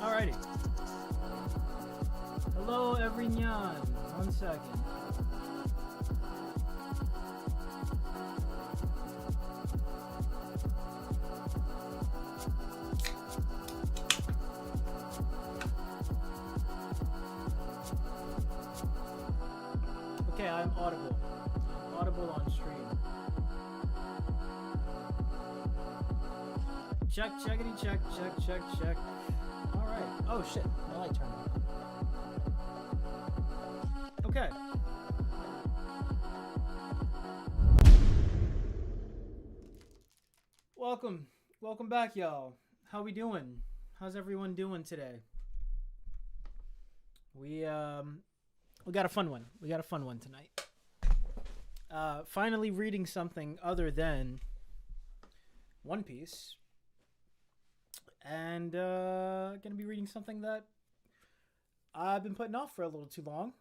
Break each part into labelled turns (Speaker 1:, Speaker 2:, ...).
Speaker 1: Alrighty. Hello, everyone. 1 second. Okay, I'm audible. I'm audible on stream. Check, checkity, check, check, check, check. Alright. Oh shit, my light turned on. Okay. Welcome back, y'all. How we doing? How's everyone doing today? We got a fun one. We got a fun one tonight. Finally reading something other than One Piece. And gonna be reading something that I've been putting off for a little too long.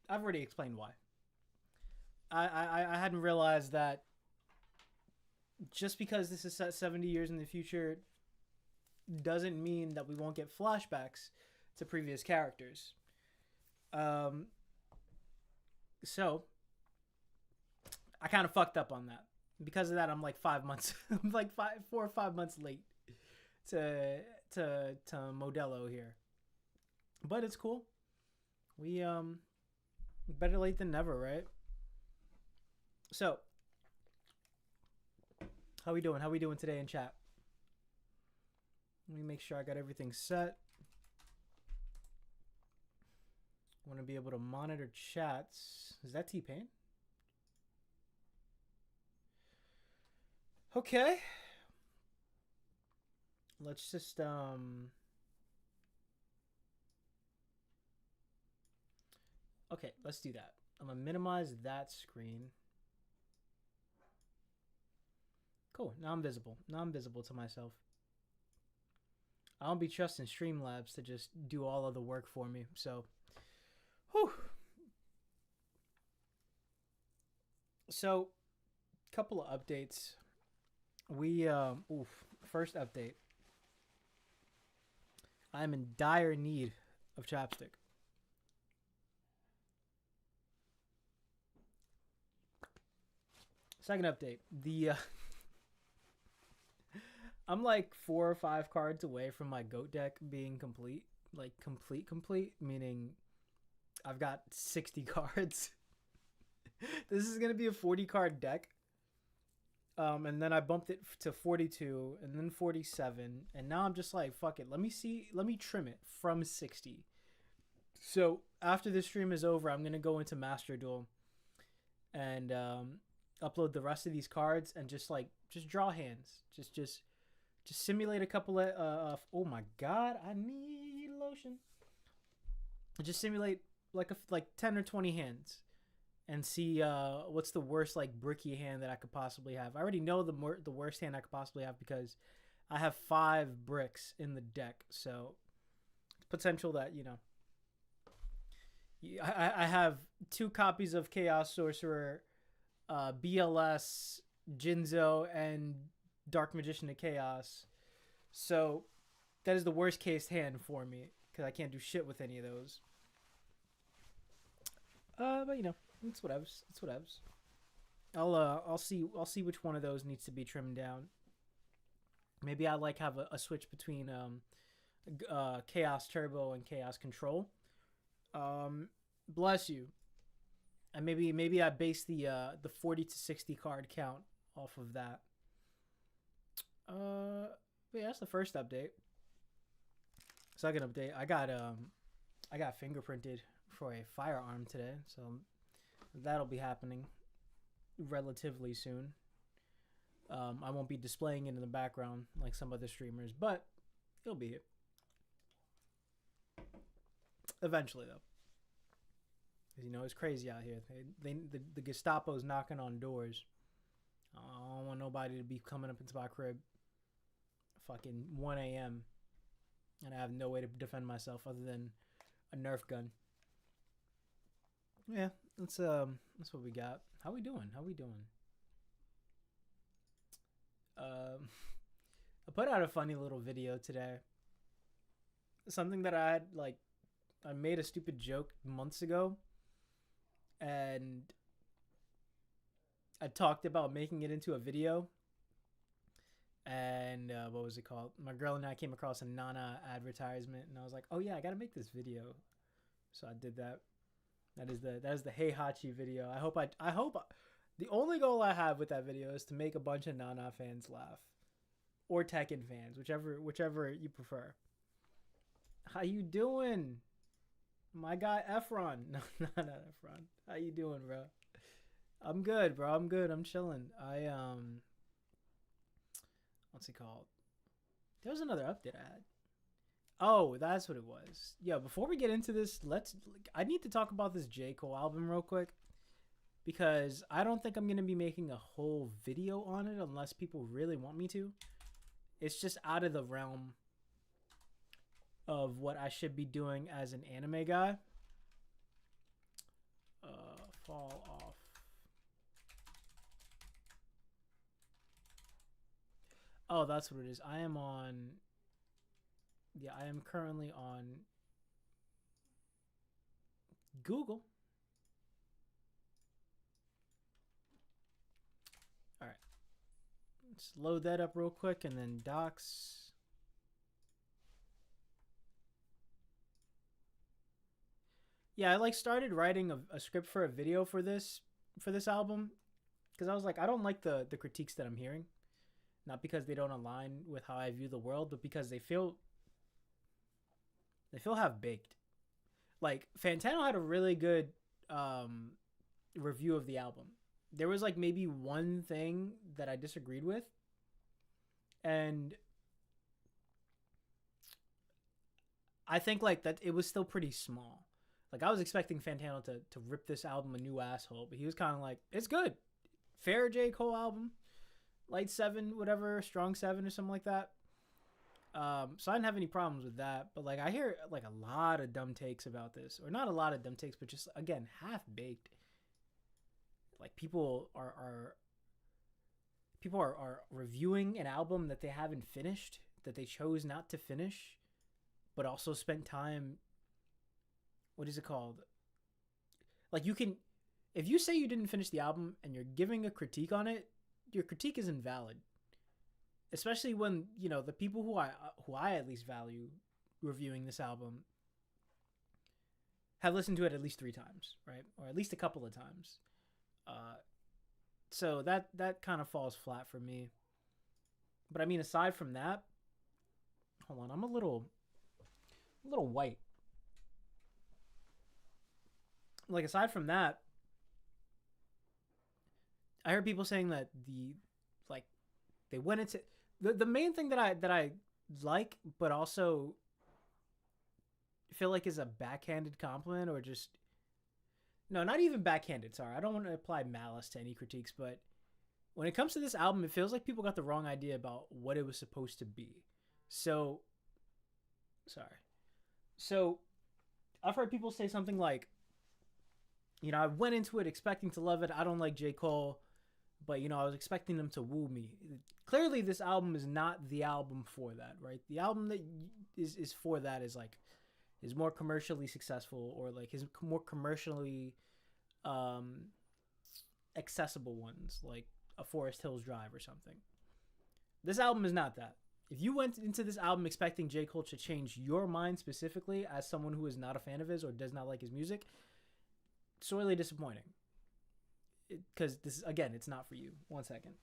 Speaker 1: I've already explained why. I hadn't realized that just because this is set 70 years in the future doesn't mean that we won't get flashbacks to previous characters. So I kind of fucked up on that. Because of that, I'm like 5 months. I'm like 4 or 5 months late to Modelo here, but it's cool. We better late than never, right? So, how we doing? How we doing today in chat? Let me make sure I got everything set. Want to be able to monitor chats. Is that T-Pain? Okay. Let's just okay, let's do that. I'm gonna minimize that screen. Cool. Now I'm visible. Now I'm visible to myself. I don't be trusting Streamlabs to just do all of the work for me. So, whew. So, couple of updates. We first update. I'm in dire need of chapstick. Second update. I'm like 4 or 5 cards away from my goat deck being complete. Like complete, meaning I've got 60 cards. This is gonna be a 40 card deck. And then I bumped it to 42 and then 47. And now I'm just like, fuck it. Let me trim it from 60. So after this stream is over, I'm going to go into Master Duel and upload the rest of these cards and just draw hands. Just simulate a couple of, oh my God, I need lotion. Just simulate like 10 or 20 hands. And see what's the worst like bricky hand that I could possibly have. I already know the worst hand I could possibly have because I have 5 bricks in the deck. So it's potential that, you know, I have 2 copies of Chaos Sorcerer, BLS, Jinzo, and Dark Magician of Chaos. So that is the worst case hand for me because I can't do shit with any of those. But you know. It's whatevs. It's whatevs. I'll see which one of those needs to be trimmed down. Maybe I have a switch between Chaos Turbo and Chaos Control. Bless you. And maybe I base the 40 to 60 card count off of that. But yeah, that's the first update. Second update, I got fingerprinted for a firearm today, so that'll be happening relatively soon. I won't be displaying it in the background like some other streamers, but it'll be here. Eventually, though. You know, it's crazy out here. The Gestapo's knocking on doors. I don't want nobody to be coming up into my crib fucking 1 a.m. and I have no way to defend myself other than a Nerf gun. Yeah, that's what we got. How we doing? I put out a funny little video today. Something that I made a stupid joke months ago, and I talked about making it into a video. And what was it called? My girl and I came across a Nana advertisement, and I was like, "Oh yeah, I gotta make this video." So I did that. That is the Hey Hachi video. I hope the only goal I have with that video is to make a bunch of Nana fans laugh, or Tekken fans, whichever you prefer. How you doing, my guy Efron? No, not Efron. How you doing, bro? I'm good, bro. I'm good. I'm chilling. What's it called? There was another update I had. Oh, that's what it was. Yeah, before we get into this, I need to talk about this J. Cole album real quick, because I don't think I'm going to be making a whole video on it unless people really want me to. It's just out of the realm of what I should be doing as an anime guy. Fall off. Oh, that's what it is. I am currently on Google. All right. Let's load that up real quick, and then docs. Yeah, I started writing a script for a video for this album, because I was like, I don't like the critiques that I'm hearing. Not because they don't align with how I view the world, but because they feel half-baked. like Fantano had a really good um, review of the album. There was like maybe one thing that I disagreed with, and I think like that it was still pretty small. Like I was expecting Fantano to rip this album a new asshole, but he was kind of like, it's good, fair J Cole album, light 7, whatever, strong 7 or something like that. So I didn't have any problems with that, but like I hear like a lot of dumb takes about this, or not a lot of dumb takes, but just again half baked. Like people are reviewing an album that they haven't finished, that they chose not to finish, but also spent time. What is it called? Like you can, if you say you didn't finish the album and you're giving a critique on it, your critique is invalid. Especially when the people who I at least value reviewing this album have listened to it at least 3 times, right, or at least a couple of times. So that kind of falls flat for me. But I mean, aside from that, hold on, I'm a little white. Like aside from that, I heard people saying that they went into the main thing that I like, but also feel like is a backhanded compliment, or just no, not even backhanded. Sorry, I don't want to apply malice to any critiques, but when it comes to this album, it feels like people got the wrong idea about what it was supposed to be. So, sorry. So, I've heard people say something like, I went into it expecting to love it. I don't like J. Cole, but, I was expecting them to woo me. Clearly, this album is not the album for that, right? The album that is for that is like his more commercially successful, or like his more commercially accessible ones, like a Forest Hills Drive or something. This album is not that. If you went into this album expecting J. Cole to change your mind specifically as someone who is not a fan of his or does not like his music, sorely disappointing. Because this, again, it's not for you. 1 second.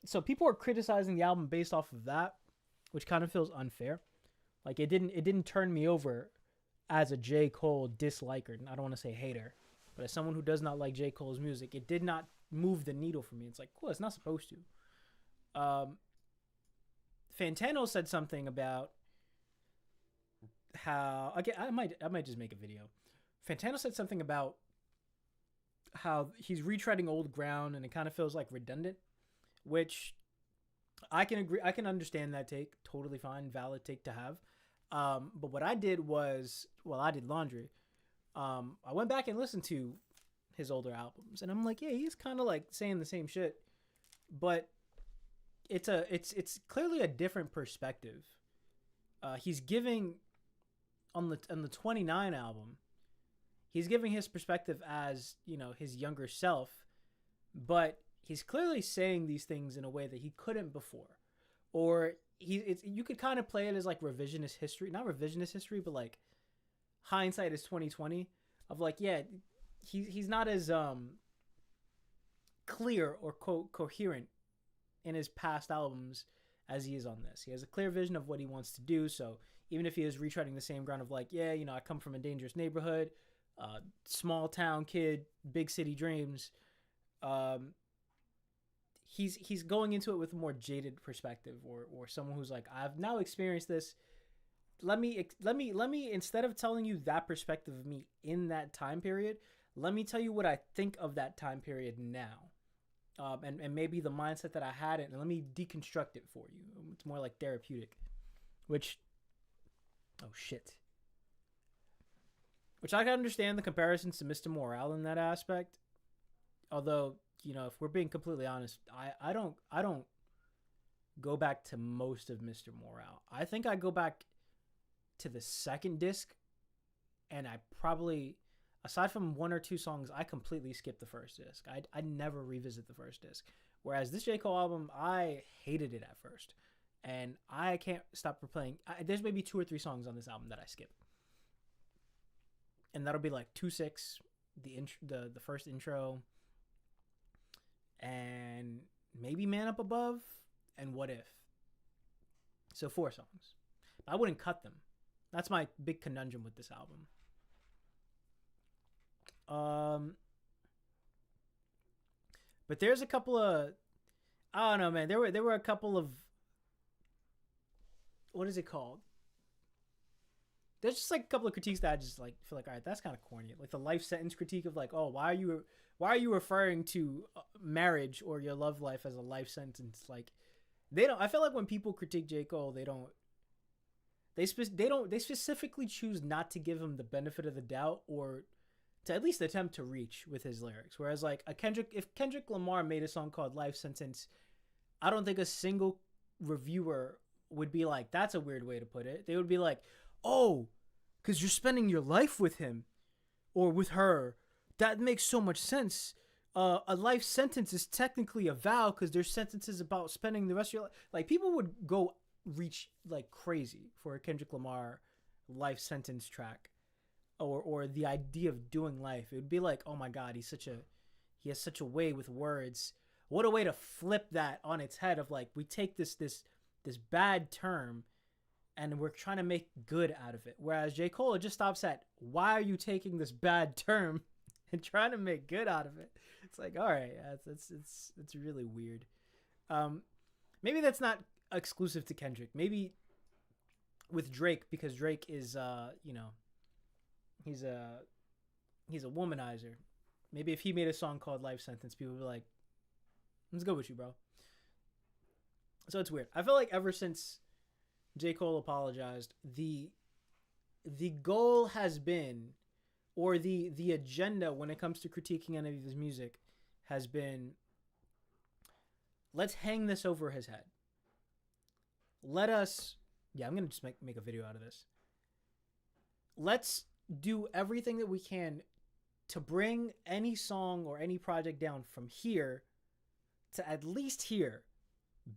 Speaker 1: So people are criticizing the album based off of that, which kind of feels unfair. Like it didn't turn me over as a J. Cole disliker. I don't want to say hater, but as someone who does not like J. Cole's music, it did not move the needle for me. It's like, cool, it's not supposed to. Fantano said something about how, again, I might just make a video. Fantano said something about how he's retreading old ground and it kind of feels like redundant, which I can agree. I can understand that take. Totally fine. Valid take to have. But what I did was, I did laundry. I went back and listened to his older albums, and I'm like, yeah, he's kind of like saying the same shit, but it's clearly a different perspective. He's giving on the 29 album, he's giving his perspective as, his younger self, but he's clearly saying these things in a way that he couldn't before. Or you could kind of play it as like revisionist history, not revisionist history, but like hindsight is 2020 of like, yeah, he's not as clear or coherent in his past albums as he is on this. He has a clear vision of what he wants to do. So even if he is retreading the same ground of like, yeah, I come from a dangerous neighborhood, small town kid, big city dreams, he's going into it with a more jaded perspective, or someone who's like, I've now experienced this. Let me instead of telling you that perspective of me in that time period, let me tell you what I think of that time period now. And maybe the mindset that I had, and let me deconstruct it for you. It's more like therapeutic, which I can understand the comparisons to Mr. Morale in that aspect. Although, if we're being completely honest, I don't go back to most of Mr. Morale. I think I go back to the second disc, and I probably, aside from 1 or 2 songs, I completely skip the first disc. I never revisit the first disc. Whereas this J. Cole album, I hated it at first, and I can't stop replaying. There's maybe 2 or 3 songs on this album that I skip, and that'll be like 2-6, the first intro, and maybe Man Up Above, and What If. So 4 songs. I wouldn't cut them. That's my big conundrum with this album. But there's a couple of, I don't know, man. There were a couple of, what is it called? There's just like a couple of critiques that I just like feel like, all right, that's kind of corny. Like the life sentence critique of like, oh, why are you referring to marriage or your love life as a life sentence? Like, they don't. I feel like when people critique J. Cole, they don't. They specifically choose not to give him the benefit of the doubt or to at least attempt to reach with his lyrics. Whereas like if Kendrick Lamar made a song called Life Sentence, I don't think a single reviewer would be like, that's a weird way to put it. They would be like, oh, because you're spending your life with him or with her. That makes so much sense. A life sentence is technically a vow because there's sentences about spending the rest of your life. Like, people would go reach like crazy for a Kendrick Lamar life sentence track or the idea of doing life. It would be like, oh my God, he has such a way with words. What a way to flip that on its head of like, we take this bad term and we're trying to make good out of it. Whereas J. Cole, it just stops at, why are you taking this bad term and trying to make good out of it? It's like, all right, it's really weird. Maybe that's not exclusive to Kendrick. Maybe with Drake, because Drake is, he's a womanizer. Maybe if he made a song called Life Sentence, people would be like, let's go with you, bro. So it's weird. I feel like ever since J. Cole apologized, the goal has been, or the agenda when it comes to critiquing any of his music has been, let's hang this over his head. Let us, I'm going to just make a video out of this. Let's do everything that we can to bring any song or any project down from here to at least here,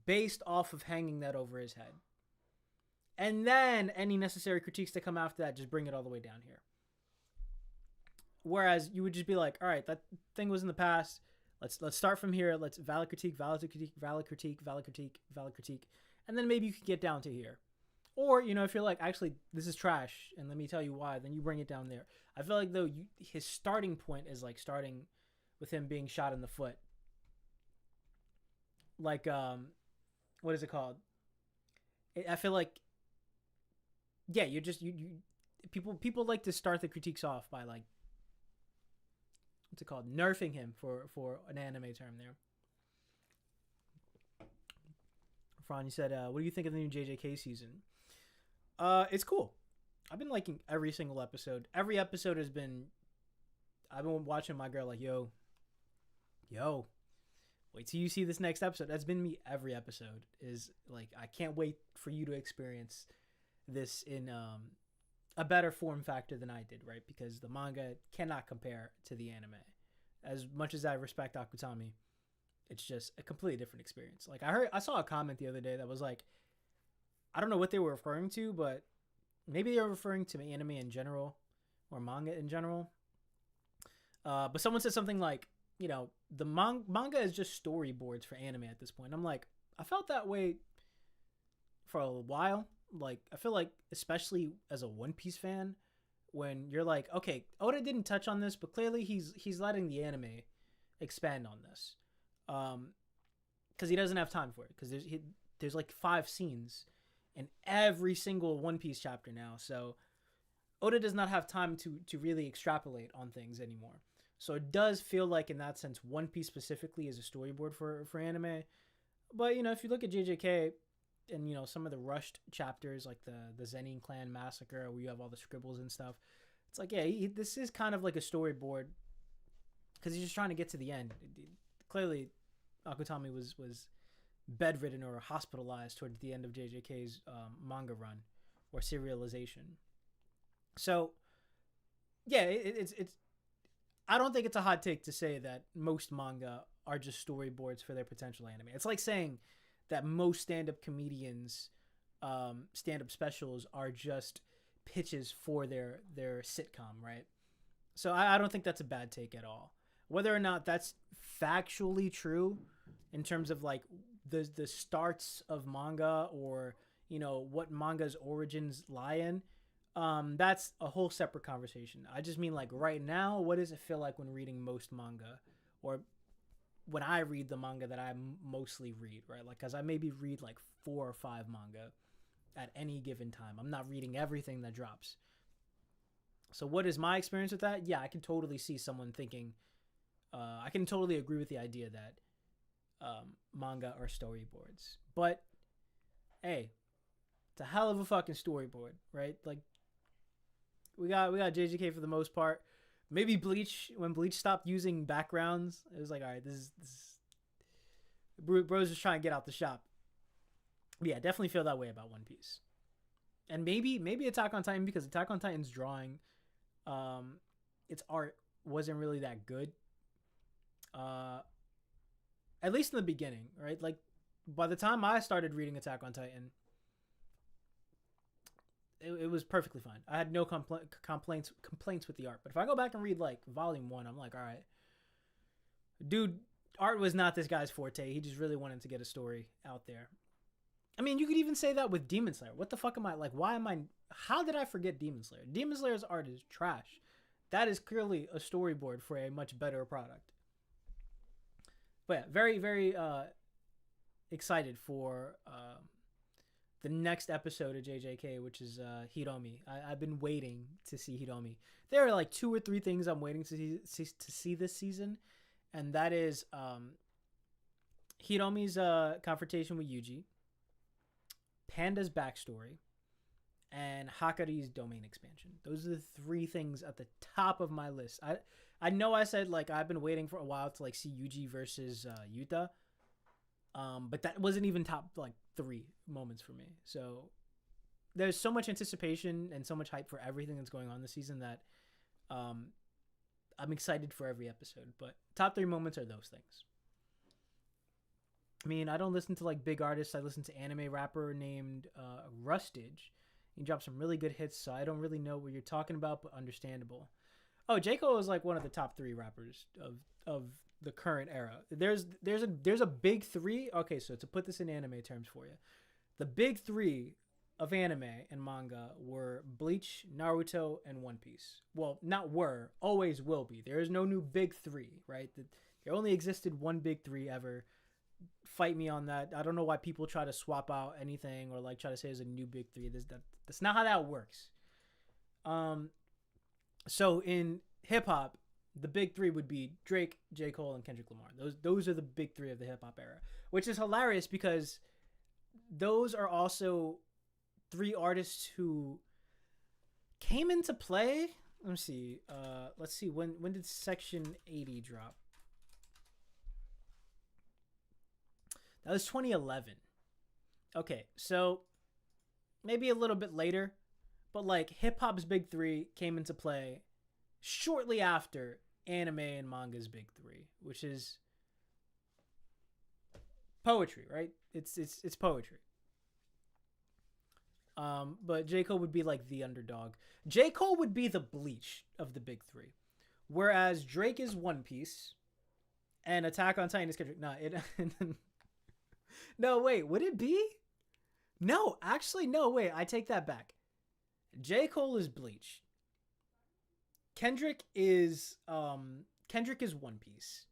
Speaker 1: based off of hanging that over his head. And then any necessary critiques that come after that, just bring it all the way down here. Whereas you would just be like, all right, that thing was in the past. Let's start from here. Let's valid critique. And then maybe you could get down to here. Or, if you're like, actually, this is trash, and let me tell you why, then you bring it down there. I feel like, though, his starting point is like starting with him being shot in the foot. Like, what is it called? I feel like, yeah, people like to start the critiques off by like, what's it called? Nerfing him for an anime term there. Fran, you said, what do you think of the new JJK season? It's cool. I've been liking every single episode. Every episode I've been watching my girl like, yo, wait till you see this next episode. That's been me every episode. Is like, I can't wait for you to experience this in a better form factor than I did, right? Because the manga cannot compare to the anime. As much as I respect Akutami, it's just a completely different experience. Like, I saw a comment the other day that was like, I don't know what they were referring to, but maybe they were referring to anime in general or manga in general. But someone said something like, the manga is just storyboards for anime at this point. I'm like, I felt that way for a while. Like, I feel like, especially as a One Piece fan, when you're like, okay, Oda didn't touch on this, but clearly he's letting the anime expand on this. Because he doesn't have time for it. Because there's like 5 scenes in every single One Piece chapter now. So Oda does not have time to really extrapolate on things anymore. So it does feel like, in that sense, One Piece specifically is a storyboard for anime. But, if you look at JJK and, some of the rushed chapters, like the Zenin clan massacre, where you have all the scribbles and stuff, it's like, yeah, this is kind of like a storyboard because he's just trying to get to the end. Clearly, Akutami was bedridden or hospitalized towards the end of JJK's manga run or serialization. So, yeah, it's I don't think it's a hot take to say that most manga are just storyboards for their potential anime. It's like saying that most stand-up comedians' stand-up specials are just pitches for their sitcom, right? So I don't think that's a bad take at all. Whether or not that's factually true in terms of like the starts of manga or what manga's origins lie in, that's a whole separate conversation. I just mean like right now, what does it feel like when reading most manga, or when I read the manga that I mostly read, right? Like, cause I maybe read like 4 or 5 manga at any given time. I'm not reading everything that drops. So what is my experience with that? Yeah, I can totally see someone thinking, I can totally agree with the idea that manga are storyboards. But hey, it's a hell of a fucking storyboard, right? Like we got JJK for the most part. Maybe Bleach, when Bleach stopped using backgrounds, it was like, all right, this is bro's just trying to get out the shop. But yeah, definitely feel that way about One Piece. And maybe Attack on Titan, because Attack on Titan's drawing, its art wasn't really that good. At least in the beginning, right? Like by the time I started reading Attack on Titan, it was perfectly fine. I had no complaints with the art. But if I go back and read like volume 1, I'm like, all right, dude, art was not this guy's forte. He just really wanted to get a story out there. I mean, you could even say that with Demon Slayer. What the fuck am I like? How did I forget Demon Slayer? Demon Slayer's art is trash. That is clearly a storyboard for a much better product. But yeah, very, very excited for the next episode of JJK, which is Hiromi. I've been waiting to see Hiromi. There are like 2 or 3 things I'm waiting to see this season, and that is Hiromi's confrontation with Yuji, Panda's backstory, and Hakari's domain expansion. Those are the 3 things at the top of my list. I know I said like I've been waiting for a while to like see Yuji versus Yuta, but that wasn't even top like 3 moments for me. So there's so much anticipation and so much hype for everything that's going on this season that I'm excited for every episode. But top 3 moments are those things. I mean, I don't listen to like big artists. I listen to anime rapper named Rustage. He dropped some really good hits, so I don't really know what you're talking about, but understandable. Oh, Jjk is like one of the top 3 rappers of the current era. There's a big 3. Okay, so to put this in anime terms for you, the big 3 of anime and manga were Bleach, Naruto, and One Piece. Well, not were, always will be. There is no new big 3, right? There only existed one big 3 ever. Fight me on that. I don't know why people try to swap out anything or like try to say there's a new big 3. That's not how that works. So in hip hop, the big 3 would be Drake, J. Cole, and Kendrick Lamar. Those are the big 3 of the hip hop era, which is hilarious because those are also 3 artists who came into play. Let me see. Let's see. When did Section 80 drop? That was 2011. Okay, so maybe a little bit later, but like hip hop's big 3 came into play shortly after anime and manga's big 3, which is poetry, right? It's poetry. But J. Cole would be like the underdog. J. Cole would be the Bleach of the big 3, whereas Drake is One Piece, and Attack on Titan is Kendrick. No, wait, would it be? No, actually, no, wait, I take that back. J. Cole is Bleach. Kendrick is One Piece.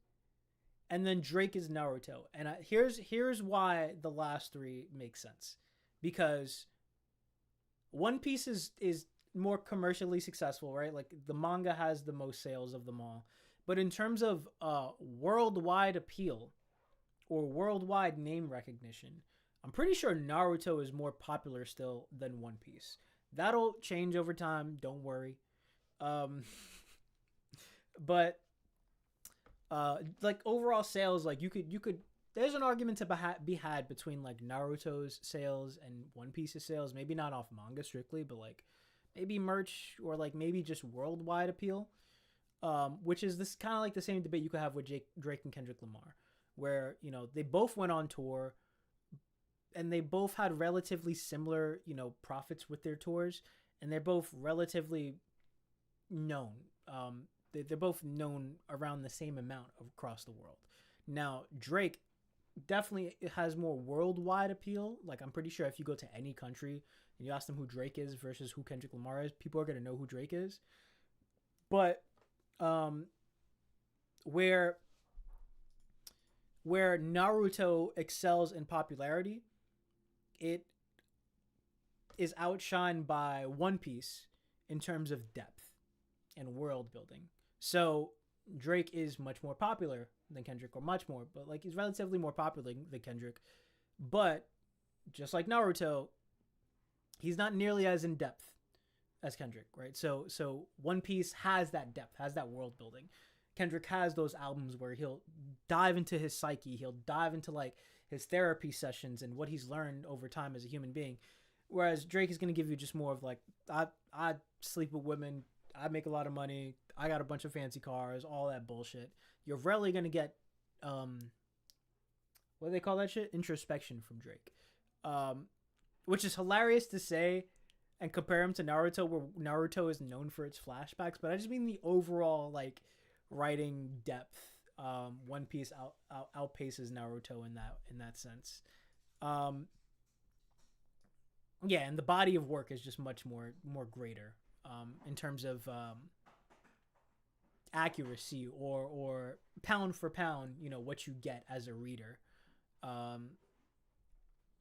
Speaker 1: And then Drake is Naruto. And here's why the last 3 make sense. Because One Piece is more commercially successful, right? Like the manga has the most sales of them all. But in terms of worldwide appeal or worldwide name recognition, I'm pretty sure Naruto is more popular still than One Piece. That'll change over time, don't worry. But like overall sales, like you could there's an argument to be had between like Naruto's sales and One Piece's sales, maybe not off manga strictly, but like maybe merch or like maybe just worldwide appeal, which is this kind of like the same debate you could have with Drake and Kendrick Lamar, where, you know, they both went on tour and they both had relatively similar, you know, profits with their tours, and they're both relatively known. They're both known around the same amount across the world. Now, Drake definitely it has more worldwide appeal. Like I'm pretty sure if you go to any country and you ask them who Drake is versus who Kendrick Lamar is, people are gonna know who Drake is. But um, where where Naruto excels in popularity, it is outshined by One Piece in terms of depth and world building. So Drake is much more popular than Kendrick, or much more, but like he's relatively more popular than Kendrick. But just like Naruto, he's not nearly as in depth as Kendrick, right? So One Piece has that depth, has that world building. Kendrick has those albums where he'll dive into his psyche, he'll dive into like his therapy sessions and what he's learned over time as a human being. Whereas Drake is going to give you just more of like, I sleep with women, I make a lot of money, I got a bunch of fancy cars, all that bullshit. You're rarely going to get, what do they call that shit? Introspection from Drake. Which is hilarious to say and compare him to Naruto, where Naruto is known for its flashbacks. But I just mean the overall, like, writing depth. One Piece outpaces Naruto in that sense. Yeah, and the body of work is just much more greater in terms of accuracy or pound for pound, you know, what you get as a reader.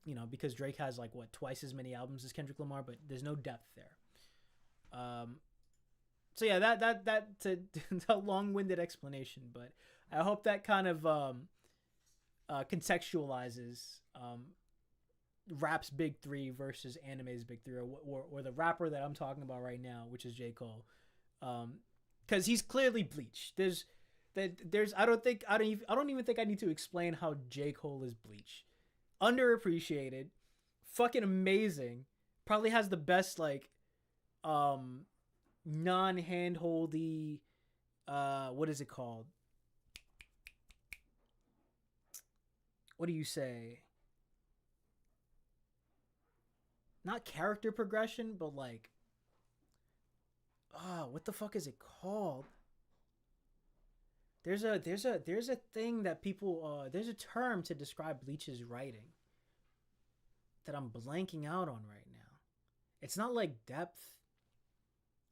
Speaker 1: You know, because Drake has like what, twice as many albums as Kendrick Lamar, but there's no depth there. So yeah, that's a long-winded explanation, but I hope that kind of contextualizes rap's big three versus anime's big three, or the rapper that I'm talking about right now, which is J. Cole, because he's clearly Bleach. There's I don't even think I need to explain how J. Cole is Bleach. Underappreciated, fucking amazing, probably has the best like non-handholdy what is it called, what do you say, not character progression, but like what the fuck is it called? There's a thing that people there's a term to describe Bleach's writing that I'm blanking out on right now. It's not like depth.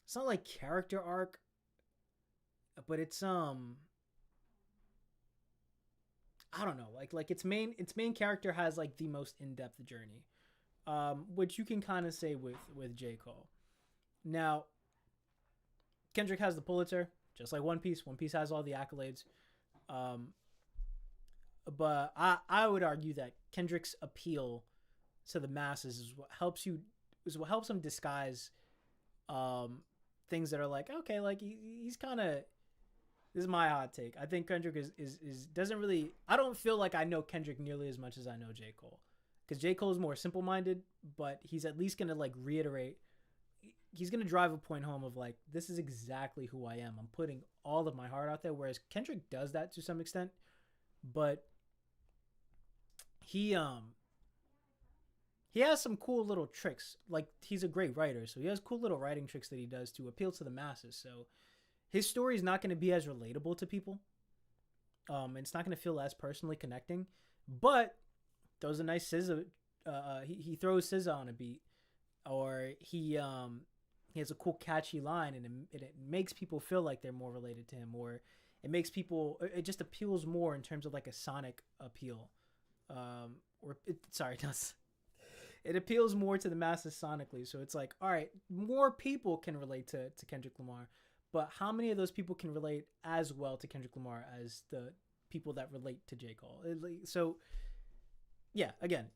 Speaker 1: It's not like character arc, but it's I don't know, like its main character has like the most in-depth journey, which you can kind of say with J. Cole. Now, Kendrick has the Pulitzer, just like One Piece. One Piece has all the accolades. But I would argue that Kendrick's appeal to the masses is what helps him disguise things that are like, okay, like he's kind of, this is my hot take, I think Kendrick is doesn't really, I don't feel like I know Kendrick nearly as much as I know J. Cole. Because J. Cole is more simple-minded, but he's at least going to like reiterate, he's going to drive a point home of like, this is exactly who I am. I'm putting all of my heart out there. Whereas Kendrick does that to some extent, but he has some cool little tricks. Like, he's a great writer, so he has cool little writing tricks that he does to appeal to the masses. So his story is not going to be as relatable to people. It's not going to feel as personally connecting, but throws a nice SZA. He throws SZA on a beat, or he has a cool catchy line, and it makes people feel like they're more related to him, or it just appeals more in terms of like a sonic appeal. It appeals more to the masses sonically. So it's like, all right, more people can relate to Kendrick Lamar, but how many of those people can relate as well to Kendrick Lamar as the people that relate to J. Cole? So yeah, again,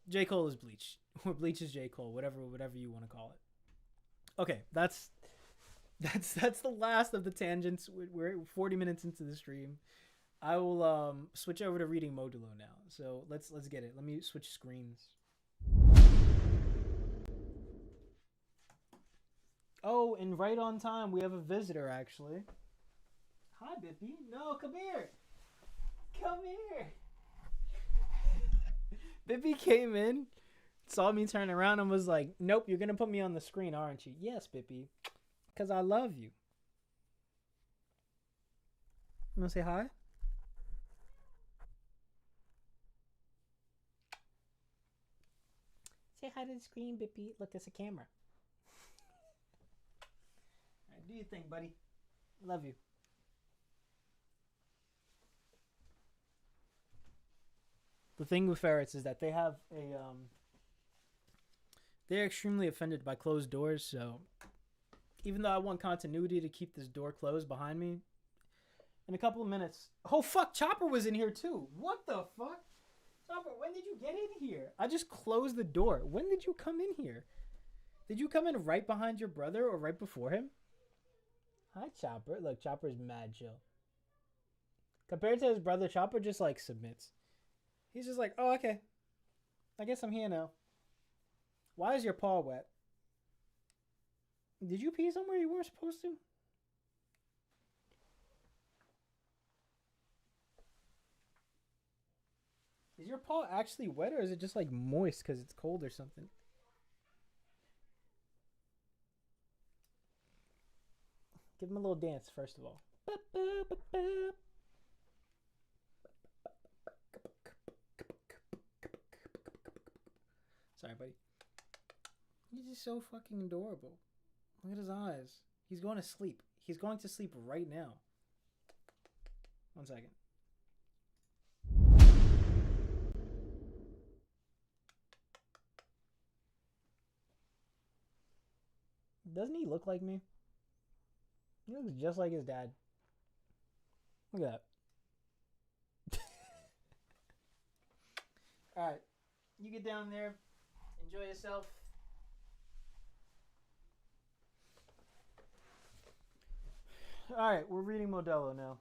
Speaker 1: J. Cole is Bleach, or Bleach is J. Cole, whatever you want to call it. Okay, that's the last of the tangents. We're 40 minutes into the stream. I will switch over to reading Modulo now. So let's get it. Let me switch screens. Oh, and right on time, we have a visitor actually. Hi, Bippy. No, come here. Come here. Bippy came in, saw me turn around, and was like, nope, you're going to put me on the screen, aren't you? Yes, Bippy, because I love you. You want to say hi? Say hi to the screen, Bippy. Look, it's a camera. All right, do your thing, buddy. Love you. The thing with ferrets is that they have a they're extremely offended by closed doors. So even though I want continuity to keep this door closed behind me, in a couple of minutes. Oh fuck! Chopper was in here too. What the fuck? Chopper, when did you get in here? I just closed the door. When did you come in here? Did you come in right behind your brother or right before him? Hi, Chopper. Look, Chopper's mad chill. Compared to his brother, Chopper just like submits. He's just like, oh, okay. I guess I'm here now. Why is your paw wet? Did you pee somewhere you weren't supposed to? Is your paw actually wet or is it just like moist because it's cold or something? Give him a little dance first of all. Sorry, buddy. He's just so fucking adorable. Look at his eyes. He's going to sleep. He's going to sleep right now. 1 second. Doesn't he look like me? He looks just like his dad. Look at that. Alright. You get down there. Enjoy yourself. Alright, we're reading Modello now.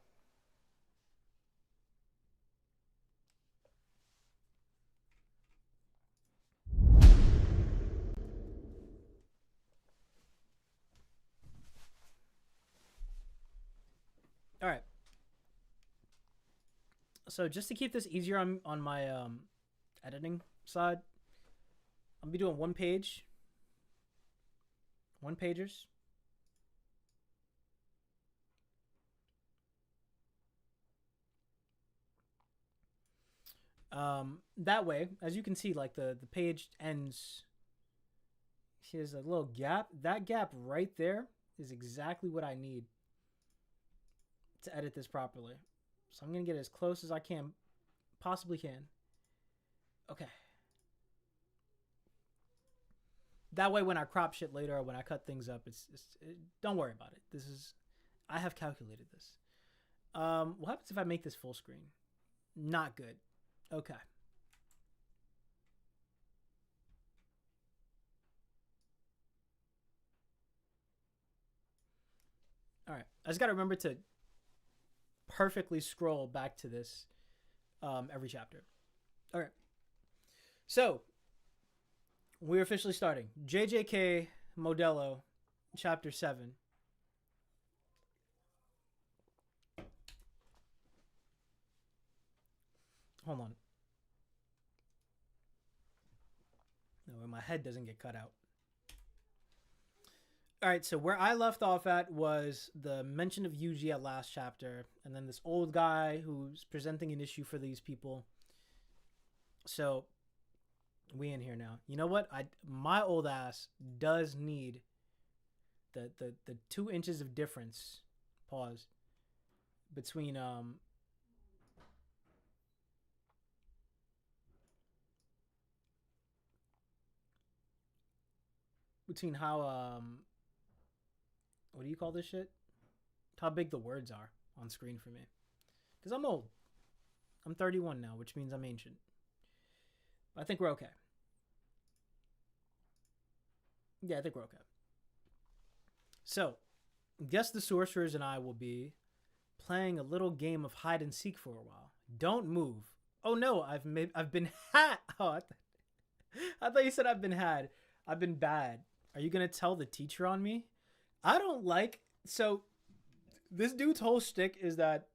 Speaker 1: All right. So just to keep this easier on my editing side, I'm gonna be doing 1 page, 1-pagers. That way, as you can see, like the page ends. Here's a little gap. That gap right there is exactly what I need to edit this properly. So I'm going to get as close as I possibly can. Okay. That way when I crop shit later or when I cut things up, don't worry about it. I have calculated this. What happens if I make this full screen? Not good. Okay. All right. I just got to remember to perfectly scroll back to this every chapter. All right. So, we're officially starting. Jjk Modulo Chapter 7. Hold on. No, my head doesn't get cut out. All right, so where I left off at was the mention of Yuji at last chapter, and then this old guy who's presenting an issue for these people. So, we in here now. You know what? My old ass does need the 2 inches of difference. Pause. Between how what do you call this shit? How big the words are on screen for me. Because I'm old. I'm 31 now, which means I'm ancient. I think we're okay. Yeah, I think we're okay. So, guess the sorcerers and I will be playing a little game of hide and seek for a while. Don't move. Oh no, I've been had. Oh, I thought you said I've been had. I've been bad. Are you gonna tell the teacher on me? I don't like. So, this dude's whole shtick is that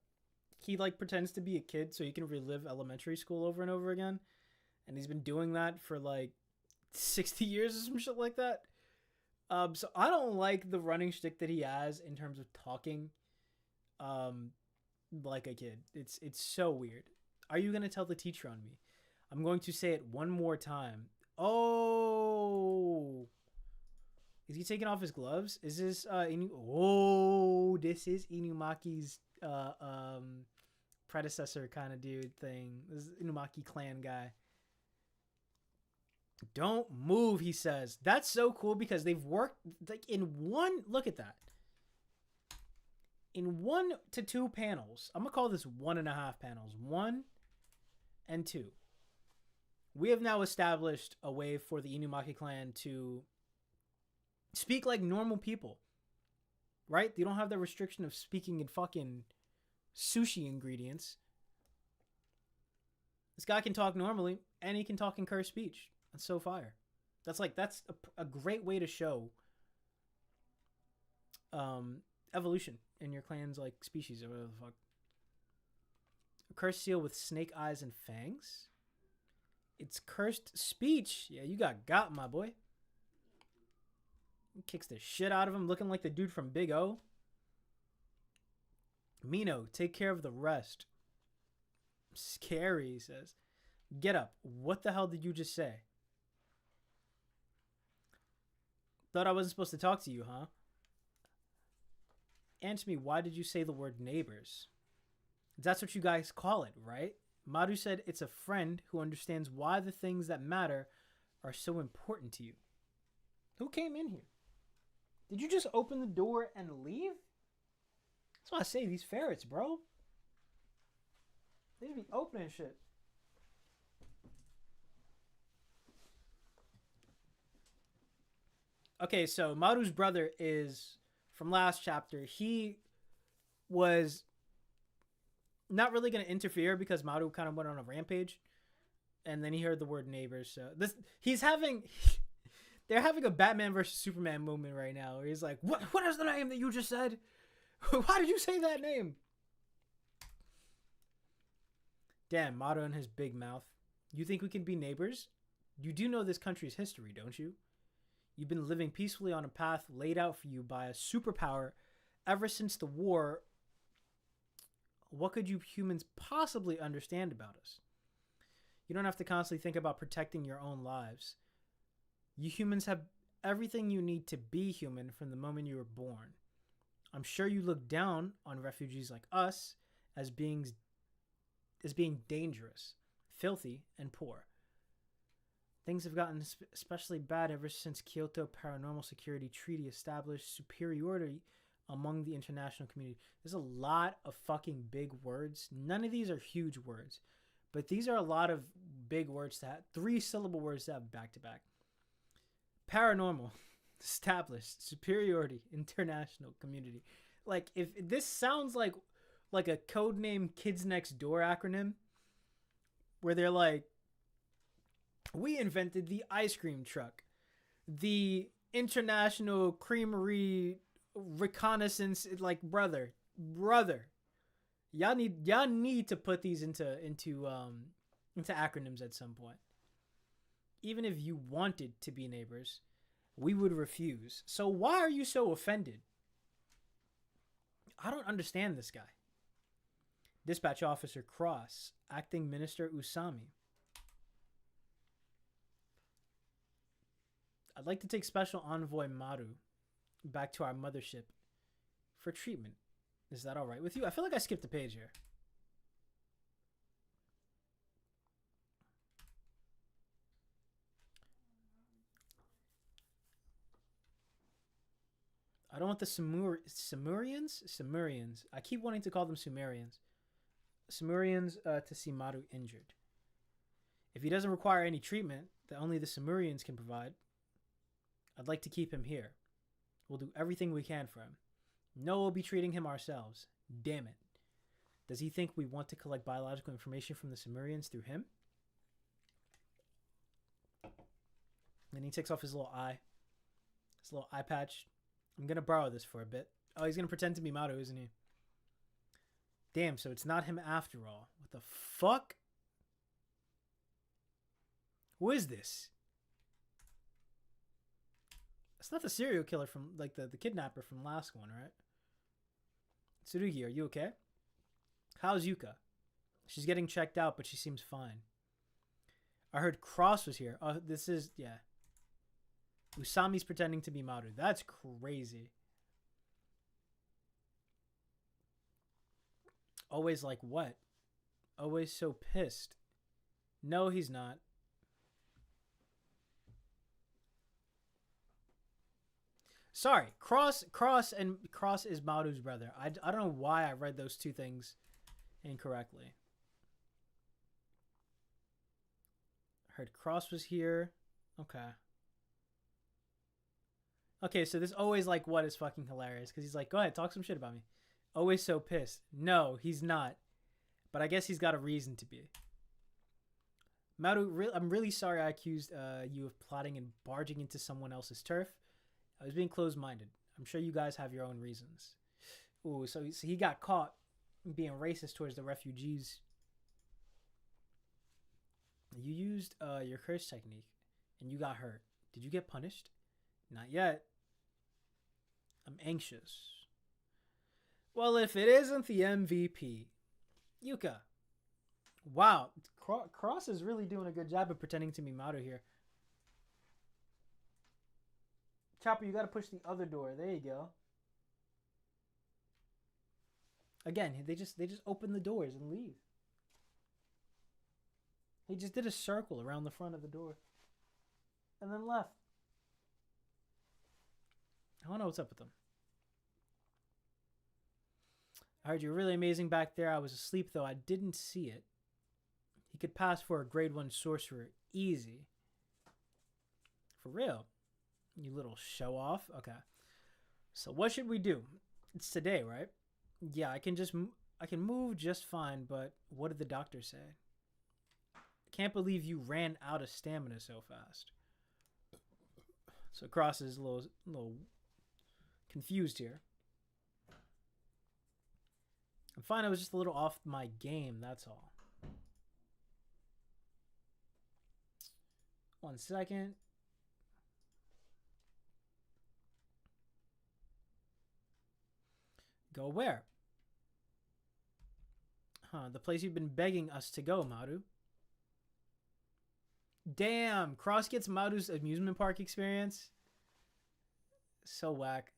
Speaker 1: he like pretends to be a kid so he can relive elementary school over and over again, and he's been doing that for like 60 years or some shit like that. So I don't like the running shtick that he has in terms of talking, like a kid. It's so weird. Are you gonna tell the teacher on me? I'm going to say it one more time. Oh, is he taking off his gloves? Is this Oh, this is Inumaki's predecessor kind of dude thing. This is Inumaki clan guy. Don't move, he says. That's so cool because they've worked like in one. Look at that. In 1 to 2 panels, I'm gonna call this 1.5 panels. 1 and 2. We have now established a way for the Inumaki clan to speak like normal people, right? They don't have the restriction of speaking in fucking sushi ingredients. This guy can talk normally, and he can talk in cursed speech. That's so fire. That's a great way to show evolution in your clan's like species or whatever the fuck. A cursed seal with snake eyes and fangs. It's cursed speech. Yeah, you got my boy. He kicks the shit out of him, looking like the dude from Big O. Mino, take care of the rest. Scary, he says. Get up. What the hell did you just say? Thought I wasn't supposed to talk to you, huh? Answer me, why did you say the word neighbors? That's what you guys call it, right? Maru said it's a friend who understands why the things that matter are so important to you. Who came in here? Did you just open the door and leave? That's why I say these ferrets, bro. They be opening shit. Okay, so Maru's brother is from last chapter. He was not really going to interfere because Maru kind of went on a rampage, and then he heard the word neighbors. So they're having a Batman versus Superman moment right now, where he's like, "What is the name that you just said? Why did you say that name?" Damn, Maru and his big mouth. You think we can be neighbors? You do know this country's history, don't you? You've been living peacefully on a path laid out for you by a superpower ever since the war. What could you humans possibly understand about us? You don't have to constantly think about protecting your own lives. You humans have everything you need to be human from the moment you were born. I'm sure you look down on refugees like us as being dangerous, filthy, and poor. Things have gotten especially bad ever since Kyoto Paranormal Security Treaty established superiority among the international community. There's a lot of fucking big words. None of these are huge words, but these are a lot of big words that 3-syllable words that have back to back. Paranormal, established, superiority, international community. Like, if this sounds like a codename Kids Next Door acronym, where they're like, we invented the ice cream truck, the international creamery reconnaissance. Like, brother, y'all need to put these into acronyms at some point. Even if you wanted to be neighbors, we would refuse. So why are you so offended? I don't understand this guy. Dispatch Officer Cross, Acting Minister Usami. I'd like to take Special Envoy Maru back to our mothership for treatment. Is that all right with you? I feel like I skipped a page here. I don't want the Sumerians. I keep wanting to call them Sumerians. Sumerians to see Maru injured. If he doesn't require any treatment that only the Sumerians can provide, I'd like to keep him here. We'll do everything we can for him. No, we'll be treating him ourselves. Damn it. Does he think we want to collect biological information from the Sumerians through him? Then he takes off his little eye patch. I'm going to borrow this for a bit. Oh, he's going to pretend to be Maru, isn't he? Damn, so it's not him after all. What the fuck? Who is this? It's not the serial killer from, like, the kidnapper from last one, right? Tsurugi, are you okay? How's Yuka? She's getting checked out, but she seems fine. I heard Cross was here. Oh, this is, yeah. Usami's pretending to be Maru. That's crazy. Always like what? Always so pissed. No, he's not. Sorry, Cross is Maru's brother. I don't know why I read those two things incorrectly. Heard Cross was here. Okay. Okay, so this always like what is fucking hilarious because he's like, go ahead, talk some shit about me. Always so pissed. No, he's not. But I guess he's got a reason to be. Maru, I'm really sorry I accused you of plotting and barging into someone else's turf. I was being closed-minded. I'm sure you guys have your own reasons. Ooh, so he got caught being racist towards the refugees. You used your curse technique, and you got hurt. Did you get punished? Not yet. I'm anxious. Well, if it isn't the MVP, Yuka. Wow, Cross is really doing a good job of pretending to be Maru here. Chopper, you gotta push the other door. There you go. Again, they just open the doors and leave. He just did a circle around the front of the door. And then left. I don't know what's up with them. I heard you're really amazing back there. I was asleep, though. I didn't see it. He could pass for a grade 1 sorcerer. Easy. For real. You little show off. Okay. So what should we do? It's today, right? Yeah, I can move just fine, but what did the doctor say? I can't believe you ran out of stamina so fast. So Cross is a little confused here. I'm fine, I was just a little off my game, that's all. 1 second. Go where? Huh, the place you've been begging us to go, Maru. Damn, Cross gets Maru's amusement park experience. So whack.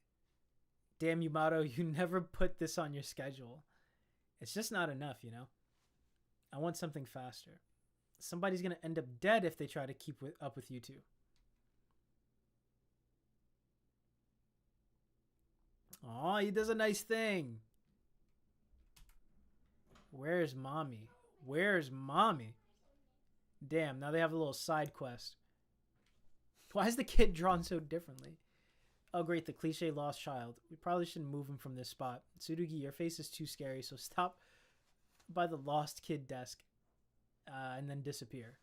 Speaker 1: Damn you, Maru, you never put this on your schedule. It's just not enough, you know? I want something faster. Somebody's going to end up dead if they try to keep up with you two. Aw, he does a nice thing. Where's mommy? Where's mommy? Damn, now they have a little side quest. Why is the kid drawn so differently? Oh, great, the cliche lost child. We probably shouldn't move him from this spot. Tsurugi, your face is too scary, so stop by the lost kid desk and then disappear.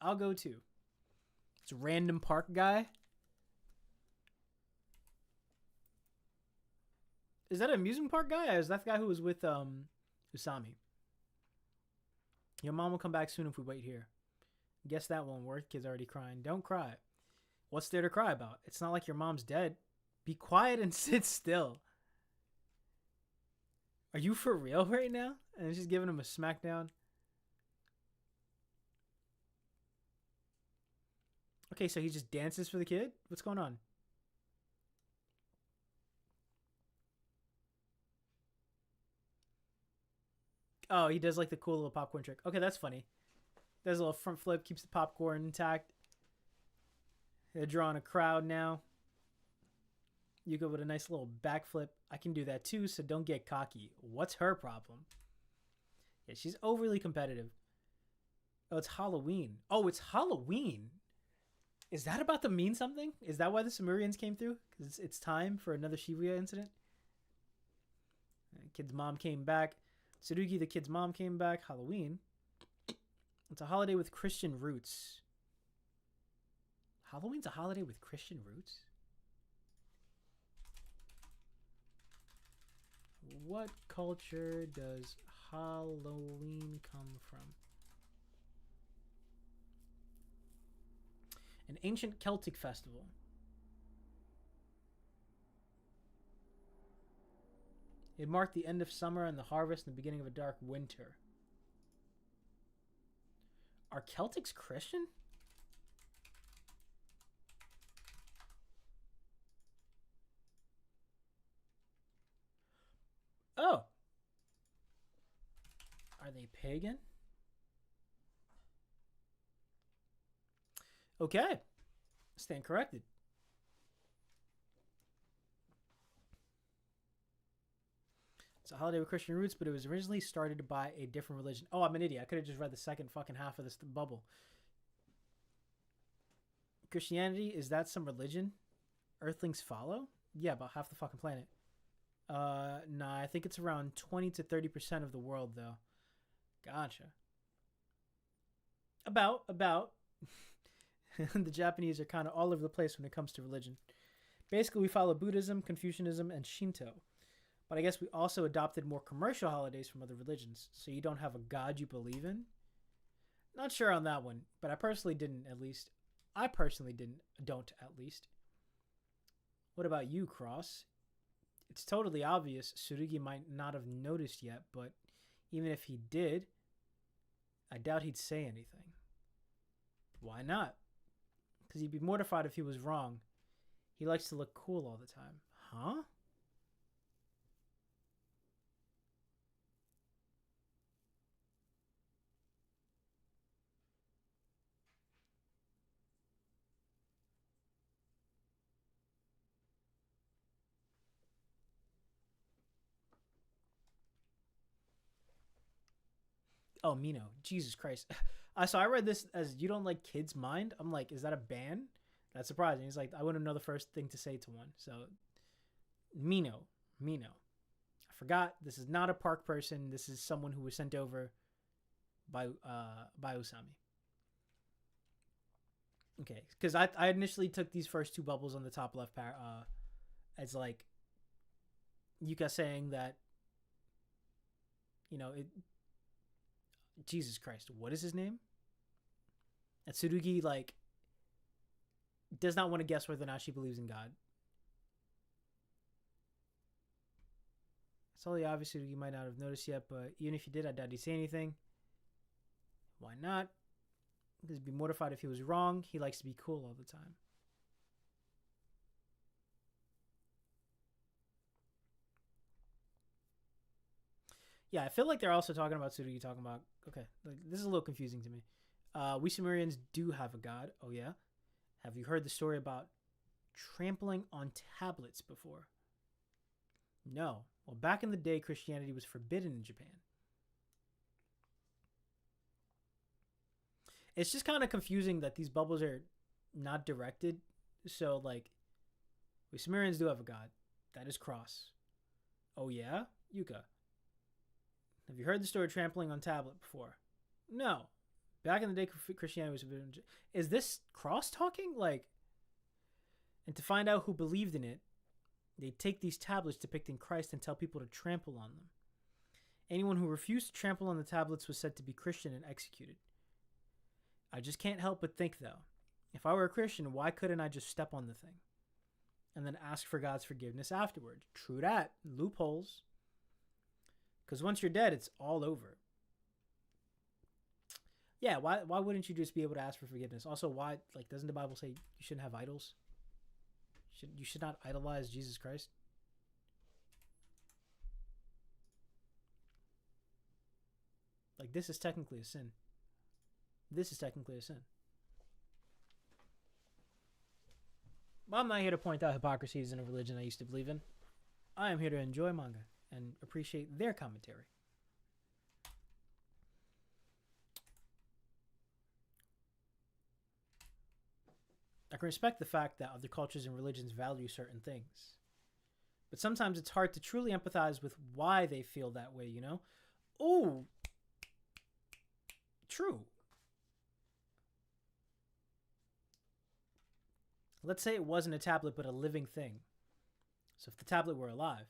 Speaker 1: I'll go too. It's a random park guy. Is that an amusement park guy? Or is that the guy who was with Usami? Your mom will come back soon if we wait here. Guess that won't work. Kid's already crying. Don't cry. What's there to cry about? It's not like your mom's dead. Be quiet and sit still. Are you for real right now? And she's giving him a smackdown. Okay, so he just dances for the kid? What's going on? Oh, he does like the cool little popcorn trick. Okay, that's funny. Does a little front flip, keeps the popcorn intact. They're drawing a crowd now. You go with a nice little backflip. I can do that too, so don't get cocky. What's her problem? Yeah, she's overly competitive. Oh, it's Halloween. Oh, it's Halloween. Is that about to mean something? Is that why the Sumerians came through? Because it's time for another Shibuya incident? Kid's mom came back. Tsurugi, the kid's mom, came back. Halloween. It's a holiday with Christian roots. Halloween's a holiday with Christian roots? What culture does Halloween come from? An ancient Celtic festival. It marked the end of summer and the harvest and the beginning of a dark winter. Are Celtics Christian? Oh. Are they pagan? Okay. Stand corrected. It's a holiday with Christian roots, but it was originally started by a different religion. Oh, I'm an idiot. I could have just read the second fucking half of this bubble. Christianity, is that some religion Earthlings follow? Yeah, about half the fucking planet. Nah, I think it's around 20 to 30% of the world, though. Gotcha. About. The Japanese are kind of all over the place when it comes to religion. Basically, we follow Buddhism, Confucianism, and Shinto. But I guess we also adopted more commercial holidays from other religions. So you don't have a god you believe in? Not sure on that one, but I personally didn't, at least. Don't, at least. What about you, Cross? It's totally obvious Tsurugi might not have noticed yet, but even if he did, I doubt he'd say anything. Why not? Because he'd be mortified if he was wrong. He likes to look cool all the time. Huh? Oh, Mino. Jesus Christ. So I read this as you don't like kids' mind. I'm like, is that a ban? That's surprising. He's like, I wouldn't know the first thing to say to one. So, Mino. I forgot. This is not a park person. This is someone who was sent over by Usami. Okay, because I initially took these first two bubbles on the top left as like Yuka saying that, it. Jesus Christ, what is his name? And Tsurugi like does not want to guess whether or not she believes in God. It's totally obvious Tsurugi might not have noticed yet, but even if he did, I doubt he'd say anything. Why not? Because he'd be mortified if he was wrong. He likes to be cool all the time. Yeah, I feel like they're also talking about Tsurugi talking about, okay, like, this is a little confusing to me. We Sumerians do have a god. Oh, yeah? Have you heard the story about trampling on tablets before? No. Well, back in the day, Christianity was forbidden in Japan. It's just kind of confusing that these bubbles are not directed. So, like, we Sumerians do have a god. That is Cross. Oh, yeah? Yuka. Have you heard the story of trampling on tablet before? No. Back in the day, Christianity was forbidden. Is this Cross talking? Like, and to find out who believed in it, they take these tablets depicting Christ and tell people to trample on them. Anyone who refused to trample on the tablets was said to be Christian and executed. I just can't help but think, though, if I were a Christian, why couldn't I just step on the thing and then ask for God's forgiveness afterward? True that. Loopholes. Because once you're dead, it's all over. Yeah, why wouldn't you just be able to ask for forgiveness? Also, why, like, doesn't the Bible say you shouldn't have idols? You should not idolize Jesus Christ? Like, this is technically a sin. This is technically a sin. But I'm not here to point out hypocrisies in a religion I used to believe in. I am here to enjoy manga and appreciate their commentary. I can respect the fact that other cultures and religions value certain things. But sometimes it's hard to truly empathize with why they feel that way, you know? Oh, true. Let's say it wasn't a tablet but a living thing. So if the tablet were alive,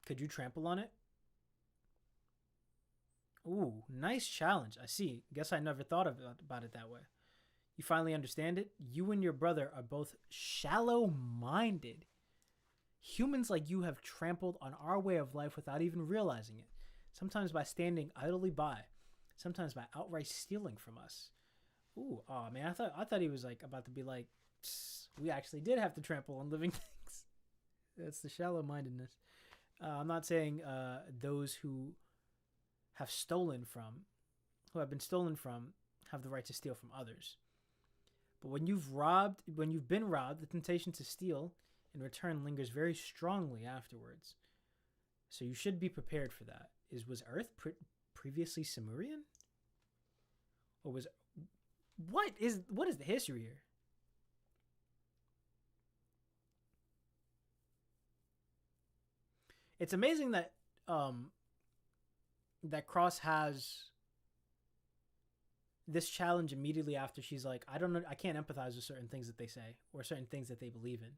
Speaker 1: could you trample on it? Ooh, nice challenge. I see. Guess I never thought about it that way. You finally understand it? You and your brother are both shallow-minded. Humans like you have trampled on our way of life without even realizing it, sometimes by standing idly by. sometimes by outright stealing from us. Ooh, oh man, I thought he was like about to be like, we actually did have to trample on living things. That's the shallow mindedness. I'm not saying those who have been stolen from, have the right to steal from others. But when you've been robbed, the temptation to steal in return lingers very strongly afterwards. So you should be prepared for that. Was Earth previously Sumerian? Or what is the history here? It's amazing that that Cross has this challenge immediately after she's like, I don't know, I can't empathize with certain things that they say or certain things that they believe in. And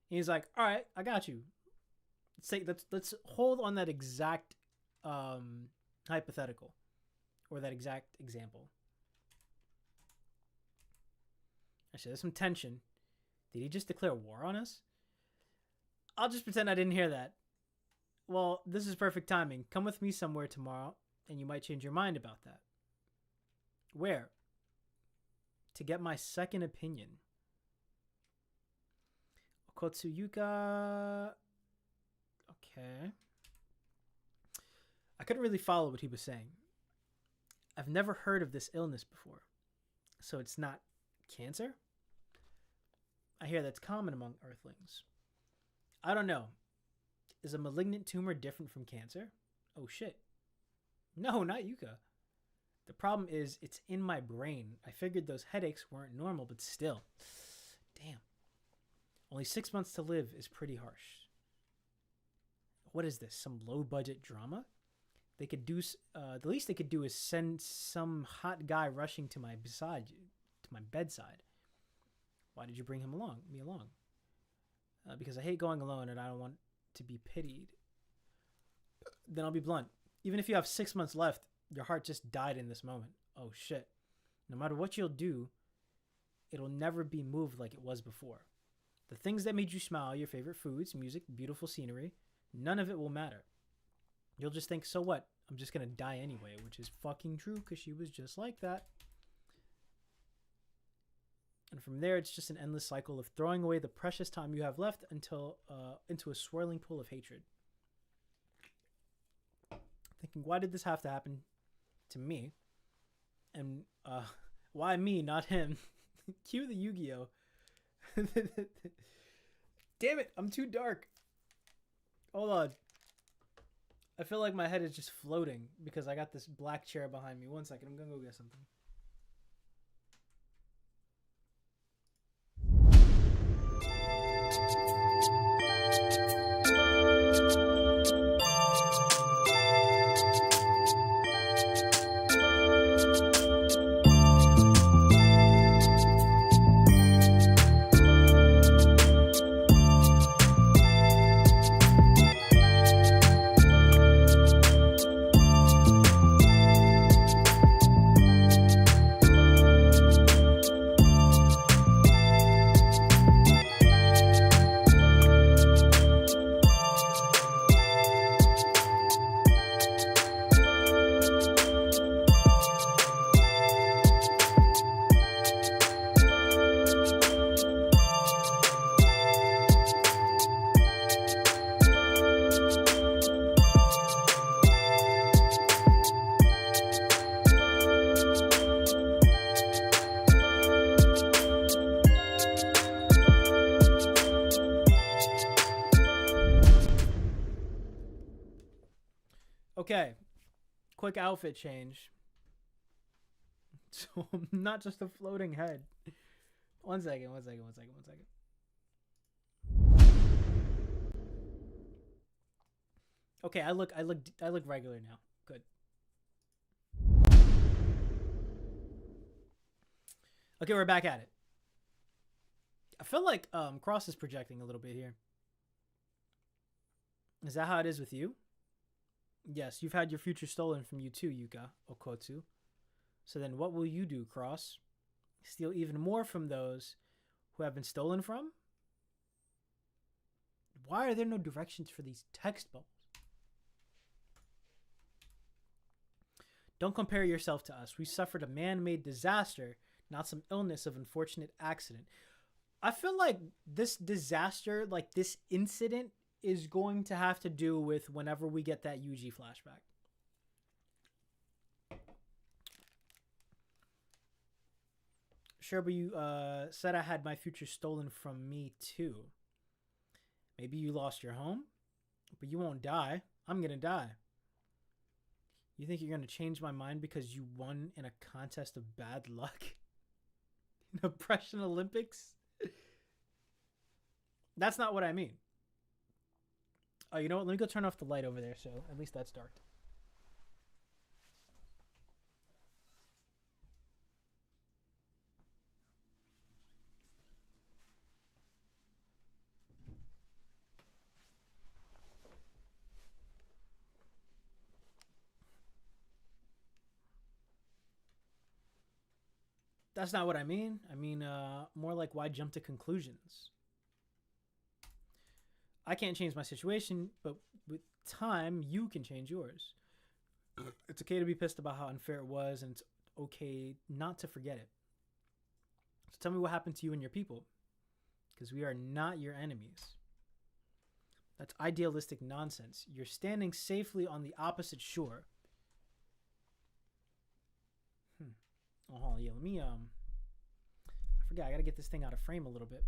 Speaker 1: he's like, all right, I got you. Let's hold on that exact hypothetical or that exact example. Actually, there's some tension. Did he just declare war on us? I'll just pretend I didn't hear that. Well, this is perfect timing. Come with me somewhere tomorrow, and you might change your mind about that. Where? To get my second opinion. Okotsuyuka. Okay. I couldn't really follow what he was saying. I've never heard of this illness before. So it's not cancer? I hear that's common among Earthlings. I don't know. Is a malignant tumor different from cancer? Oh shit. No, not Yuka. The problem is it's in my brain. I figured those headaches weren't normal, but still. Damn. Only 6 months to live is pretty harsh. What is this? Some low-budget drama? They could do. The least they could do is send some hot guy rushing to my bedside. Why did you bring me along? Because I hate going alone and I don't want to be pitied. Then I'll be blunt. Even if you have 6 months left, your heart just died in this moment. Oh shit. No matter what you'll do, it'll never be moved like it was before. The things that made you smile, your favorite foods, music, beautiful scenery, none of it will matter. You'll just think, so what? I'm just gonna die anyway, which is fucking true because she was just like that. And from there, it's just an endless cycle of throwing away the precious time you have left until into a swirling pool of hatred. Thinking, why did this have to happen to me? And why me, not him? Cue the Yu-Gi-Oh! Damn it, I'm too dark. Hold on. I feel like my head is just floating because I got this black chair behind me. 1 second, I'm gonna go get something. Okay, quick outfit change. So I'm not just a floating head. 1 second. Okay, I look regular now. Good. Okay, we're back at it. I feel like Cross is projecting a little bit here. Is that how it is with you? Yes, you've had your future stolen from you too, Yuka Okotsu. So then what will you do, Cross? Steal even more from those who have been stolen from? Why are there no directions for these text bubbles? Don't compare yourself to us. We suffered a man-made disaster, not some illness of unfortunate accident. I feel like this disaster, like this incident, is going to have to do with whenever we get that UG flashback. Sure, but you said I had my future stolen from me too. Maybe you lost your home, but you won't die. I'm gonna die. You think you're gonna change my mind because you won in a contest of bad luck? In Oppression Olympics? That's not what I mean. Oh, you know what? Let me go turn off the light over there so at least that's dark. That's not what I mean. I mean, more like why jump to conclusions? I can't change my situation, but with time, you can change yours. It's okay to be pissed about how unfair it was, and it's okay not to forget it. So tell me what happened to you and your people, because we are not your enemies. That's idealistic nonsense. You're standing safely on the opposite shore. Oh, yeah, let me, I forgot, I gotta get this thing out of frame a little bit.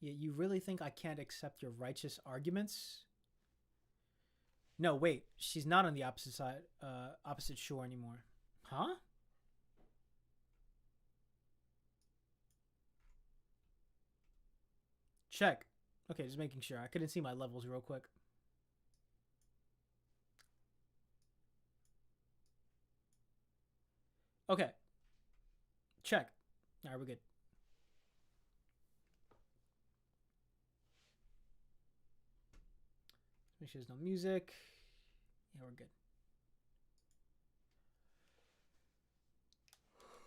Speaker 1: Yeah, you really think I can't accept your righteous arguments? No, wait, she's not on the opposite side, opposite shore anymore. Huh? Check. Okay, just making sure. I couldn't see my levels real quick. Okay. Check. All right, we're good. Make sure there's no music. Yeah,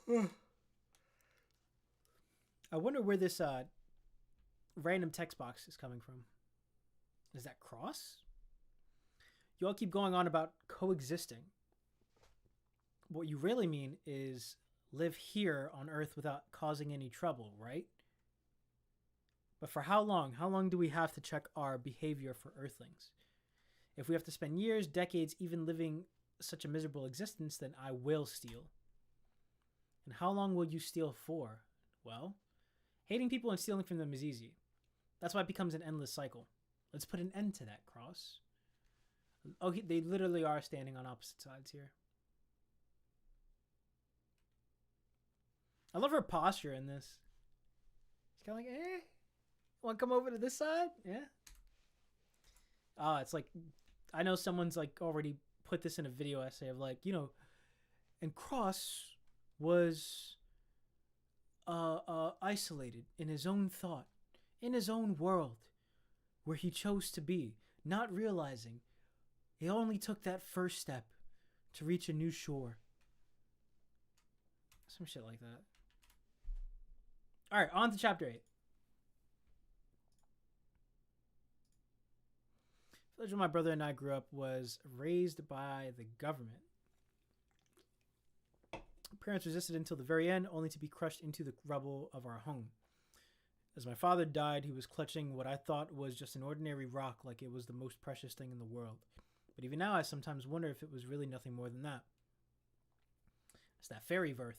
Speaker 1: we're good. I wonder where this random text box is coming from. Is that cross? You all keep going on about coexisting. What you really mean is live here on Earth without causing any trouble, right? But for how long? How long do we have to check our behavior for Earthlings? If we have to spend years, decades, even living such a miserable existence, then I will steal. And how long will you steal for? Well, hating people and stealing from them is easy. That's why it becomes an endless cycle. Let's put an end to that, Cross. Oh, they literally are standing on opposite sides here. I love her posture in this. She's kind of like, eh? Want to come over to this side? Yeah. It's like, I know someone's like already put this in a video essay of like, you know, and Cross was isolated in his own thought, in his own world, where he chose to be, not realizing he only took that first step to reach a new shore. Some shit like that. All right, on to chapter 8. The village where my brother and I grew up was raised by the government. Parents resisted until the very end, only to be crushed into the rubble of our home. As my father died, he was clutching what I thought was just an ordinary rock, like it was the most precious thing in the world. But even now, I sometimes wonder if it was really nothing more than that. It's that fairy verse.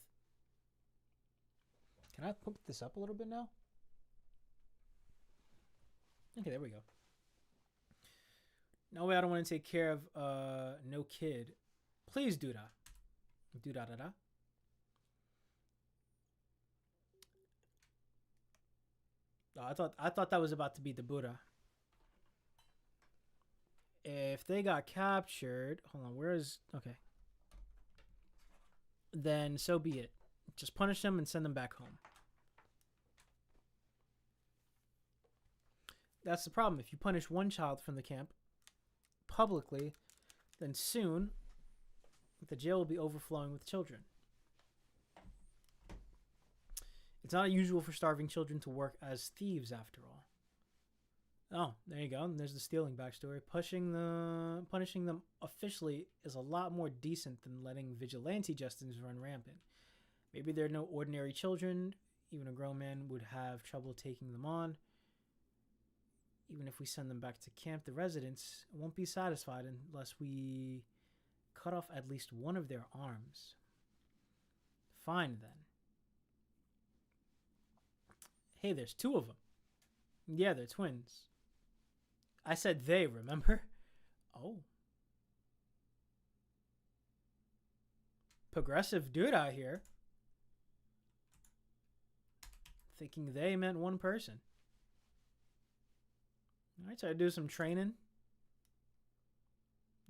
Speaker 1: Can I pump this up a little bit now? Okay, there we go. No way, I don't want to take care of no kid. Please do that. Do da da da. Oh, I thought that was about to be the Buddha. If they got captured, hold on, where is okay? Then so be it. Just punish them and send them back home. That's the problem. If you punish one child from the camp publicly, then soon the jail will be overflowing with children. It's not unusual for starving children to work as thieves, after all. Oh, there you go. And there's the stealing backstory. Punishing them officially is a lot more decent than letting vigilante justice run rampant. Maybe they're no ordinary children. Even a grown man would have trouble taking them on. Even if we send them back to camp, the residents won't be satisfied unless we cut off at least one of their arms. Fine, then. Hey, there's two of them. Yeah, they're twins. I said they, remember? Oh. Progressive dude out here. Thinking they meant one person. Alright, so I do some training.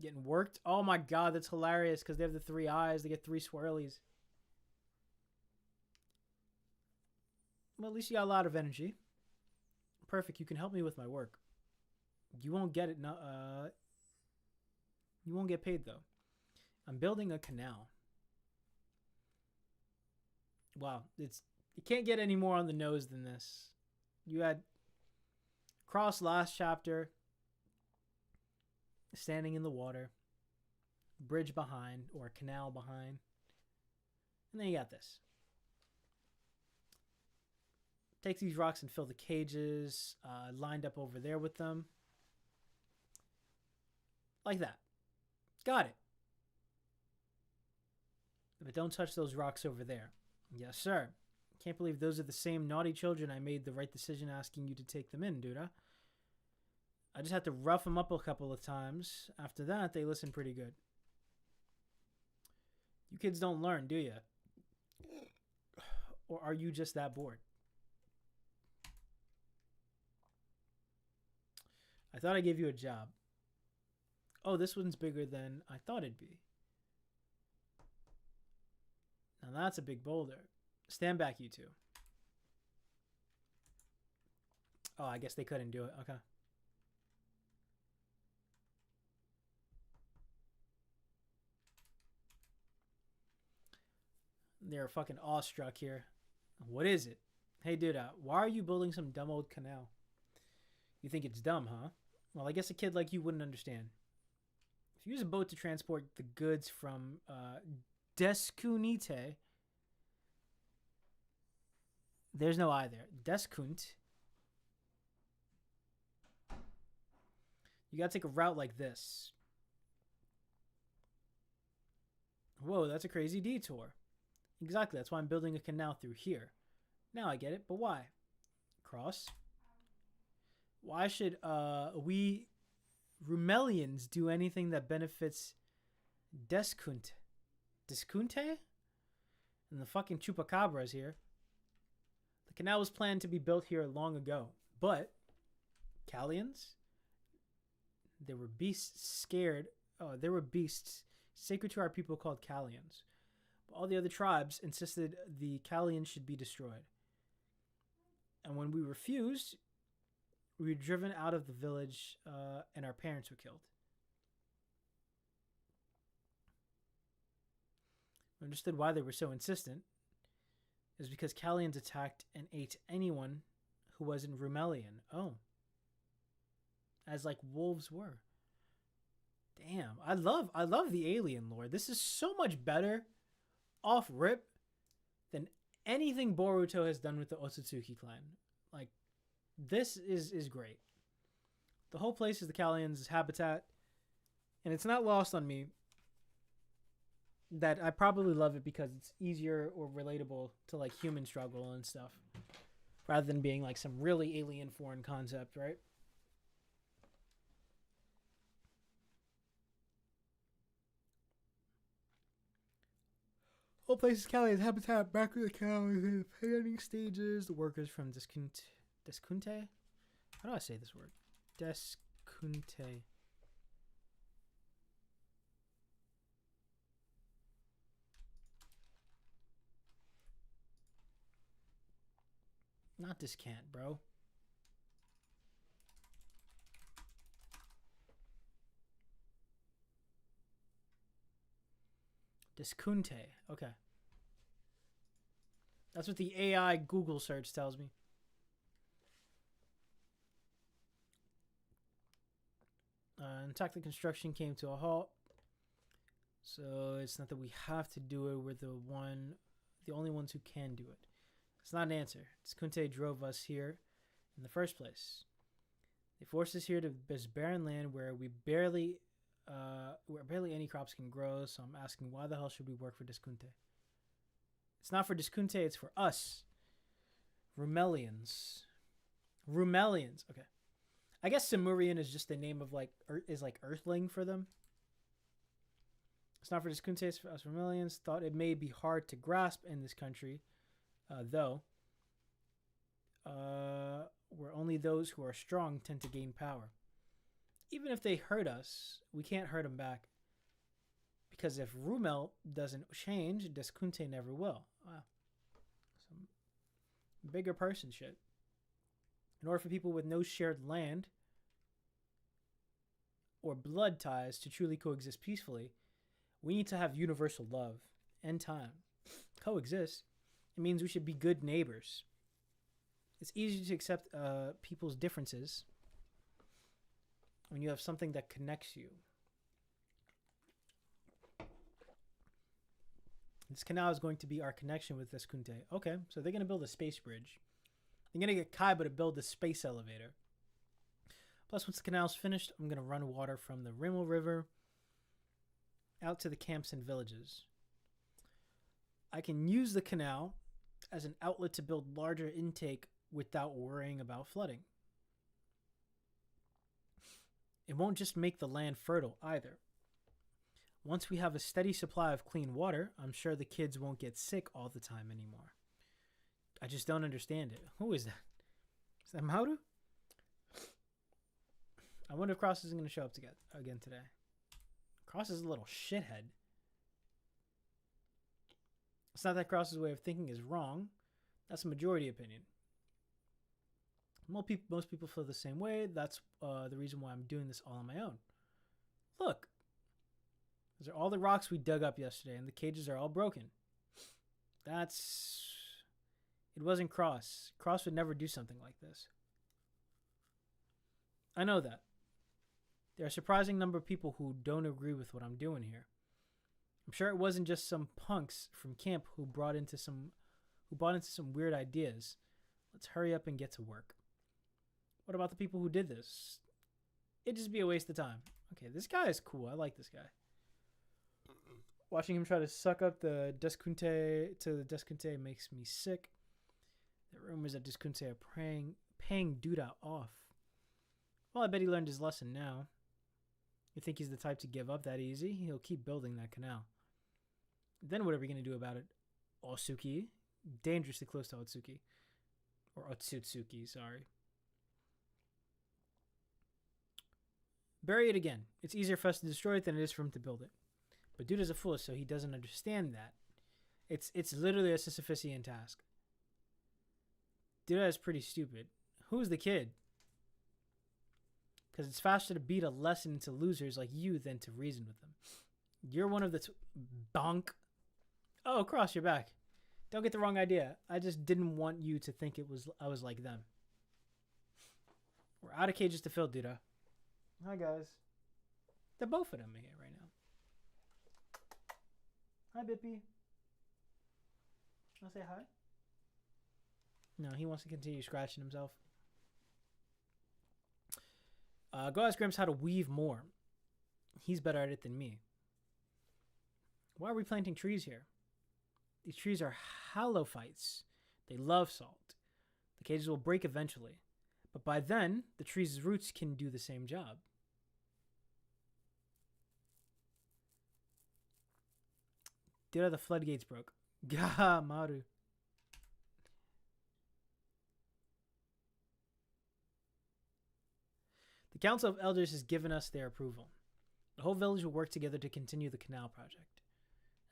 Speaker 1: Getting worked. Oh my god, that's hilarious because they have the 3 eyes. They get 3 swirlies. Well, at least you got a lot of energy. Perfect. You can help me with my work. You won't get it. You won't get paid though. I'm building a canal. Wow, it can't get any more on the nose than this. You had Cross last chapter, standing in the water, bridge behind or canal behind, and then you got this. Take these rocks and fill the cages lined up over there with them. Like that. Got it. But don't touch those rocks over there. Yes, sir. Can't believe those are the same naughty children I made the right decision asking you to take them in, dude. I just had to rough them up a couple of times. After that, they listen pretty good. You kids don't learn, do you? Or are you just that bored? I thought I gave you a job. Oh, this one's bigger than I thought it'd be. Now that's a big boulder. Stand back, you two. Oh, I guess they couldn't do it. Okay. They're fucking awestruck here. What is it? Hey, dude, why are you building some dumb old canal? You think it's dumb, huh? Well, I guess a kid like you wouldn't understand. If you use a boat to transport the goods from Deskunite, there's no I there. Deskunt. You gotta take a route like this. Whoa, that's a crazy detour. Exactly, that's why I'm building a canal through here. Now I get it, but why? Cross. Why should we Rumelians do anything that benefits Deskunt? Deskunte? And the fucking chupacabras here. The canal was planned to be built here long ago, but Callians? There were beasts scared. Oh, there were beasts sacred to our people called Callians. But all the other tribes insisted the Callians should be destroyed. And when we refused, we were driven out of the village and our parents were killed. I understood why they were so insistent. It was because Callians attacked and ate anyone who wasn't Rumelian. Oh. As like wolves were. Damn. I love the alien lore. This is so much better off rip than anything Boruto has done with the Otsutsuki clan. Like, this is great. The whole place is the Callians' habitat, and it's not lost on me that I probably love it because it's easier or relatable to like human struggle and stuff, rather than being like some really alien foreign concept, right? Whole place is Callians' habitat, back with the Callians in the planning stages. The workers from Deskunte? How do I say this word? Deskunte. Not descant, bro. Deskunte. Okay. That's what the AI Google search tells me. In fact, the construction came to a halt. So it's not that we have to do it. We're the only ones who can do it. It's not an answer. Jjk drove us here in the first place. They forced us here to this barren land where barely any crops can grow. So I'm asking, why the hell should we work for Jjk? It's not for Jjk, it's for us. Rumelians. Okay. I guess Simurian is just the name of like Earthling for them. It's not for Jjk, it's for us Rumelians. Thought it may be hard to grasp in this country, though. Where only those who are strong tend to gain power. Even if they hurt us, we can't hurt them back. Because if Rumel doesn't change, Jjk never will. Wow. Some bigger person shit. In order for people with no shared land or blood ties to truly coexist peacefully, we need to have universal love and time. Coexist. It means we should be good neighbors. It's easy to accept people's differences when you have something that connects you. This canal is going to be our connection with Jjk. Okay, so they're going to build a space bridge. They're going to get Kaiba to build a space elevator. Plus, once the canal's finished, I'm going to run water from the Rimmel River out to the camps and villages. I can use the canal as an outlet to build larger intake without worrying about flooding. It won't just make the land fertile either. Once we have a steady supply of clean water, I'm sure the kids won't get sick all the time anymore. I just don't understand it. Who is that? Is that Mauru? I wonder if Cross is going to show up again today. Cross is a little shithead. It's not that Cross's way of thinking is wrong. That's a majority opinion. Most people feel the same way. That's the reason why I'm doing this all on my own. Look. Those are all the rocks we dug up yesterday, and the cages are all broken. It wasn't Cross. Cross would never do something like this. I know that. There are a surprising number of people who don't agree with what I'm doing here. I'm sure it wasn't just some punks from camp who bought into some weird ideas. Let's hurry up and get to work. What about the people who did this? It'd just be a waste of time. Okay, this guy is cool. I like this guy. Watching him try to suck up the Jjk makes me sick. The rumors that Jjk are paying Duda off. Well, I bet he learned his lesson now. You think he's the type to give up that easy? He'll keep building that canal. Then what are we going to do about it? Otsuki? Dangerously close to Otsuki. Or Otsutsuki, sorry. Bury it again. It's easier for us to destroy it than it is for him to build it. But Duda's a fool, so he doesn't understand that. It's literally a Sisyphusian task. Duda is pretty stupid. Who's the kid? Because it's faster to beat a lesson into losers like you than to reason with them. You're one of the bonk. Oh, Cross, you're back. Don't get the wrong idea. I just didn't want you to think I was like them. We're out of cages to fill, Duda. Hi, guys. The both of them are here right now. Hi, Bippy. Wanna say hi? No, he wants to continue scratching himself. Go ask Gramps how to weave more. He's better at it than me. Why are we planting trees here? These trees are halophytes. They love salt. The cages will break eventually. But by then, the tree's roots can do the same job. Dude, the floodgates broke. Gah, Maru. The Council of Elders has given us their approval. The whole village will work together to continue the canal project,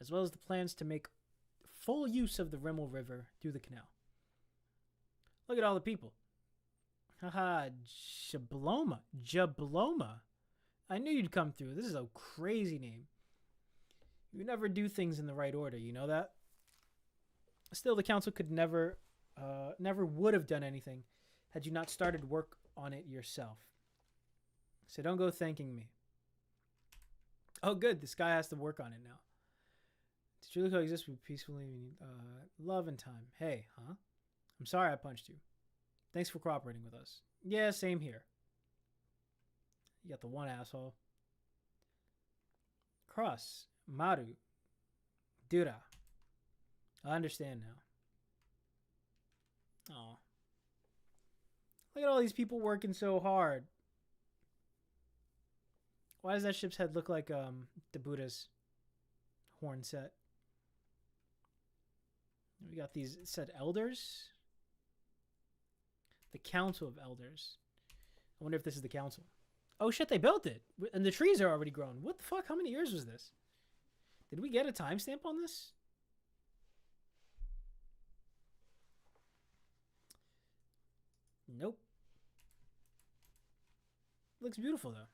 Speaker 1: as well as the plans to make full use of the Rimmel River through the canal. Look at all the people. Haha, Jabloma. Jabloma. I knew you'd come through. This is a crazy name. You never do things in the right order, you know that? Still, the council could never would have done anything had you not started work on it yourself. So don't go thanking me. Oh, good. This guy has to work on it now. To truly coexist peacefully, we need love and time. Hey, huh? I'm sorry I punched you. Thanks for cooperating with us. Yeah, same here. You got the one asshole. Cross. Maru. Dura. I understand now. Aw. Look at all these people working so hard. Why does that ship's head look like the Buddha's horn set? We got these said elders. The Council of Elders. I wonder if this is the council. Oh shit, they built it. And the trees are already grown. What the fuck? How many years was this? Did we get a timestamp on this? Nope. Looks beautiful though.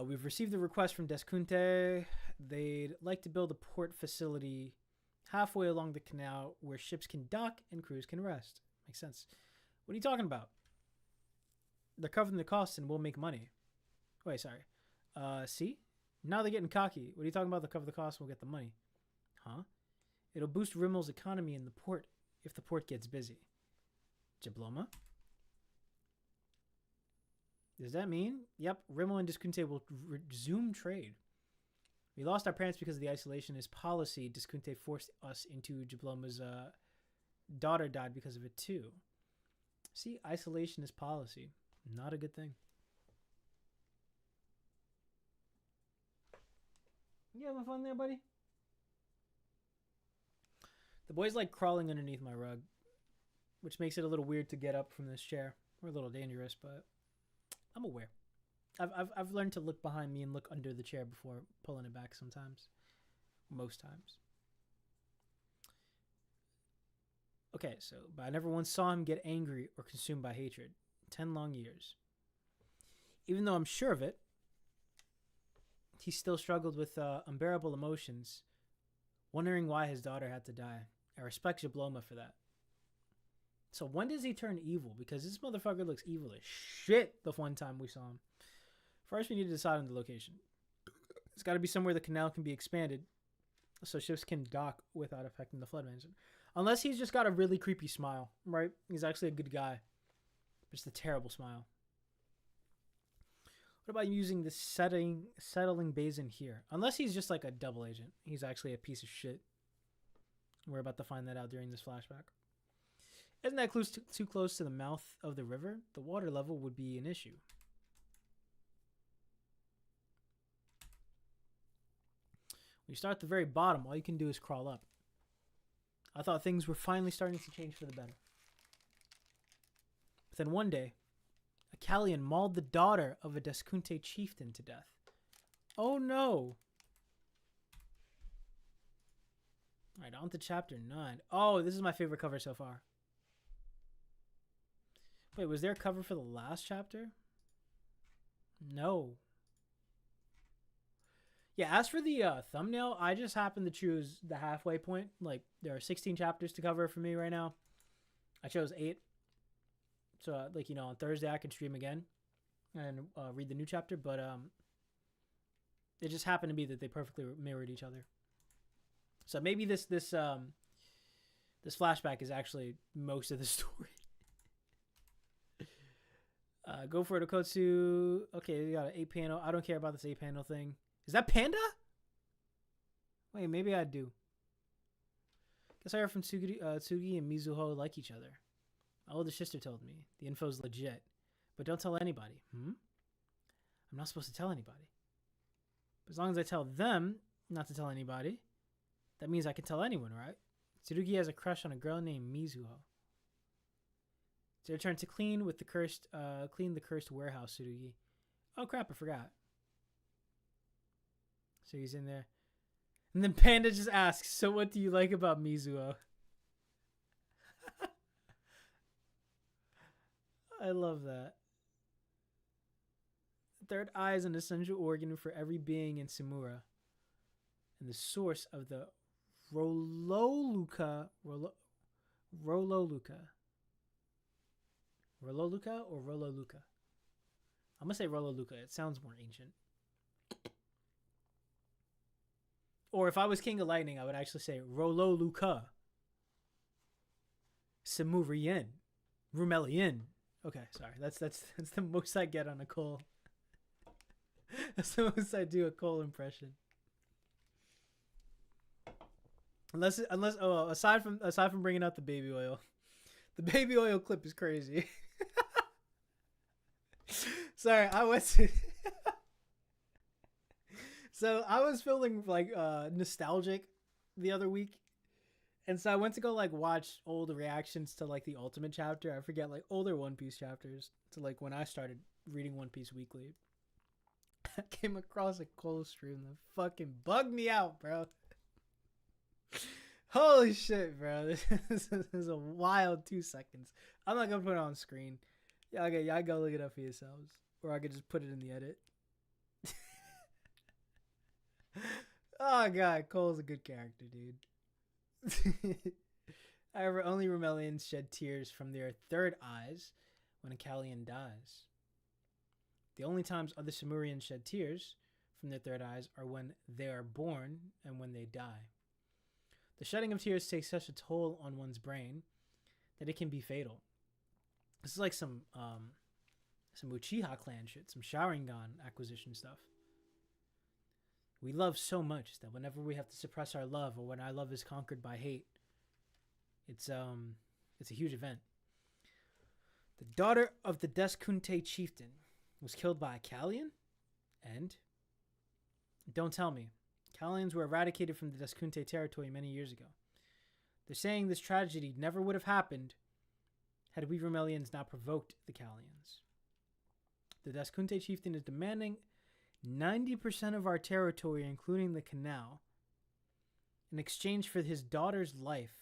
Speaker 1: We've received a request from Deskunte. They'd like to build a port facility halfway along the canal where ships can dock and crews can rest. Makes sense. What are you talking about? They're covering the costs and we'll make money. Wait, sorry. See? Now they're getting cocky. What are you talking about? They'll cover the costs and we'll get the money. Huh? It'll boost Rimmel's economy in the port if the port gets busy. Jabloma? Does that mean? Yep, Rimmel and Deskunte will resume trade. We lost our parents because of the isolationist policy Deskunte forced us into. Jabloma's daughter died because of it too. See, isolationist policy. Not a good thing. You having fun there, buddy? The boy's like crawling underneath my rug, which makes it a little weird to get up from this chair. We're a little dangerous, but I'm aware. I've learned to look behind me and look under the chair before pulling it back sometimes. Most times. Okay, so, but I never once saw him get angry or consumed by hatred. 10 long years. Even though I'm sure of it, he still struggled with unbearable emotions, wondering why his daughter had to die. I respect Jabloma for that. So when does he turn evil? Because this motherfucker looks evil as shit the one time we saw him. First, we need to decide on the location. It's got to be somewhere the canal can be expanded so ships can dock without affecting the flood management. Unless he's just got a really creepy smile, right? He's actually a good guy. Just a terrible smile. What about using the settling basin here? Unless he's just like a double agent. He's actually a piece of shit. We're about to find that out during this flashback. Isn't that too close to the mouth of the river? The water level would be an issue. When you start at the very bottom, all you can do is crawl up. I thought things were finally starting to change for the better. But then one day, a Callian mauled the daughter of a Deskunte chieftain to death. Oh no! Alright, on to chapter 9. Oh, this is my favorite cover so far. Wait, was there a cover for the last chapter? No. Yeah, as for the thumbnail, I just happened to choose the halfway point. Like, there are 16 chapters to cover for me right now. I chose 8. So, like, you know, on Thursday I could stream again and read the new chapter. But it just happened to be that they perfectly mirrored each other. So maybe this flashback is actually most of the story. Go for it, Okotsu. Okay, we got an 8-panel. I don't care about this 8-panel thing. Is that Panda? Wait, maybe I do. Guess I heard from Tsugi and Mizuho like each other. My older sister told me. The info's legit. But don't tell anybody. I'm not supposed to tell anybody. But as long as I tell them not to tell anybody, that means I can tell anyone, right? Tsurugi has a crush on a girl named Mizuho. It's your turn to clean the cursed warehouse, Tsurugi. Oh crap, I forgot. So he's in there. And then Panda just asks, so what do you like about Mizuho? I love that. The third eye is an essential organ for every being in Samura, and the source of the Rololuka. Rololuka. Rololuka or Rololuka? I'm going to say Rololuka. It sounds more ancient. Or if I was King of Lightning, I would actually say Rololuka. Simurian. Rumelian. Okay, sorry. That's the most I get on a Cole. That's the most I do a Cole impression. Unless aside from bringing out the baby oil. The baby oil clip is crazy. Sorry, I went to So I was feeling like nostalgic the other week. And so I went to go like watch old reactions to like the Ultimate chapter. I forget, like older One Piece chapters to like when I started reading One Piece weekly. I came across a Cole stream that fucking bugged me out, bro. Holy shit, bro. This is a wild 2 seconds. I'm not gonna put it on screen. Y'all go look it up for yourselves. Or I could just put it in the edit. Oh god, Cole's a good character, dude. However, only Rumelians shed tears from their third eyes when a Callian dies. The only times other Simurians shed tears from their third eyes are when they are born and when they die. The shedding of tears takes such a toll on one's brain that it can be fatal. This is like some Uchiha clan shit, some Sharingan acquisition stuff. We love so much that whenever we have to suppress our love, or when our love is conquered by hate, it's a huge event. The daughter of the Deskunte chieftain was killed by a Callian, and don't tell me, Callians were eradicated from the Deskunte territory many years ago. They're saying this tragedy never would have happened had we Rumelians not provoked the Callians. The Deskunte chieftain is demanding 90% of our territory, including the canal, in exchange for his daughter's life,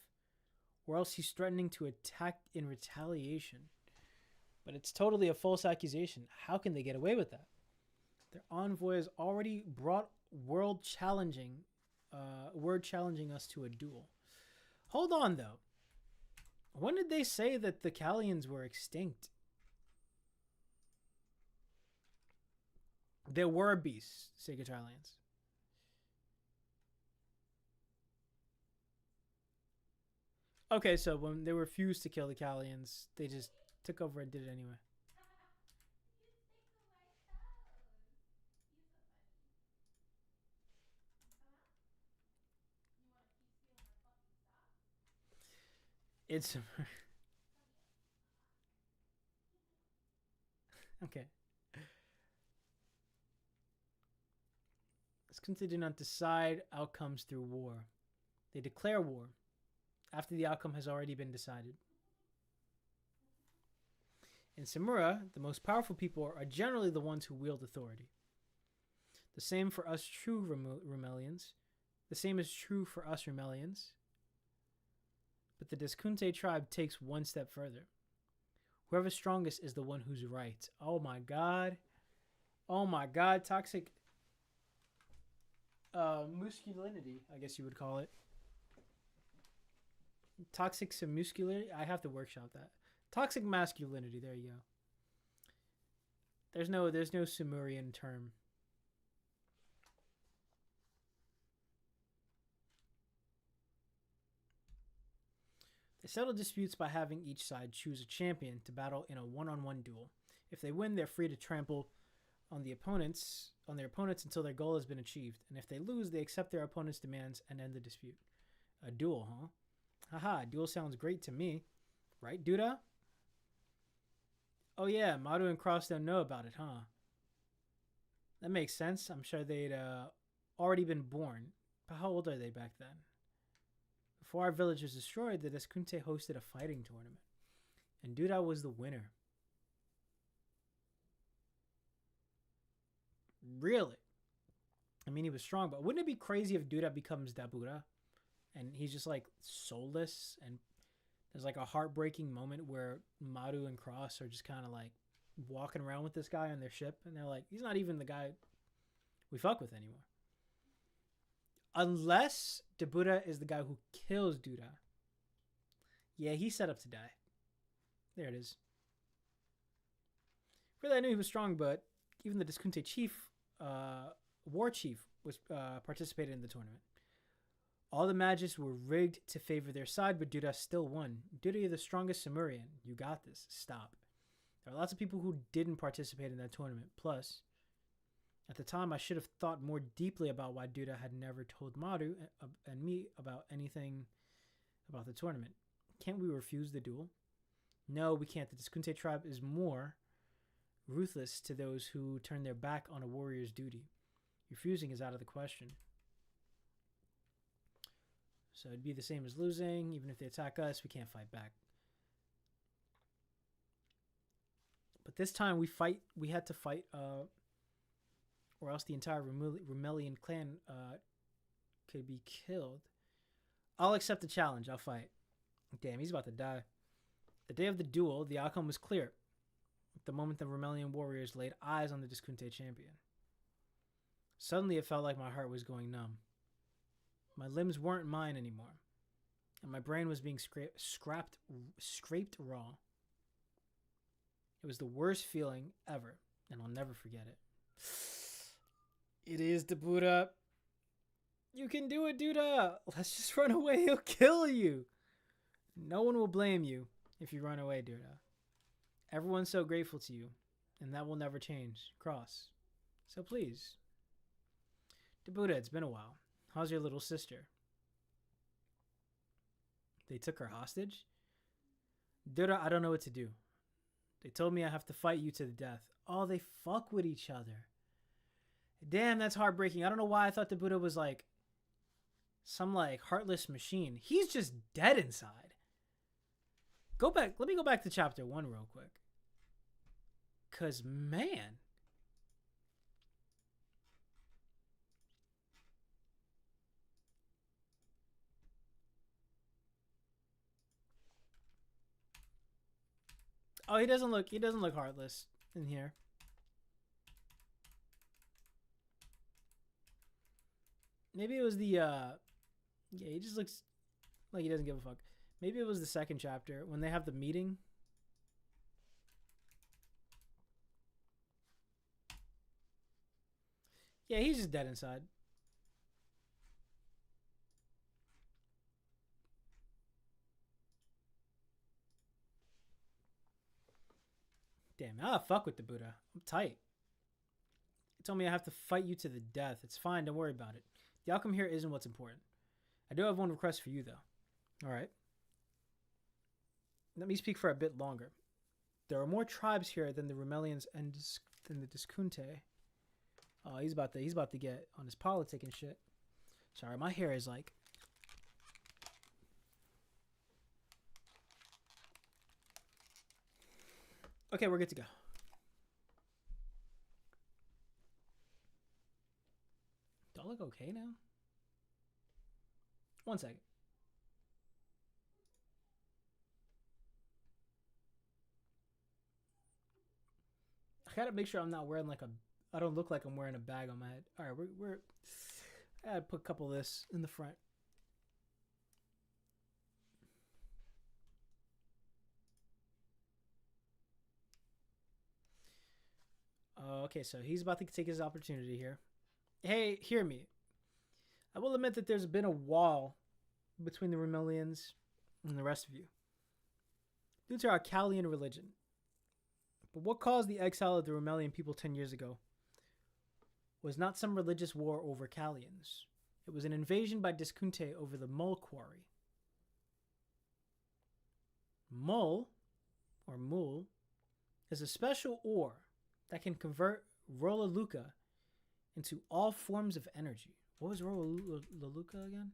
Speaker 1: or else he's threatening to attack in retaliation. But it's totally a false accusation. How can they get away with that? Their envoy has already brought word challenging us to a duel. Hold on, though. When did they say that the Callians were extinct? There were beasts, Sagittarians. Okay, so when they refused to kill the Callians, they just took over and did it anyway. It's okay. Since they do not decide outcomes through war, they declare war after the outcome has already been decided. In Samura, the most powerful people are generally the ones who wield authority. The same for us true Rumelians. The same is true for us Rumelians. But the Deskunte tribe takes one step further. Whoever's strongest is the one who's right. Oh my god. Oh my god. Toxic masculinity, I guess you would call it. Toxic muscularity. I have to workshop that. Toxic masculinity. There you go. There's no Sumerian term. They settle disputes by having each side choose a champion to battle in a one-on-one duel. If they win, they're free to trample on their opponents until their goal has been achieved. And if they lose, they accept their opponent's demands and end the dispute. A duel, huh? Haha, duel sounds great to me. Right, Duda? Oh yeah, Madu and Cross don't know about it, huh? That makes sense. I'm sure they'd already been born. But how old are they back then? Before our village was destroyed, the Deskunte hosted a fighting tournament. And Duda was the winner. Really? I mean, he was strong, but wouldn't it be crazy if Duda becomes Dabura? And he's just like soulless, and there's like a heartbreaking moment where Madu and Cross are just kind of like walking around with this guy on their ship, and they're like, he's not even the guy we fuck with anymore. Unless Debuta is the guy who kills Duda. Yeah, he's set up to die. There it is. Really, I knew he was strong, but even the Diskunte chief, war chief, was participated in the tournament. All the magics were rigged to favor their side, but Duda still won. Duda, you're the strongest Samurian. You got this. Stop. There are lots of people who didn't participate in that tournament. Plus, at the time, I should have thought more deeply about why Duda had never told Maru and me about anything about the tournament. Can't we refuse the duel? No, we can't. The Diskunte tribe is more ruthless to those who turn their back on a warrior's duty. Refusing is out of the question. So it'd be the same as losing. Even if they attack us, we can't fight back. But this time we had to fight, or else the entire Rumelian clan could be killed. I'll accept the challenge. I'll fight. Damn, he's about to die. The day of the duel, the outcome was clear. The moment the Rumelian warriors laid eyes on the Diskunte champion. Suddenly, it felt like my heart was going numb. My limbs weren't mine anymore, and my brain was being scraped raw. It was the worst feeling ever, and I'll never forget it. It is Debuta. You can do it, Duda. Let's just run away. He'll kill you. No one will blame you if you run away, Duda. Everyone's so grateful to you, and that will never change. Cross. So please. Debuta, it's been a while. How's your little sister? They took her hostage? Duda, I don't know what to do. They told me I have to fight you to the death. Oh, they fuck with each other. Damn, that's heartbreaking. I don't know why I thought Debuta was like some like heartless machine. He's just dead inside. Go back. Let me go back to chapter 1 real quick. Cause man. Oh, he doesn't look heartless in here. Maybe it was the yeah, he just looks like he doesn't give a fuck. Maybe it was the second chapter when they have the meeting. Yeah, he's just dead inside. Damn, fuck with Debuta. I'm tight. He told me I have to fight you to the death. It's fine, don't worry about it. The outcome here isn't what's important. I do have one request for you, though. Alright. Let me speak for a bit longer. There are more tribes here than the Rumelians and than the Diskunte. Oh, he's about to get on his politic and shit. Sorry, my hair is like... Okay, we're good to go. Do I look okay now? 1 second. I gotta make sure I'm not wearing like a... I don't look like I'm wearing a bag on my head. Alright, we're... I gotta put a couple of this in the front. Okay, so he's about to take his opportunity here. Hey, hear me. I will admit that there's been a wall between the Rumelians and the rest of you, due to our Callian religion. But what caused the exile of the Rumelian people 10 years ago was not some religious war over Callians. It was an invasion by Diskunte over the Mole Quarry. Mole, or Mul, is a special ore that can convert Rola Luca into all forms of energy. What was Rola Luca again?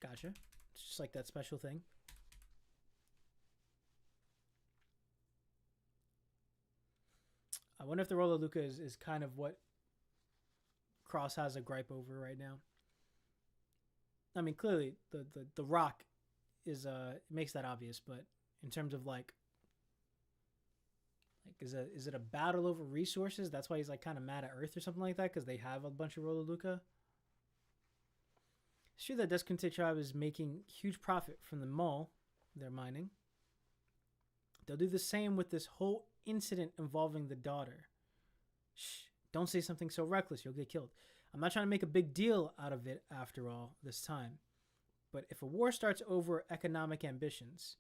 Speaker 1: Gotcha. It's just like that special thing. I wonder if the Rola Luca is kind of what Cross has a gripe over right now. I mean, clearly the rock is makes that obvious, but in terms of like Like, is it a battle over resources? That's why he's like kind of mad at Earth or something like that because they have a bunch of Rolaluca. It's true that Deskunte tribe is making huge profit from the mall they're mining. They'll do the same with this whole incident involving the daughter. Shh, don't say something so reckless, you'll get killed. I'm not trying to make a big deal out of it after all this time. But if a war starts over economic ambitions,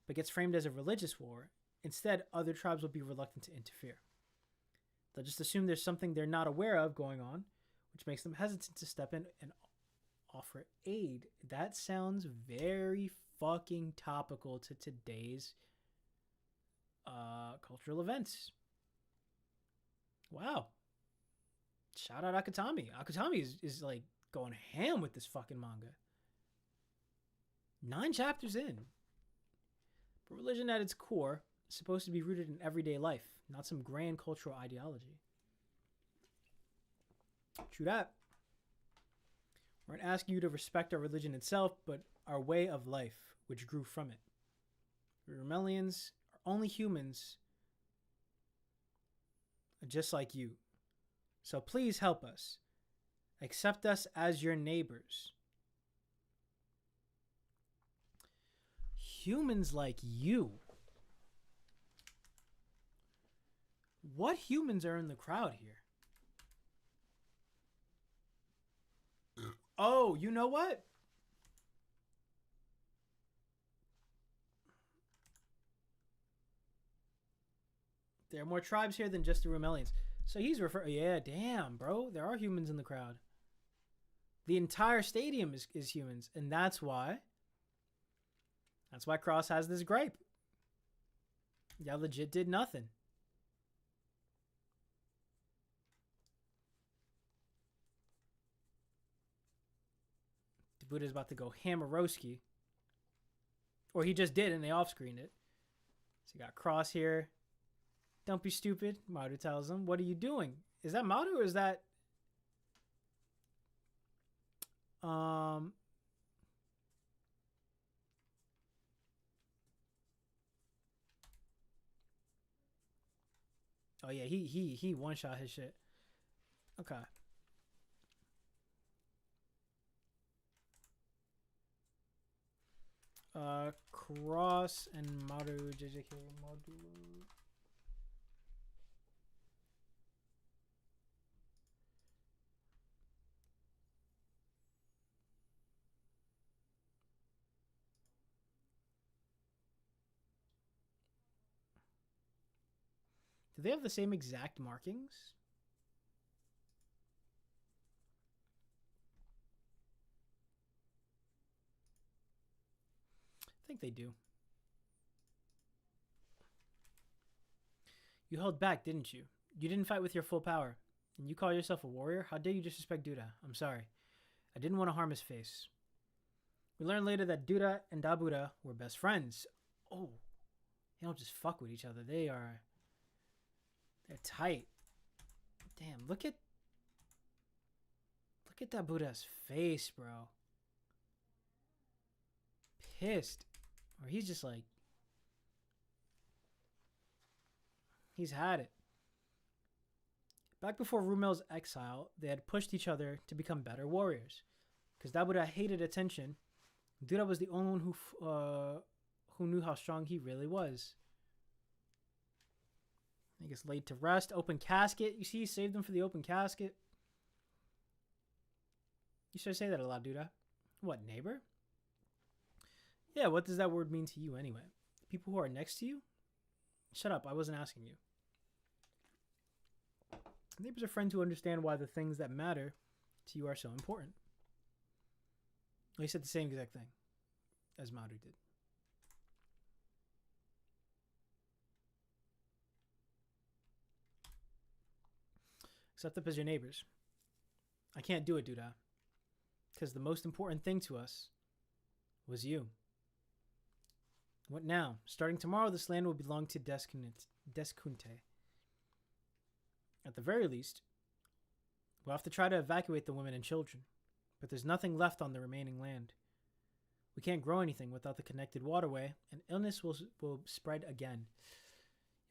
Speaker 1: but gets framed as a religious war, instead other tribes will be reluctant to interfere. They'll just assume there's something they're not aware of going on, which makes them hesitant to step in and offer aid. That sounds very fucking topical to today's cultural events. Wow. Shout out Akutami. Akutami is like going ham with this fucking manga. 9 chapters in. But religion at its core is supposed to be rooted in everyday life, not some grand cultural ideology. True that. We're not asking you to respect our religion itself, but our way of life, which grew from it. We Remelians are only humans, just like you. So please help us. Accept us as your neighbors. Humans like you. What humans are in the crowd here? Oh, you know what? There are more tribes here than just the Remelians. So he's referring... Yeah, damn, bro. There are humans in the crowd. The entire stadium is humans. And that's why... That's why Cross has this gripe. Y'all legit did nothing. The Buddha's about to go Hammerowski. Or he just did and they off-screened it. So you got Cross here. Don't be stupid, Maru tells him. What are you doing? Is that Maru or is that... Oh yeah, he one-shot his shit. Okay. Cross and Maru Jjk Modulo. Do they have the same exact markings? I think they do. You held back, didn't you? You didn't fight with your full power. And you call yourself a warrior? How dare you disrespect Duda? I'm sorry. I didn't want to harm his face. We learned later that Duda and Dabuda were best friends. Oh. They don't just fuck with each other. They're tight. Damn, look at Dabuda's face, bro. Pissed. Or he's just like... He's had it. Back before Rumel's exile, they had pushed each other to become better warriors. Because Dabuda hated attention. Duda was the only one who knew how strong he really was. He gets laid to rest. Open casket. You see, he saved him for the open casket. You should say that a lot, Duda. What, neighbor? Yeah, what does that word mean to you anyway? People who are next to you? Shut up, I wasn't asking you. Neighbors are friends who understand why the things that matter to you are so important. He said the same exact thing as Maru did. Accept up as your neighbors. I can't do it, Duda. Because the most important thing to us was you. What now? Starting tomorrow, this land will belong to Deskunte. At the very least, we'll have to try to evacuate the women and children. But there's nothing left on the remaining land. We can't grow anything without the connected waterway, and illness will spread again.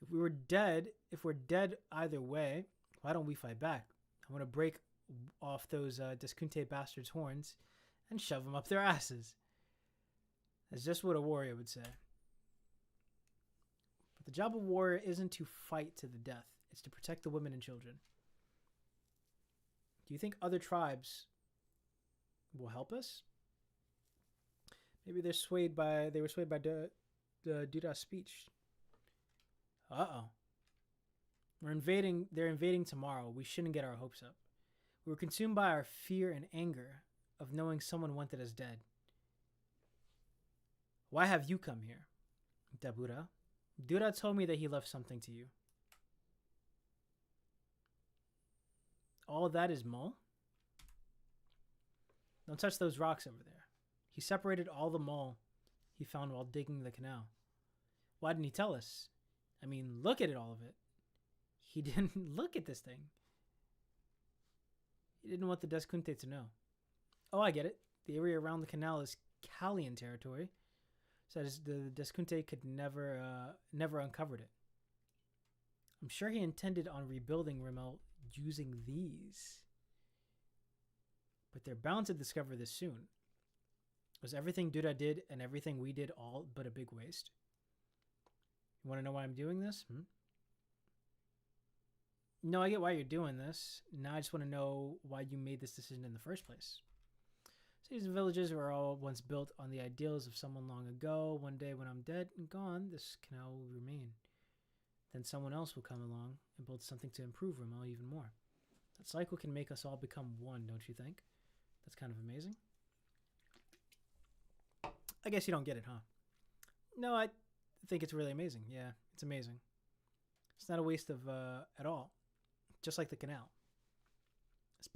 Speaker 1: If we're dead either way, why don't we fight back? I want to break off those Deskunte bastards' horns and shove them up their asses. That's just what a warrior would say. But the job of a warrior isn't to fight to the death. It's to protect the women and children. Do you think other tribes will help us? Maybe they were swayed by the Duda's speech. Uh-oh. They're invading tomorrow. We shouldn't get our hopes up. We were consumed by our fear and anger of knowing someone wanted us dead. Why have you come here, Dabura? Duda told me that he left something to you. All of that is mole? Don't touch those rocks over there. He separated all the mole he found while digging the canal. Why didn't he tell us? I mean, look at all of it. He didn't look at this thing. He didn't want the Deskunte to know. Oh, I get it. The area around the canal is Kalian territory, so the Deskunte could never uncovered it. I'm sure he intended on rebuilding Rimmel using these. But they're bound to discover this soon. Was everything Duda did and everything we did all but a big waste? You want to know why I'm doing this? No, I get why you're doing this. Now I just want to know why you made this decision in the first place. Cities and villages were all once built on the ideals of someone long ago. One day when I'm dead and gone, this canal will remain. Then someone else will come along and build something to improve Rimmel even more. That cycle can make us all become one, don't you think? That's kind of amazing. I guess you don't get it, huh? No, I think it's really amazing. Yeah, it's amazing. It's not a waste of at all. Just like the canal. This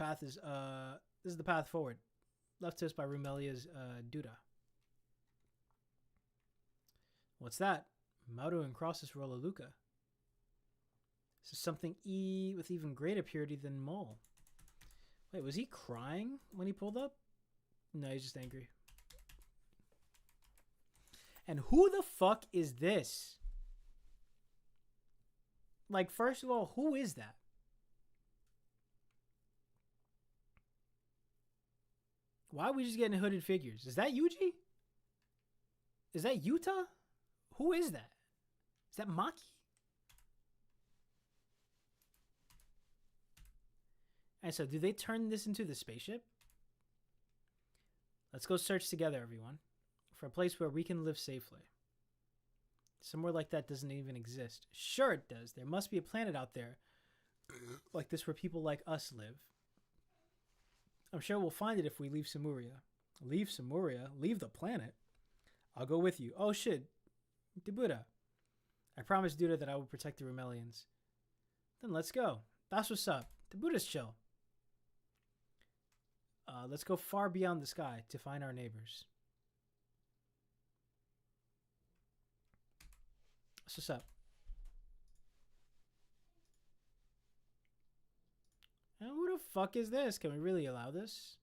Speaker 1: is the path forward. Left to us by Rumelia's Duda. What's that? Maru and Crossus Rolaluca. This is something with even greater purity than Mole. Wait, was he crying when he pulled up? No, he's just angry. And who the fuck is this? Like, first of all, who is that? Why are we just getting hooded figures? Is that Yuji? Is that Yuta? Who is that? Is that Maki? And so, do they turn this into the spaceship? Let's go search together, everyone, for a place where we can live safely. Somewhere like that doesn't even exist. Sure it does. There must be a planet out there like this where people like us live. I'm sure we'll find it if we leave Samuria. Leave Samuria? Leave the planet? I'll go with you. Oh shit. Debuda. I promised Duda that I would protect the Rumelians. Then let's go. That's what's up. Debuda's chill. Let's go far beyond the sky to find our neighbors. That's what's up. And who the fuck is this? Can we really allow this?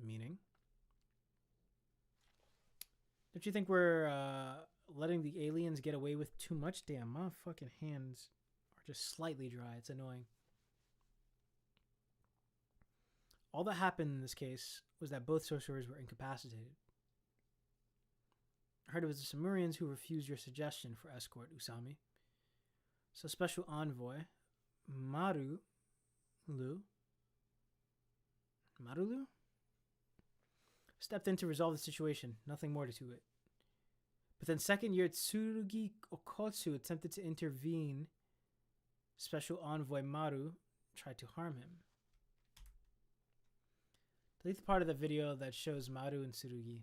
Speaker 1: Meaning? Don't you think we're letting the aliens get away with too much? Damn, my fucking hands are just slightly dry. It's annoying. All that happened in this case was that both sorcerers were incapacitated. I heard it was the Samurians who refused your suggestion for escort, Usami. So special envoy, Marulu, stepped in to resolve the situation. Nothing more to it. But then second year, Tsurugi Okotsu attempted to intervene. Special envoy Maru tried to harm him. Delete the part of the video that shows Maru and Tsurugi.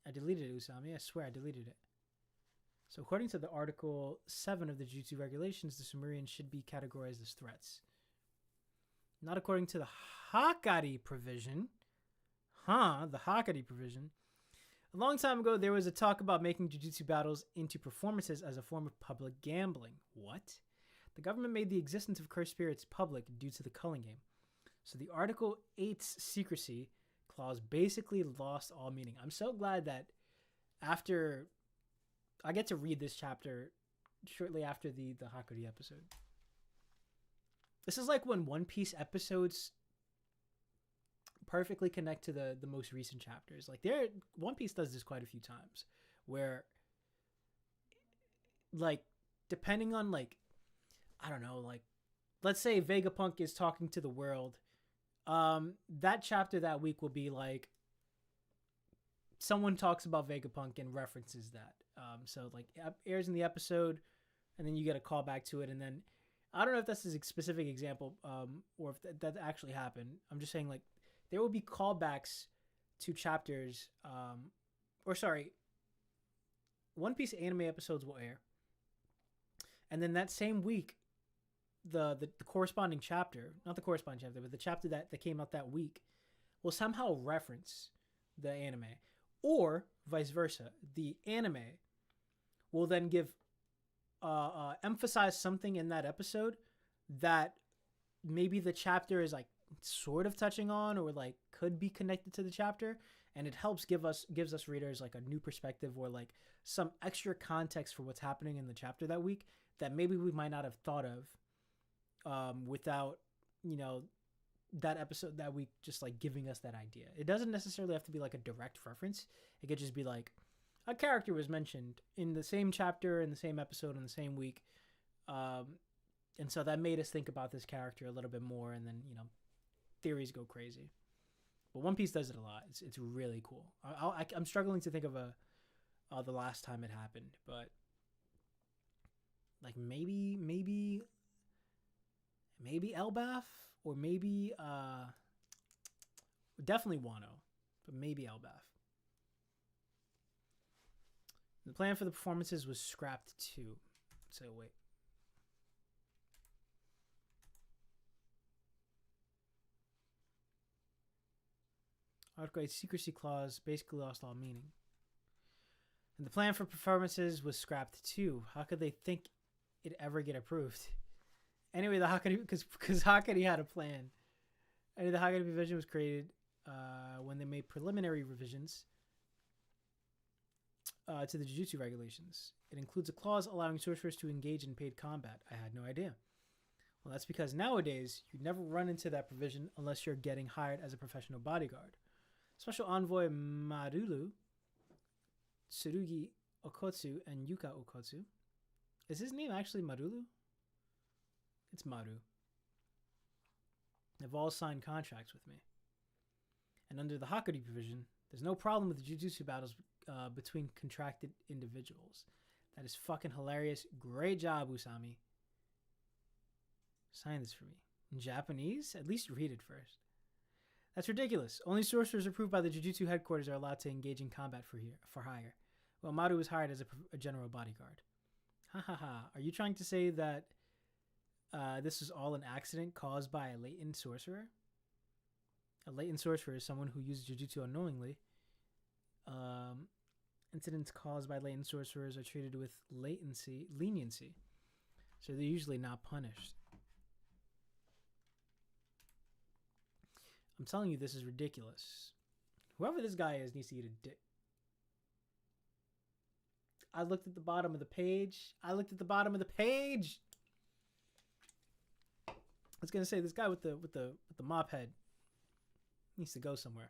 Speaker 1: I deleted it, Usami. I swear I deleted it. So according to the Article 7 of the Jutsu Regulations, the Sumerians should be categorized as threats. Not according to the Hakari provision. The Hakari provision. A long time ago, there was a talk about making Jujutsu battles into performances as a form of public gambling. What? The government made the existence of cursed spirits public due to the culling game. So the Article 8's secrecy clause basically lost all meaning. I'm so glad that after I get to read this chapter shortly after the Hakuri episode. This is like when One Piece episodes perfectly connect to the most recent chapters. Like One Piece does this quite a few times, where like depending on like I don't know, like let's say Vegapunk is talking to the world. That chapter that week will be like someone talks about Vegapunk and references that. So like airs in the episode, and then you get a callback to it, and then I don't know if that's a specific example, or if that actually happened. I'm just saying like there will be callbacks to chapters, One Piece anime episodes will air, and then that same week, the corresponding chapter, not the corresponding chapter, but the chapter that came out that week, will somehow reference the anime, or vice versa. The anime will then give emphasize something in that episode that maybe the chapter is like sort of touching on, or like could be connected to the chapter, and it helps gives us readers like a new perspective, or like some extra context for what's happening in the chapter that week that maybe we might not have thought of without that episode that week just like giving us that idea. It doesn't necessarily have to be like a direct reference. It could just be like a character was mentioned in the same chapter, in the same episode, in the same week, and so that made us think about this character a little bit more, and then theories go crazy. But One Piece does it a lot. It's really cool. I'm struggling to think of the last time it happened, but like maybe Elbaf, or maybe definitely Wano, but maybe Elbaf. The plan for the performances was scrapped too. So wait. Article secrecy clause basically lost all meaning. And the plan for performances was scrapped too. How could they think it'd ever get approved? Anyway, the Hakari, because Hakari had a plan. And the Hakari provision was created when they made preliminary revisions to the Jujutsu regulations. It includes a clause allowing sorcerers to engage in paid combat. I had no idea. Well, that's because nowadays you never run into that provision unless you're getting hired as a professional bodyguard. Special Envoy Marulo, Tsurugi Okotsu, and Yuka Okotsu. Is his name actually Marulu? It's Maru. They've all signed contracts with me. And under the Hakuri provision, there's no problem with the Jujutsu battles between contracted individuals. That is fucking hilarious. Great job, Usami. Sign this for me. In Japanese? At least read it first. That's ridiculous. Only sorcerers approved by the Jujutsu headquarters are allowed to engage in combat for hire. Well, Maru was hired as a general bodyguard. Ha ha ha. Are you trying to say that this is all an accident caused by a latent sorcerer? A latent sorcerer is someone who uses Jujutsu unknowingly. Incidents caused by latent sorcerers are treated with leniency. So they're usually not punished. I'm telling you, this is ridiculous. Whoever this guy is needs to eat a dick. I looked at the bottom of the page. I was gonna say this guy with the mop head needs to go somewhere.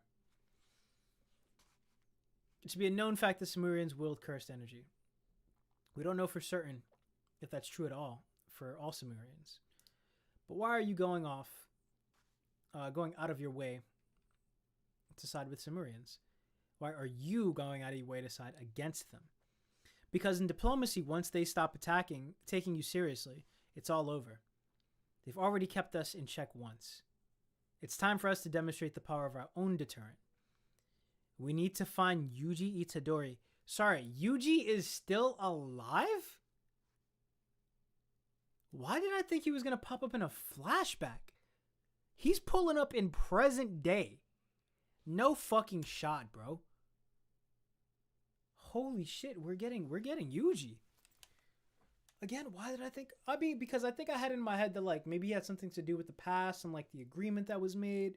Speaker 1: It should be a known fact that Sumerians wield cursed energy. We don't know for certain if that's true at all for all Sumerians. But why are you going out of your way to side with Sumerians? Why are you going out of your way to side against them? Because in diplomacy, once they stop taking you seriously, it's all over. They've already kept us in check once. It's time for us to demonstrate the power of our own deterrent. We need to find Yuji Itadori. Sorry, Yuji is still alive? Why did I think he was going to pop up in a flashback? He's pulling up in present day. No fucking shot, bro. Holy shit, we're getting Yuji. Again, why did I think... I mean, because I think I had in my head that, like, maybe he had something to do with the past and, like, the agreement that was made.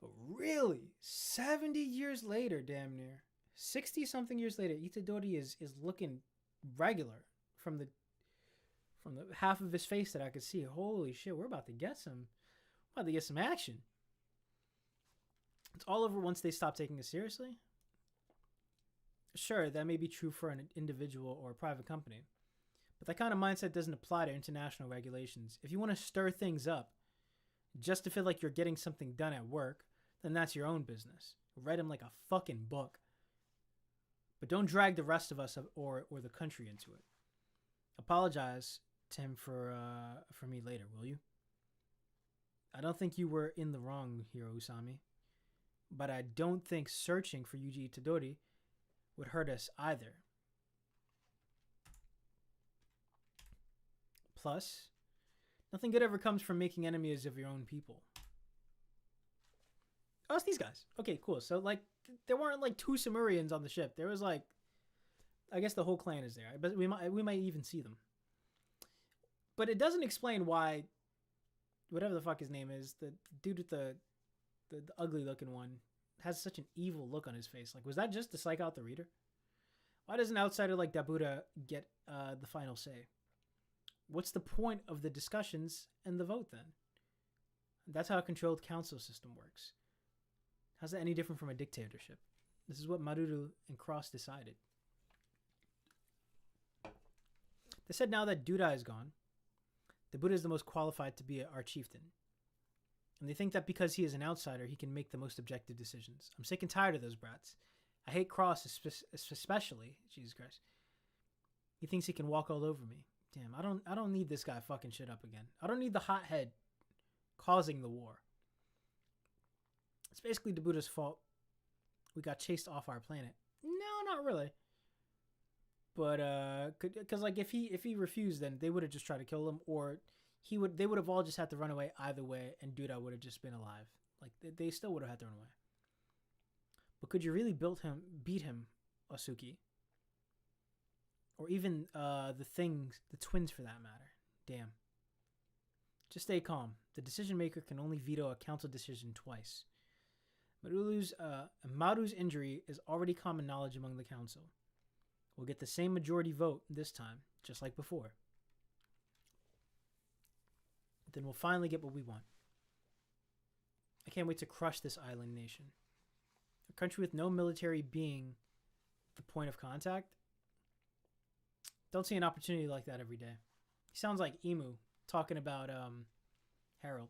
Speaker 1: But really, 70 years later, damn near, 60-something years later, Itadori is looking regular from the half of his face that I could see. Holy shit, we're about to get some action. It's all over once they stop taking us seriously. Sure, that may be true for an individual or a private company, but that kind of mindset doesn't apply to international regulations. If you want to stir things up just to feel like you're getting something done at work, then that's your own business. Read him like a fucking book. But don't drag the rest of us or the country into it. Apologize to him for me later, will you? I don't think you were in the wrong, Hiro Usami. But I don't think searching for Yuji Itadori would hurt us either. Plus, nothing good ever comes from making enemies of your own people. Oh, it's these guys. Okay, cool. So, like, there weren't, like, 2 Sumerians on the ship. There was, like, I guess the whole clan is there. But we might even see them. But it doesn't explain why, whatever the fuck his name is, the dude with the ugly-looking one has such an evil look on his face. Like, was that just to psych out the reader? Why does an outsider like Dabuda get the final say? What's the point of the discussions and the vote, then? That's how a controlled council system works. How's that any different from a dictatorship? This is what Maruru and Cross decided. They said now that Duda is gone, Dabuda is the most qualified to be our chieftain. And they think that because he is an outsider, he can make the most objective decisions. I'm sick and tired of those brats. I hate Cross especially. Jesus Christ. He thinks he can walk all over me. Damn, I don't need this guy fucking shit up again. I don't need the hothead causing the war. It's basically Dabuda's fault. We got chased off our planet. No, not really. But because like if he refused, then they would have just tried to kill him, or they would have all just had to run away either way, and Duda would have just been alive. Like they still would have had to run away. But could you really beat him, Asuki? Or even the twins for that matter. Damn. Just stay calm. The decision maker can only veto a council decision twice. Maru's injury is already common knowledge among the council. We'll get the same majority vote this time, just like before. Then we'll finally get what we want. I can't wait to crush this island nation. A country with no military being the point of contact? Don't see an opportunity like that every day. He sounds like Emu talking about Harold.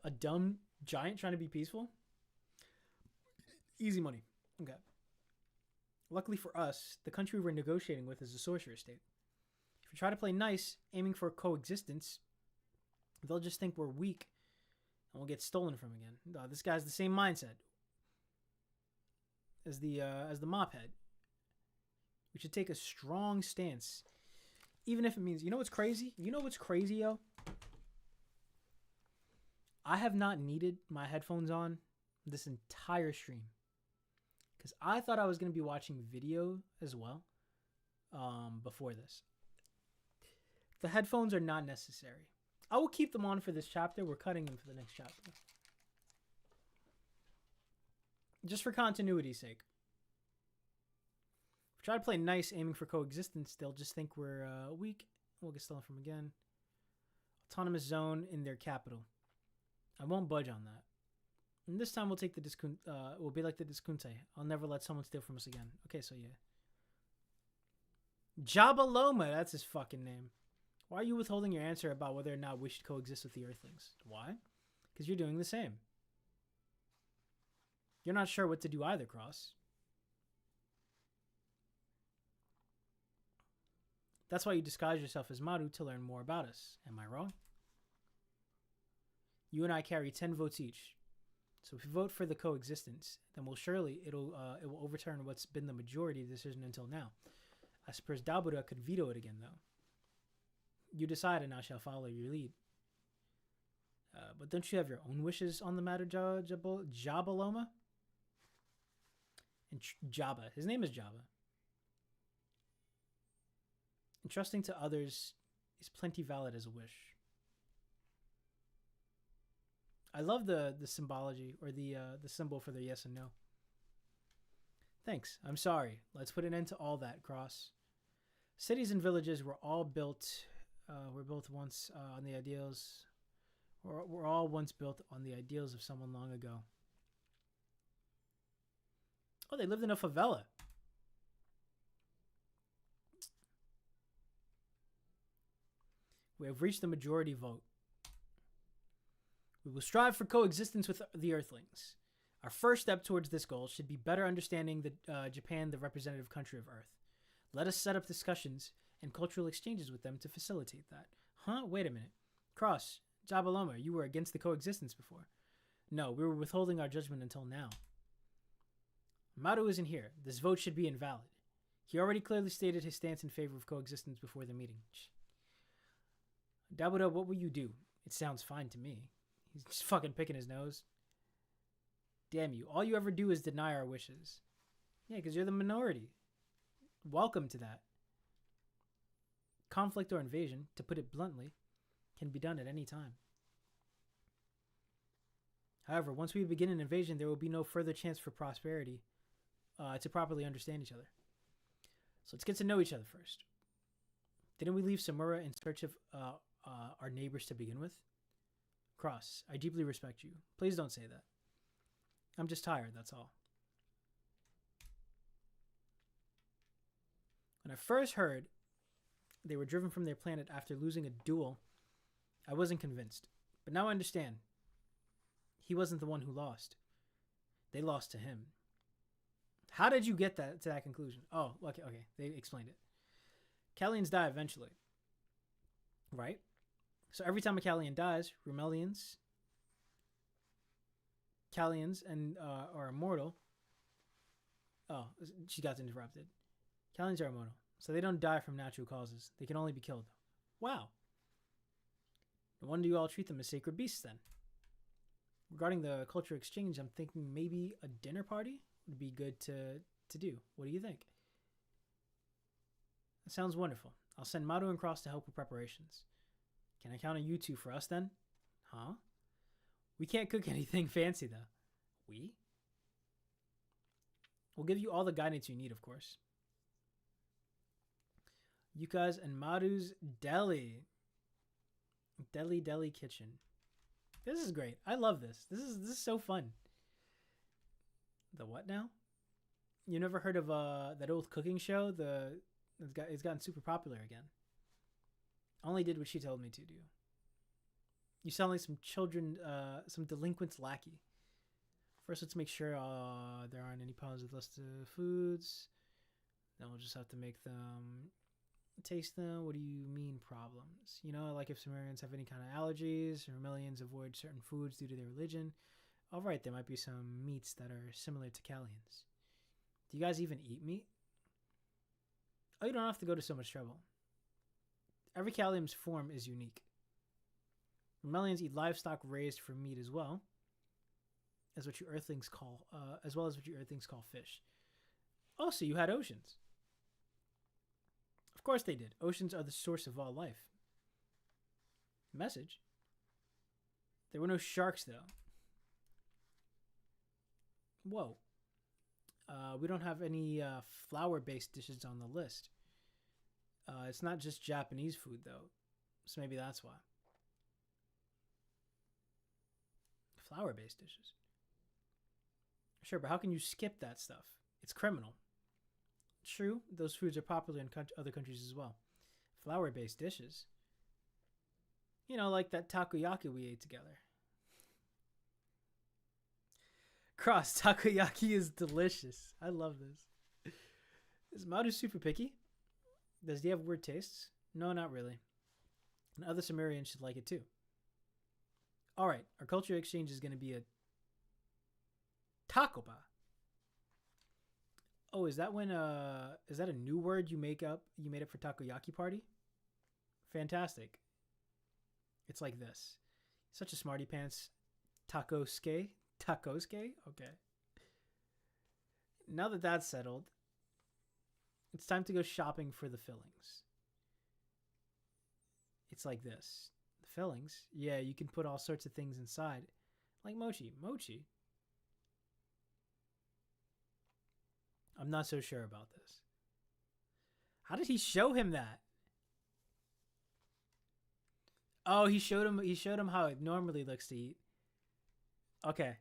Speaker 1: A dumb giant trying to be peaceful? Easy money. Okay. Luckily for us, the country we're negotiating with is a sorcerer state. If we try to play nice, aiming for coexistence, they'll just think we're weak and we'll get stolen from again. This guy's the same mindset as the mop head. We should take a strong stance, even if it means, you know what's crazy? You know what's crazy, yo? I have not needed my headphones on this entire stream because I thought I was going to be watching video as well before this. The headphones are not necessary. I will keep them on for this chapter. We're cutting them for the next chapter. Just for continuity's sake. If we try to play nice, aiming for coexistence, they'll just think we're weak. We'll get stolen from again. Autonomous zone in their capital. I won't budge on that. And this time we'll take the we'll be like the Diskunte. I'll never let someone steal from us again. Okay, so yeah. Jabaloma, that's his fucking name. Why are you withholding your answer about whether or not we should coexist with the Earthlings? Why? Because you're doing the same. You're not sure what to do either, Cross. That's why you disguise yourself as Maru to learn more about us. Am I wrong? You and I carry 10 votes each. So if you vote for the coexistence, then it will overturn what's been the majority decision until now. I suppose Dabuda could veto it again, though. You decide and I shall follow your lead. But don't you have your own wishes on the matter, Jabaloma? And Jabba. His name is Jabba. Entrusting to others is plenty valid as a wish. I love the symbology or the symbol for the yes and no. Thanks. I'm sorry. Let's put an end to all that, Cross. Cities and villages were all built. Were built once on the ideals. Were all once built on the ideals of someone long ago. Oh, they lived in a favela. We have reached the majority vote. We will strive for coexistence with the Earthlings. Our first step towards this goal should be better understanding Japan, the representative country of Earth. Let us set up discussions and cultural exchanges with them to facilitate that. Huh? Wait a minute. Cross, Jabaloma, you were against the coexistence before. No, we were withholding our judgment until now. Maru isn't here. This vote should be invalid. He already clearly stated his stance in favor of coexistence before the meeting. Dabuda, what will you do? It sounds fine to me. He's just fucking picking his nose. Damn you. All you ever do is deny our wishes. Yeah, because you're the minority. Welcome to that. Conflict or invasion, to put it bluntly, can be done at any time. However, once we begin an invasion, there will be no further chance for prosperity to properly understand each other. So let's get to know each other first. Didn't we leave Samura in search of our neighbors to begin with? Cross, I deeply respect you. Please don't say that. I'm just tired, that's all. When I first heard they were driven from their planet after losing a duel, I wasn't convinced. But now I understand. He wasn't the one who lost. They lost to him. How did you get to that conclusion? Oh, okay. They explained it. Callians die eventually. Right? So every time a Callian dies, Rumelians, Callians, and are immortal. Oh, she got interrupted. Callians are immortal. So they don't die from natural causes. They can only be killed. Wow. No wonder you all treat them as sacred beasts then. Regarding the culture exchange, I'm thinking maybe a dinner party would be good to do. What do you think? That sounds wonderful. I'll send Maru and Cross to help with preparations. Can I count on you two for us then? Huh? We can't cook anything fancy though. We? We'll give you all the guidance you need, of course. Yuka's and Maru's Deli Kitchen. This is great. I love this. This is so fun. The what now? You never heard of that old cooking show? It's gotten super popular again. Only did what she told me to do. You sound like some children, some delinquent's lackey. First, let's make sure there aren't any problems with list of foods. Then we'll just have to make them taste them. What do you mean problems? You know, like if Sumerians have any kind of allergies, or Romelians avoid certain foods due to their religion. All right, there might be some meats that are similar to Callians. Do you guys even eat meat? Oh, you don't have to go to so much trouble. Every Callium's form is unique. Romelians eat livestock raised for meat as well as what you Earthlings call, fish. Also, you had oceans. Of course they did. Oceans are the source of all life. Message. There were no sharks though. Whoa. We don't have any flour-based dishes on the list. It's not just Japanese food though, so maybe that's why. Flour-based dishes. Sure, but how can you skip that stuff? It's criminal. True, those foods are popular in other countries as well. Flour-based dishes. You know, like that takoyaki we ate together. Cross, takoyaki is delicious. I love this. Is Maru super picky? Does he have weird tastes? No, not really. And other Sumerians should like it too. Alright, our culture exchange is going to be a taco bar. Oh, is that a new word you made up for takoyaki party? Fantastic. It's like this. Such a smarty pants. Takoske? Takoske? Okay. Now that that's settled, it's time to go shopping for the fillings. It's like this. The fillings? Yeah, you can put all sorts of things inside. Like mochi. Mochi? I'm not so sure about this. How did he show him that? Oh, he showed him how it normally looks to eat. Okay.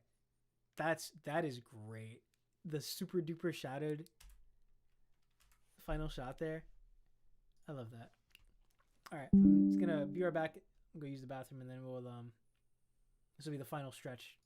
Speaker 1: That is great. The super duper shadowed final shot there. I love that. All right, I'm just gonna be right back. I'm gonna use the bathroom and then we'll this will be the final stretch.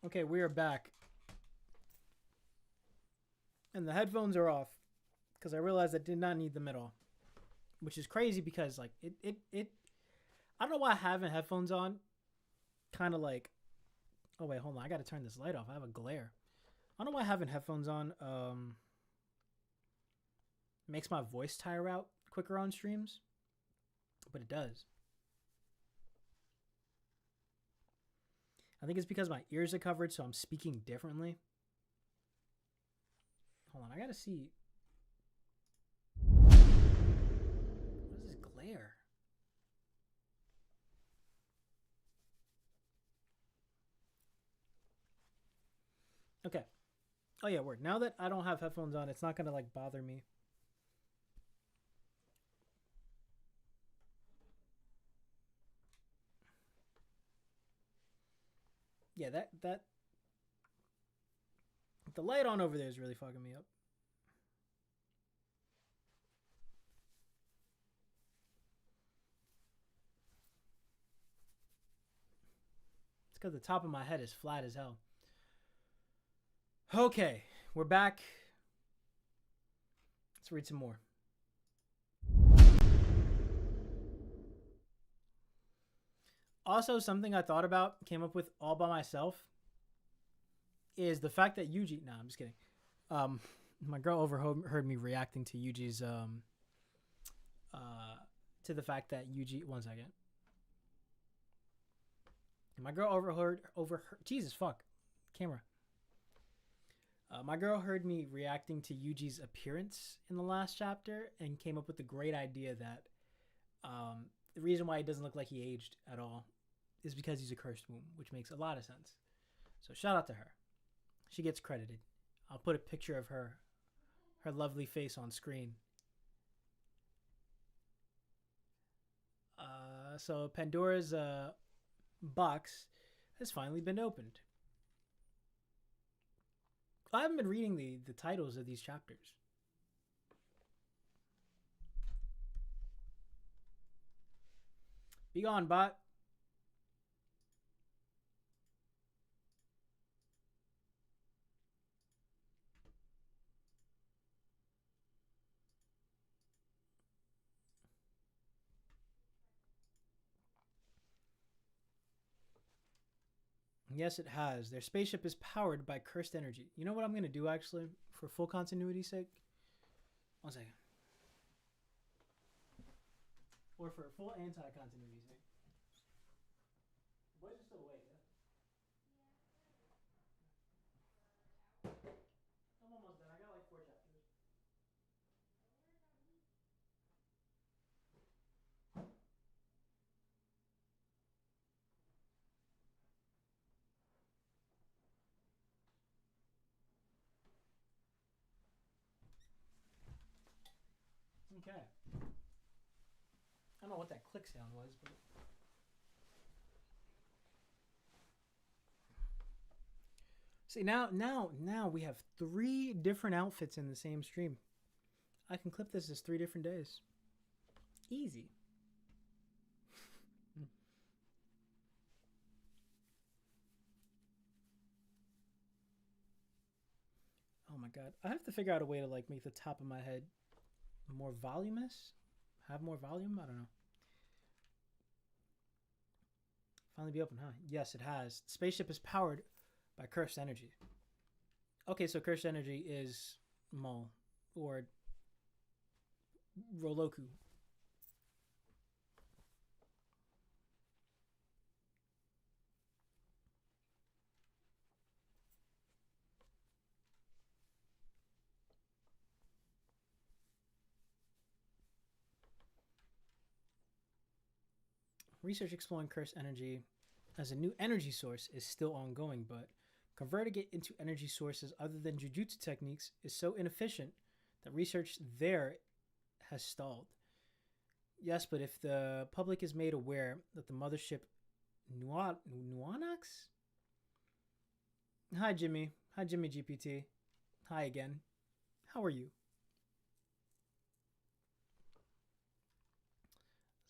Speaker 1: Okay, we are back. And the headphones are off because I realized I did not need them at all. Which is crazy because like it I don't know why having headphones on kind of like, oh wait, hold on, I got to turn this light off. I have a glare. I don't know why having headphones on makes my voice tire out quicker on streams, but it does. I think it's because my ears are covered, so I'm speaking differently. Hold on, I gotta see. What is this glare? Okay. Oh yeah, word. Now that I don't have headphones on, it's not gonna like bother me. Yeah, that the light on over there is really fucking me up. It's because the top of my head is flat as hell. Okay, we're back. Let's read some more. Also, something I thought about, came up with all by myself, is the fact that Yuji. No, I'm just kidding. My girl overheard me reacting to Yuji's to the fact that Yuji. One second. My girl overheard. Jesus fuck, camera. My girl heard me reacting to Yuji's appearance in the last chapter and came up with the great idea that the reason why he doesn't look like he aged at all is because he's a cursed womb, which makes a lot of sense. So shout out to her. She gets credited. I'll put a picture of her lovely face on screen. So Pandora's box has finally been opened. I haven't been reading the titles of these chapters. Be gone, bot. Yes, it has. Their spaceship is powered by cursed energy. You know what I'm going to do, actually, for full continuity's sake? One second. Or for full anti-continuity's sake. The boys are still awake, yeah? I'm almost done. I got like 4 chapters. Okay. I don't know what that click sound was, but... See, now we have 3 different outfits in the same stream. I can clip this as 3 different days. Easy. Oh my god. I have to figure out a way to like make the top of my head more voluminous. Have more volume? I don't know. Finally be open, huh? Yes, it has. The spaceship is powered by cursed energy. Okay, so cursed energy is Mol or Roloku. Research exploring cursed energy as a new energy source is still ongoing, but converting it into energy sources other than jujutsu techniques is so inefficient that research there has stalled. Yes, but if the public is made aware that the mothership Nuanax? Hi, Jimmy. Hi, Jimmy GPT. Hi again. How are you?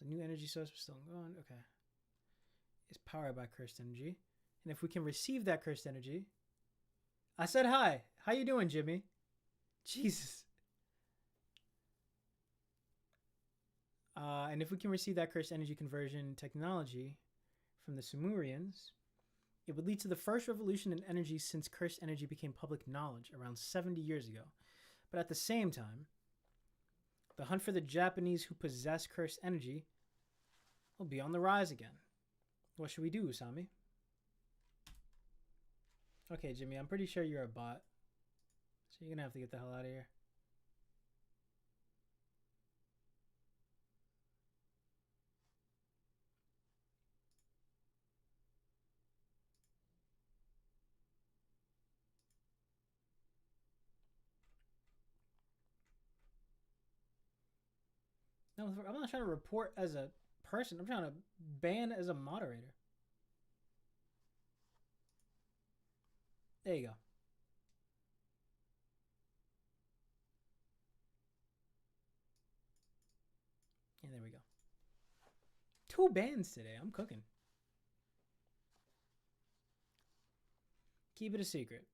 Speaker 1: The new energy source is still going. Okay. Is powered by cursed energy. And if we can receive that cursed energy... I said hi. How you doing, Jimmy? Jesus. And if we can receive that cursed energy conversion technology from the Sumerians, it would lead to the first revolution in energy since cursed energy became public knowledge around 70 years ago. But at the same time, the hunt for the Japanese who possess cursed energy will be on the rise again. What should we do, Usami? Okay, Jimmy, I'm pretty sure you're a bot. So you're going to have to get the hell out of here. No, I'm not trying to report as a person. I'm trying to ban as a moderator. There you go. And there we go. 2 bans today. I'm cooking. Keep it a secret.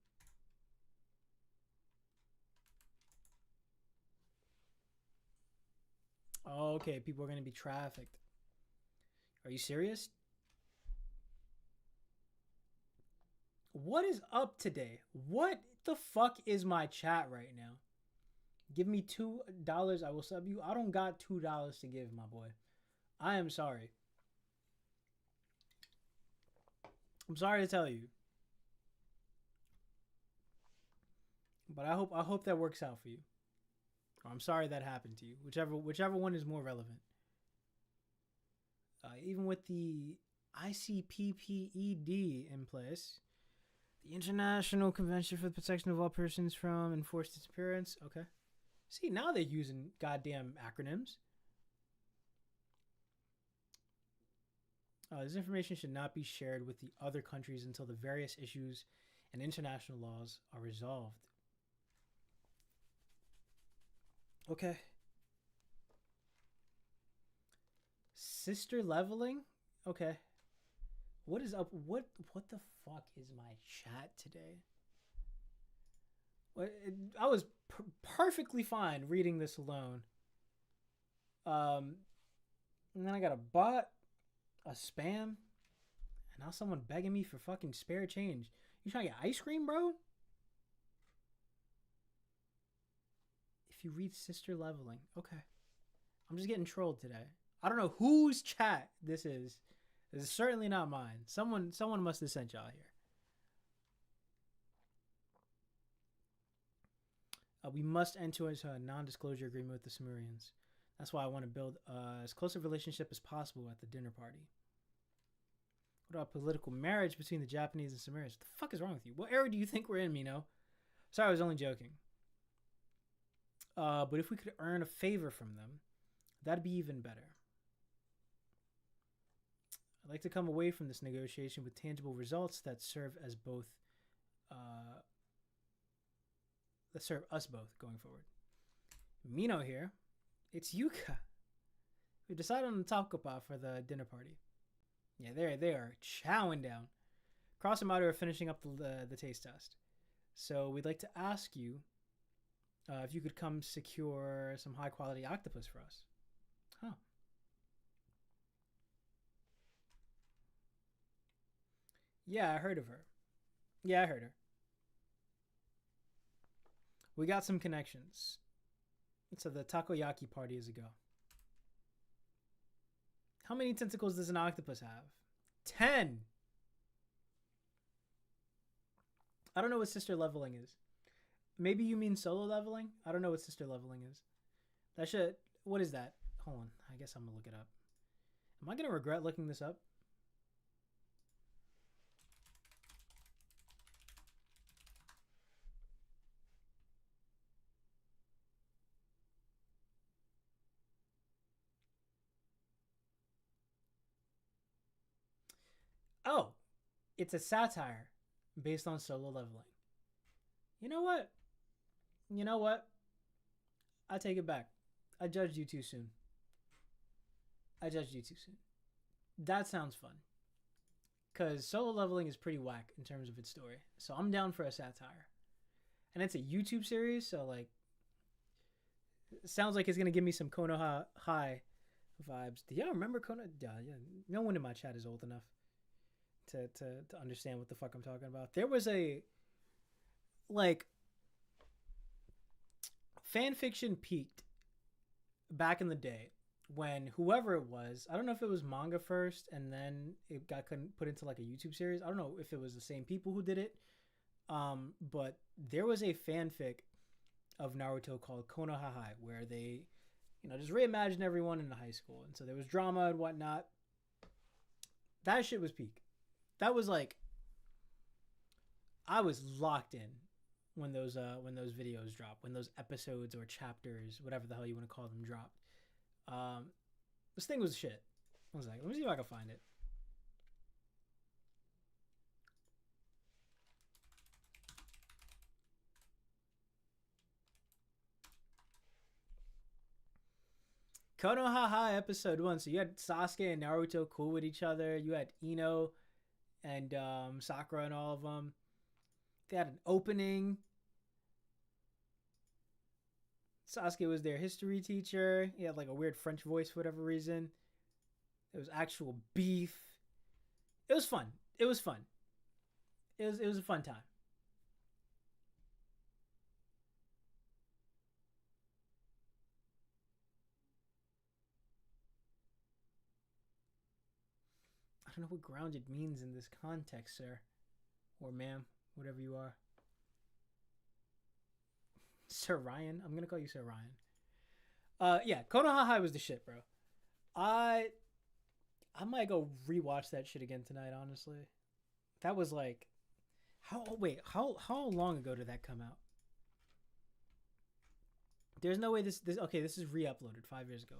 Speaker 1: Oh, okay, people are going to be trafficked. Are you serious? What is up today? What the fuck is my chat right now? Give me $2, I will sub you. I don't got $2 to give, my boy. I am sorry. I'm sorry to tell you. But I hope that works out for you. Or I'm sorry that happened to you. Whichever one is more relevant. Even with the ICPPED in place, the International Convention for the Protection of All Persons from Enforced Disappearance. Okay. See, now they're using goddamn acronyms. This information should not be shared with the other countries until the various issues and international laws are resolved. Okay. Sister leveling? Okay. What is up? What the fuck is my chat today? I was perfectly fine reading this alone. And then I got a bot, a spam, and now someone begging me for fucking spare change. You trying to get ice cream, bro? If you read sister leveling, okay. I'm just getting trolled today. I don't know whose chat this is. This is certainly not mine. Someone must have sent y'all here. We must enter into a non-disclosure agreement with the Sumerians. That's why I want to build as close a relationship as possible at the dinner party. What about political marriage between the Japanese and Sumerians? What the fuck is wrong with you? What era do you think we're in, Mino? Sorry, I was only joking. But if we could earn a favor from them, that'd be even better. I'd like to come away from this negotiation with tangible results that serve as both, that serve us both going forward. Mino here. It's Yuka. We decided on the takopa for the dinner party. Yeah, they are chowing down. Cross and Maru are finishing up the taste test. So we'd like to ask you if you could come secure some high quality octopus for us. Huh. Yeah, I heard of her. Yeah, I heard her. We got some connections. So the takoyaki party is a go. How many tentacles does an octopus have? 10! I don't know what sister leveling is. Maybe you mean solo leveling? I don't know what sister leveling is. That should... What is that? Hold on. I guess I'm going to look it up. Am I going to regret looking this up? Oh, it's a satire based on solo leveling. You know what? You know what? I take it back. I judged you too soon. I judged you too soon. That sounds fun. Because solo leveling is pretty whack in terms of its story. So I'm down for a satire. And it's a YouTube series, so like... It sounds like it's going to give me some Konoha High vibes. Do y'all remember Konoha? Yeah. No one in my chat is old enough to understand what the fuck I'm talking about. There was a... Like... Fan fiction peaked back in the day when whoever it was, I don't know if it was manga first and then it got put into like a YouTube series. I don't know if it was the same people who did it. But there was a fanfic of Naruto called Konoha High where they, just reimagined everyone in the high school. And so there was drama and whatnot. That shit was peak. That was like, I was locked in when those videos dropped, when those episodes or chapters, whatever the hell you want to call them, dropped. This thing was shit. I was like, let me see if I can find it. Konoha High episode 1. So you had Sasuke and Naruto cool with each other. You had Ino and Sakura and all of them. They had an opening. Sasuke was their history teacher. He had like a weird French voice for whatever reason. There was actual beef. It was fun. It was fun. It was a fun time. I don't know what grounded means in this context, sir. Or ma'am, whatever you are. Sir Ryan? I'm gonna call you Sir Ryan. Yeah, Konoha High was the shit, bro. I might go rewatch that shit again tonight, honestly. That was like how long ago did that come out? There's no way this okay, this is re-uploaded 5 years ago.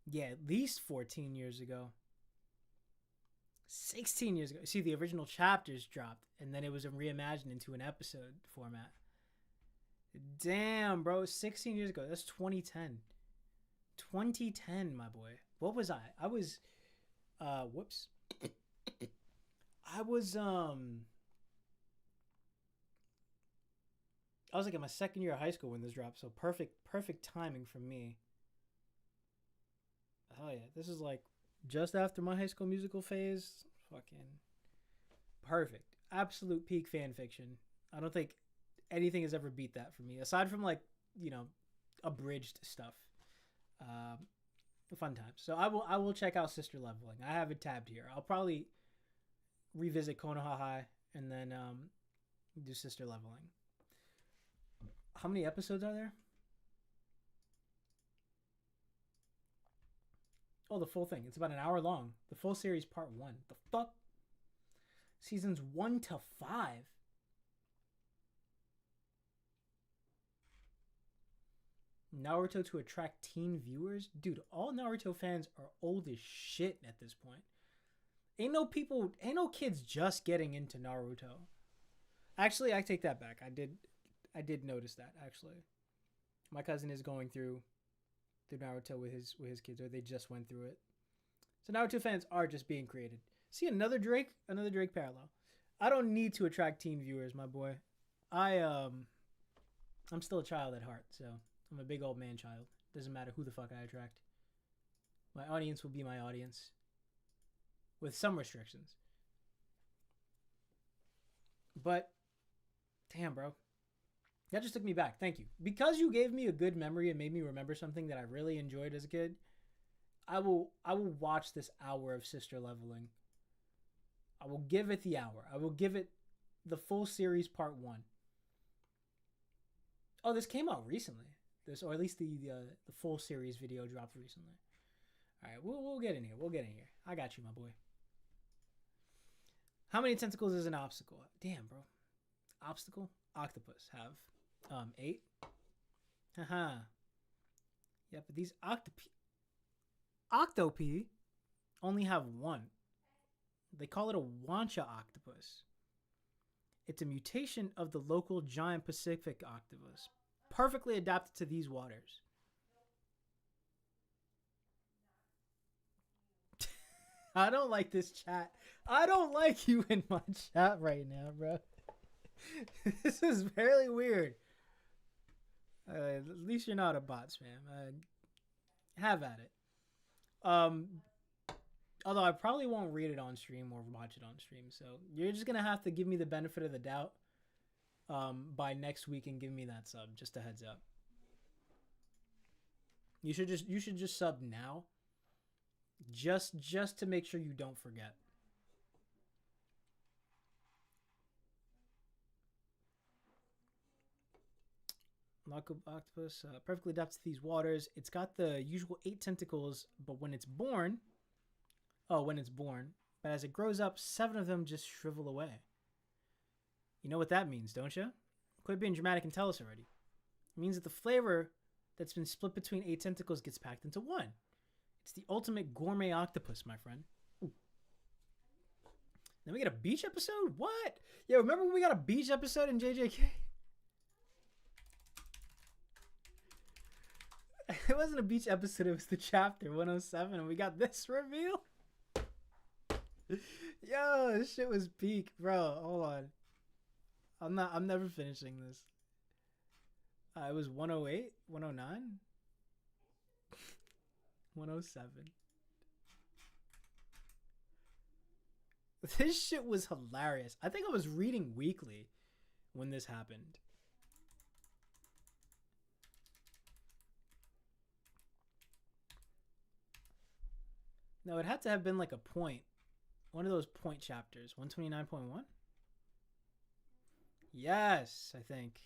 Speaker 1: Yeah, at least 14 years ago. 16 years ago. See, the original chapters dropped, and then it was reimagined into an episode format. Damn, bro. 16 years ago. That's 2010. 2010, my boy. What was I? I was, whoops. I was like in my second year of high school when this dropped, so perfect timing for me. Oh yeah, this is like just after my High School Musical phase. Fucking perfect. Absolute peak fan fiction. I don't think anything has ever beat that for me, aside from like, you know, abridged stuff. Fun times. So I will check out Sister Leveling. I have it tabbed here. I'll probably revisit Konoha High and then do Sister Leveling. How many episodes are there? Oh, the full thing. It's about an hour long. The full series, part 1. The fuck? Seasons 1 to 5. Naruto to attract teen viewers? Dude, all Naruto fans are old as shit at this point. Ain't no kids just getting into Naruto. Actually, I take that back. I did notice that, actually. My cousin is going through Naruto with his kids, or they just went through it. So Naruto fans are just being created. See, another Drake parallel. I don't need to attract teen viewers, my boy. I'm still a child at heart, so I'm a big old man child. Doesn't matter who the fuck I attract. My audience will be my audience, with some restrictions. But damn, bro. That just took me back. Thank you. Because you gave me a good memory and made me remember something that I really enjoyed as a kid, I will watch this hour of Sister Leveling. I will give it the hour. I will give it the full series part 1. Oh, this came out recently. Or at least the full series video dropped recently. All right, we'll get in here. We'll get in here. I got you, my boy. How many tentacles is an obstacle? Damn, bro. Obstacle? Octopus have 8. Haha. Yeah, but these octopi only have 1. They call it a wancha octopus. It's a mutation of the local giant Pacific octopus, perfectly adapted to these waters. I don't like this chat. I don't like you in my chat right now, bro. This is very weird. At least you're not a bot spam. Have at it. Although I probably won't read it on stream or watch it on stream, so you're just gonna have to give me the benefit of the doubt by next week and give me that sub. Just a heads up. You should just sub now, just to make sure you don't forget. Lockup octopus, perfectly adapted to these waters. It's got the usual 8 tentacles, but when it's born, but as it grows up, 7 of them just shrivel away. You know what that means, don't you? Quit being dramatic and tell us already. It means that the flavor that's been split between 8 tentacles gets packed into 1. It's the ultimate gourmet octopus, my friend. Ooh. Then we get a beach episode? What? Yeah, remember when we got a beach episode in JJK? It wasn't a beach episode, it was the chapter 107, and we got this reveal. Yo, this shit was peak, bro. Hold on. I'm never finishing this. It was 108, 109, 107. This shit was hilarious. I think I was reading Weekly when this happened. No, it had to have been like a point. One of those point chapters. 129.1? Yes, I think.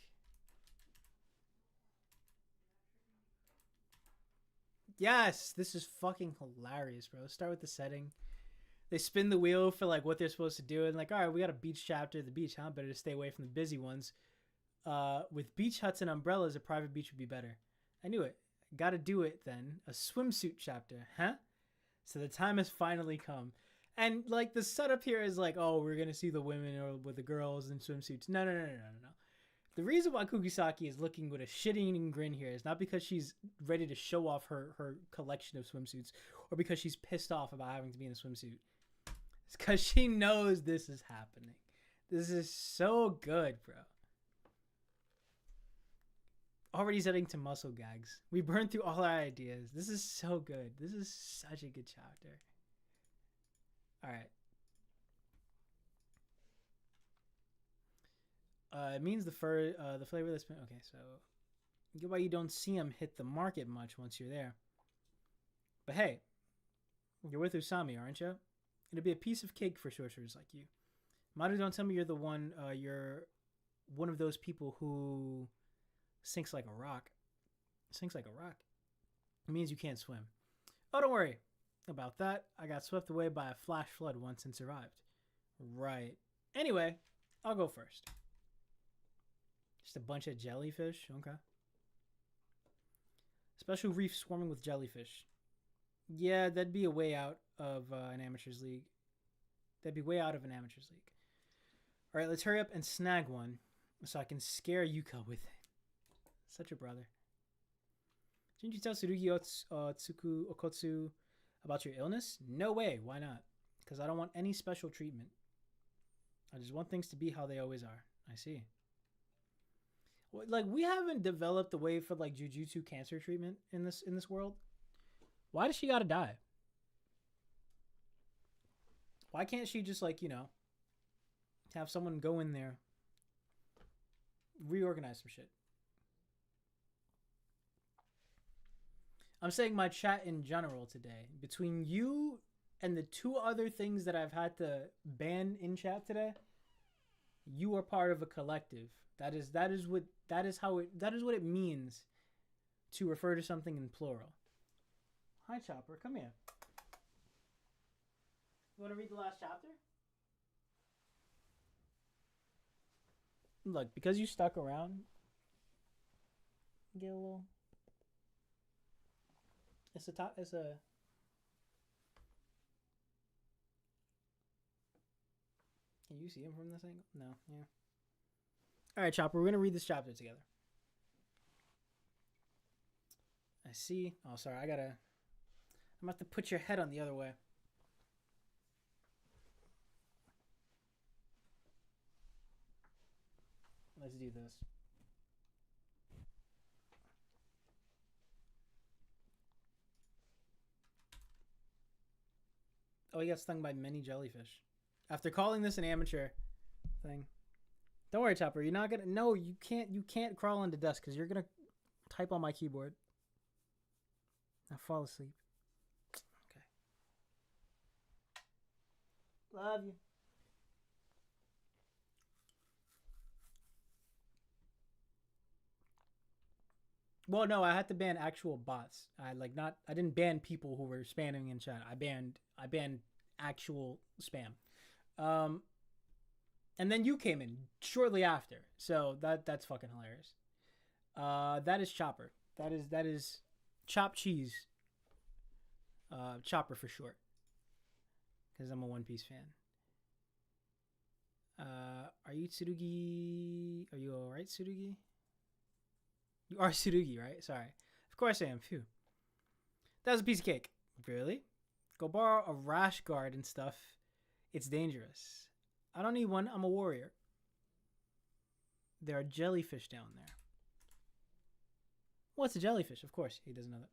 Speaker 1: Yes, this is fucking hilarious, bro. Let's start with the setting. They spin the wheel for like what they're supposed to do, and like, all right, we got a beach chapter. The beach, huh? Better to stay away from the busy ones. With beach huts and umbrellas, a private beach would be better. I knew it. Got to do it then. A swimsuit chapter, huh? So the time has finally come. And like the setup here is like, oh, we're gonna see the women or with the girls in swimsuits. No. The reason why Kugisaki is looking with a shit-eating grin here is not because she's ready to show off her collection of swimsuits or because she's pissed off about having to be in a swimsuit. It's because she knows this is happening. This is so good, bro. Already setting to muscle gags. We burned through all our ideas. This is so good. This is such a good chapter. All right. It means the flavor that's been okay. So, get why you don't see them hit the market much once you're there. But hey, you're with Usami, aren't you? It'll be a piece of cake for sorcerers like you. Maru, don't tell me you're the one. You're one of those people who sinks like a rock. Sinks like a rock. It means you can't swim. Oh, don't worry about that. I got swept away by a flash flood once and survived. Right. Anyway, I'll go first. Just a bunch of jellyfish. Okay. Special reef swarming with jellyfish. Yeah, that'd be a way out of an amateur's league. That'd be way out of an amateur's league. All right, let's hurry up and snag one so I can scare Yuka with it. Such a brother. Didn't you tell Tsurugi Tsuku Okotsu about your illness? No way. Why not? Because I don't want any special treatment. I just want things to be how they always are. I see. Like, we haven't developed a way for like jujutsu cancer treatment in this world. Why does she gotta die? Why can't she just like, you know, have someone go in there, reorganize some shit? I'm saying my chat in general today. Between you and the two other things that I've had to ban in chat today, you are part of a collective. That is what it means to refer to something in plural. Hi, Chopper. Come here. You want to read the last chapter? Look, because you stuck around, get a little. It's a top. It's a. Can you see him from this angle? No. Yeah. All right, Chopper. We're gonna read this chapter together. I see. Oh, sorry. I'm gonna have to put your head on the other way. Let's do this. Oh, he got stung by many jellyfish. After calling this an amateur thing. Don't worry, Chopper. You're not gonna. No, you can't. You can't crawl into dust because you're gonna type on my keyboard. Now fall asleep. Okay. Love you. Well, no, I had to ban actual bots. I didn't ban people who were spamming in chat. I banned actual spam. And then you came in shortly after. So that's fucking hilarious. That is Chopper. That is Chop Cheese. Chopper for short. Because I'm a One Piece fan. Are you Tsurugi? Are you alright, Tsurugi? You are Tsurugi, right? Sorry. Of course I am. Phew. That was a piece of cake. Really? Go borrow a rash guard and stuff. It's dangerous. I don't need one. I'm a warrior. There are jellyfish down there. What's a jellyfish? Of course, he doesn't know that.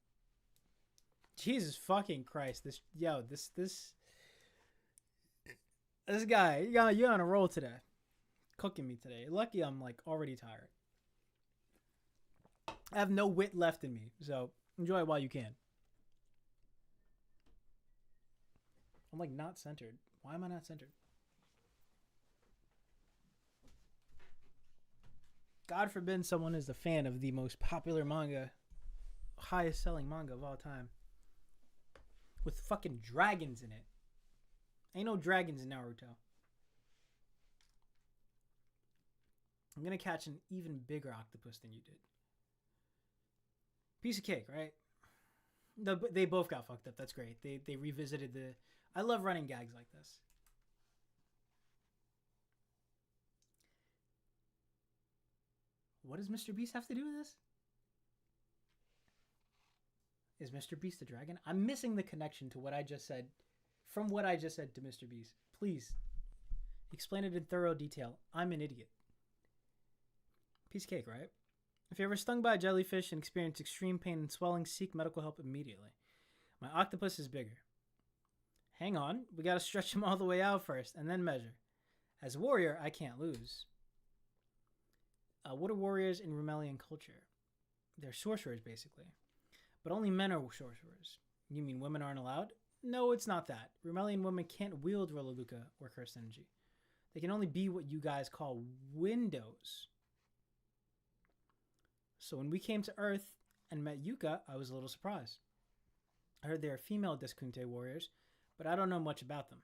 Speaker 1: Jesus fucking Christ! This guy, you're on a roll today, cooking me today. Lucky I'm like already tired. I have no wit left in me, so enjoy it while you can. I'm like not centered. Why am I not centered? God forbid someone is a fan of the most popular manga, highest selling manga of all time, with fucking dragons in it. Ain't no dragons in Naruto. I'm gonna catch an even bigger octopus than you did. Piece of cake, right? They both got fucked up. That's great. They revisited the... I love running gags like this. What does Mr. Beast have to do with this? Is Mr. Beast a dragon? I'm missing the connection to what I just said, from what I just said to Mr. Beast. Please, explain it in thorough detail. I'm an idiot. Piece of cake, right? If you're ever stung by a jellyfish and experience extreme pain and swelling, seek medical help immediately. My octopus is bigger. Hang on, we gotta stretch him all the way out first, and then measure. As a warrior, I can't lose. What are warriors in Rumelian culture? They're sorcerers, basically. But only men are sorcerers. You mean women aren't allowed? No, it's not that. Rumelian women can't wield Rolaluka or cursed energy. They can only be what you guys call windows. So when we came to Earth and met Yuka, I was a little surprised. I heard they are female Diskunte warriors, but I don't know much about them.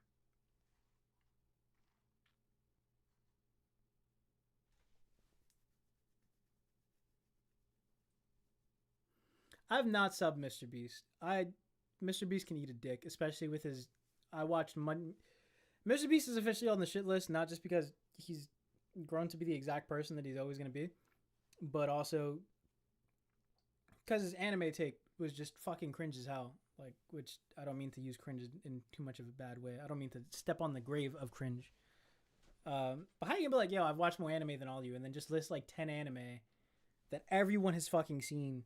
Speaker 1: I've not subbed Mr. Beast. Mr. Beast can eat a dick, especially with his... I watched... Mr. Beast is officially on the shit list, not just because he's grown to be the exact person that he's always going to be, but also because his anime take was just fucking cringe as hell. Like, which I don't mean to use cringe in too much of a bad way. I don't mean to step on the grave of cringe. But how you gonna be like, yo, I've watched more anime than all of you, and then just list like 10 anime that everyone has fucking seen,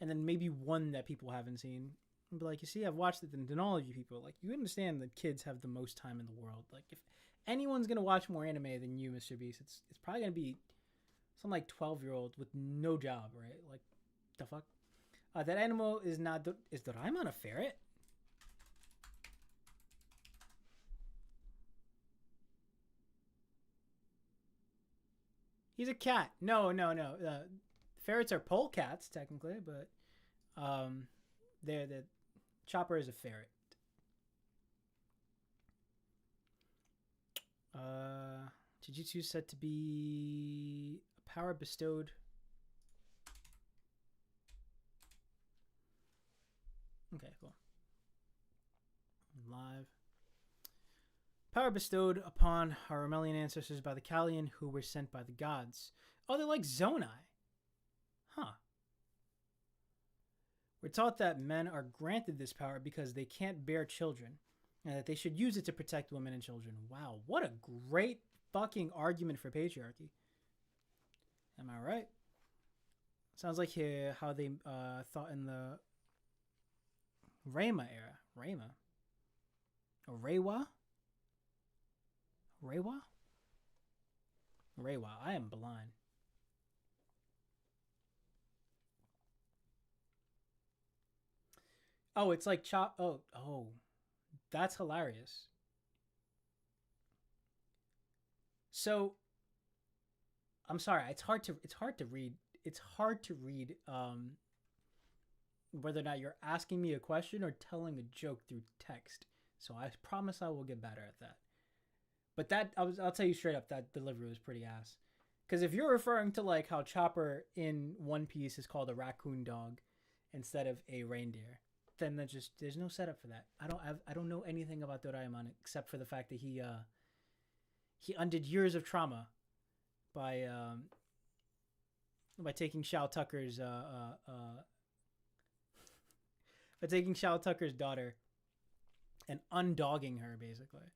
Speaker 1: and then maybe one that people haven't seen, and be like, you see, I've watched it than all of you people. Like, you understand that kids have the most time in the world. Like, if anyone's gonna watch more anime than you, Mr. Beast, it's probably gonna be some like 12-year-old with no job, right? Like, the fuck? That animal is not... Is Doraemon a ferret? He's a cat. No. Ferrets are polecats, technically, but the Chopper is a ferret. Jujutsu is said to be a power bestowed... Okay, cool. Live. Power bestowed upon our Romelian ancestors by the Kallian who were sent by the gods. Oh, they're like Zonai. Huh. We're taught that men are granted this power because they can't bear children, and that they should use it to protect women and children. Wow, what a great fucking argument for patriarchy. Am I right? Sounds like how they thought in the Reima era. Reima? Or Reiwa? Reiwa? Reiwa. I am blind. Oh, it's like chop. Oh, that's hilarious. So, I'm sorry. It's hard to read. It's hard to read. Whether or not you're asking me a question or telling a joke through text. So I promise I will get better at that. But that I'll tell you straight up, that delivery was pretty ass. Because if you're referring to like how Chopper in One Piece is called a raccoon dog instead of a reindeer, then there's no setup for that. I don't know anything about Doraemon except for the fact that he undid years of trauma by taking Shao Tucker's daughter and undogging her basically.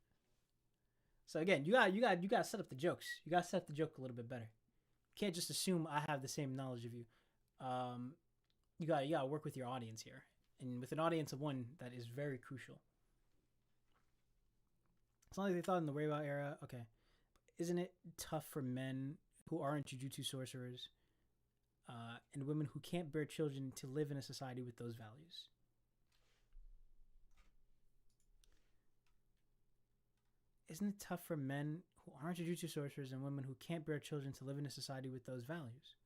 Speaker 1: So again, you got to set up the jokes. You got to set up the joke a little bit better. You can't just assume I have the same knowledge of you. You got to work with your audience here, and with an audience of one, that is very crucial. It's not like they thought in the Weibo era. Okay, isn't it tough for men who aren't jujutsu sorcerers and women who can't bear children to live in a society with those values? Isn't it tough for men who aren't jujutsu sorcerers and women who can't bear children to live in a society with those values?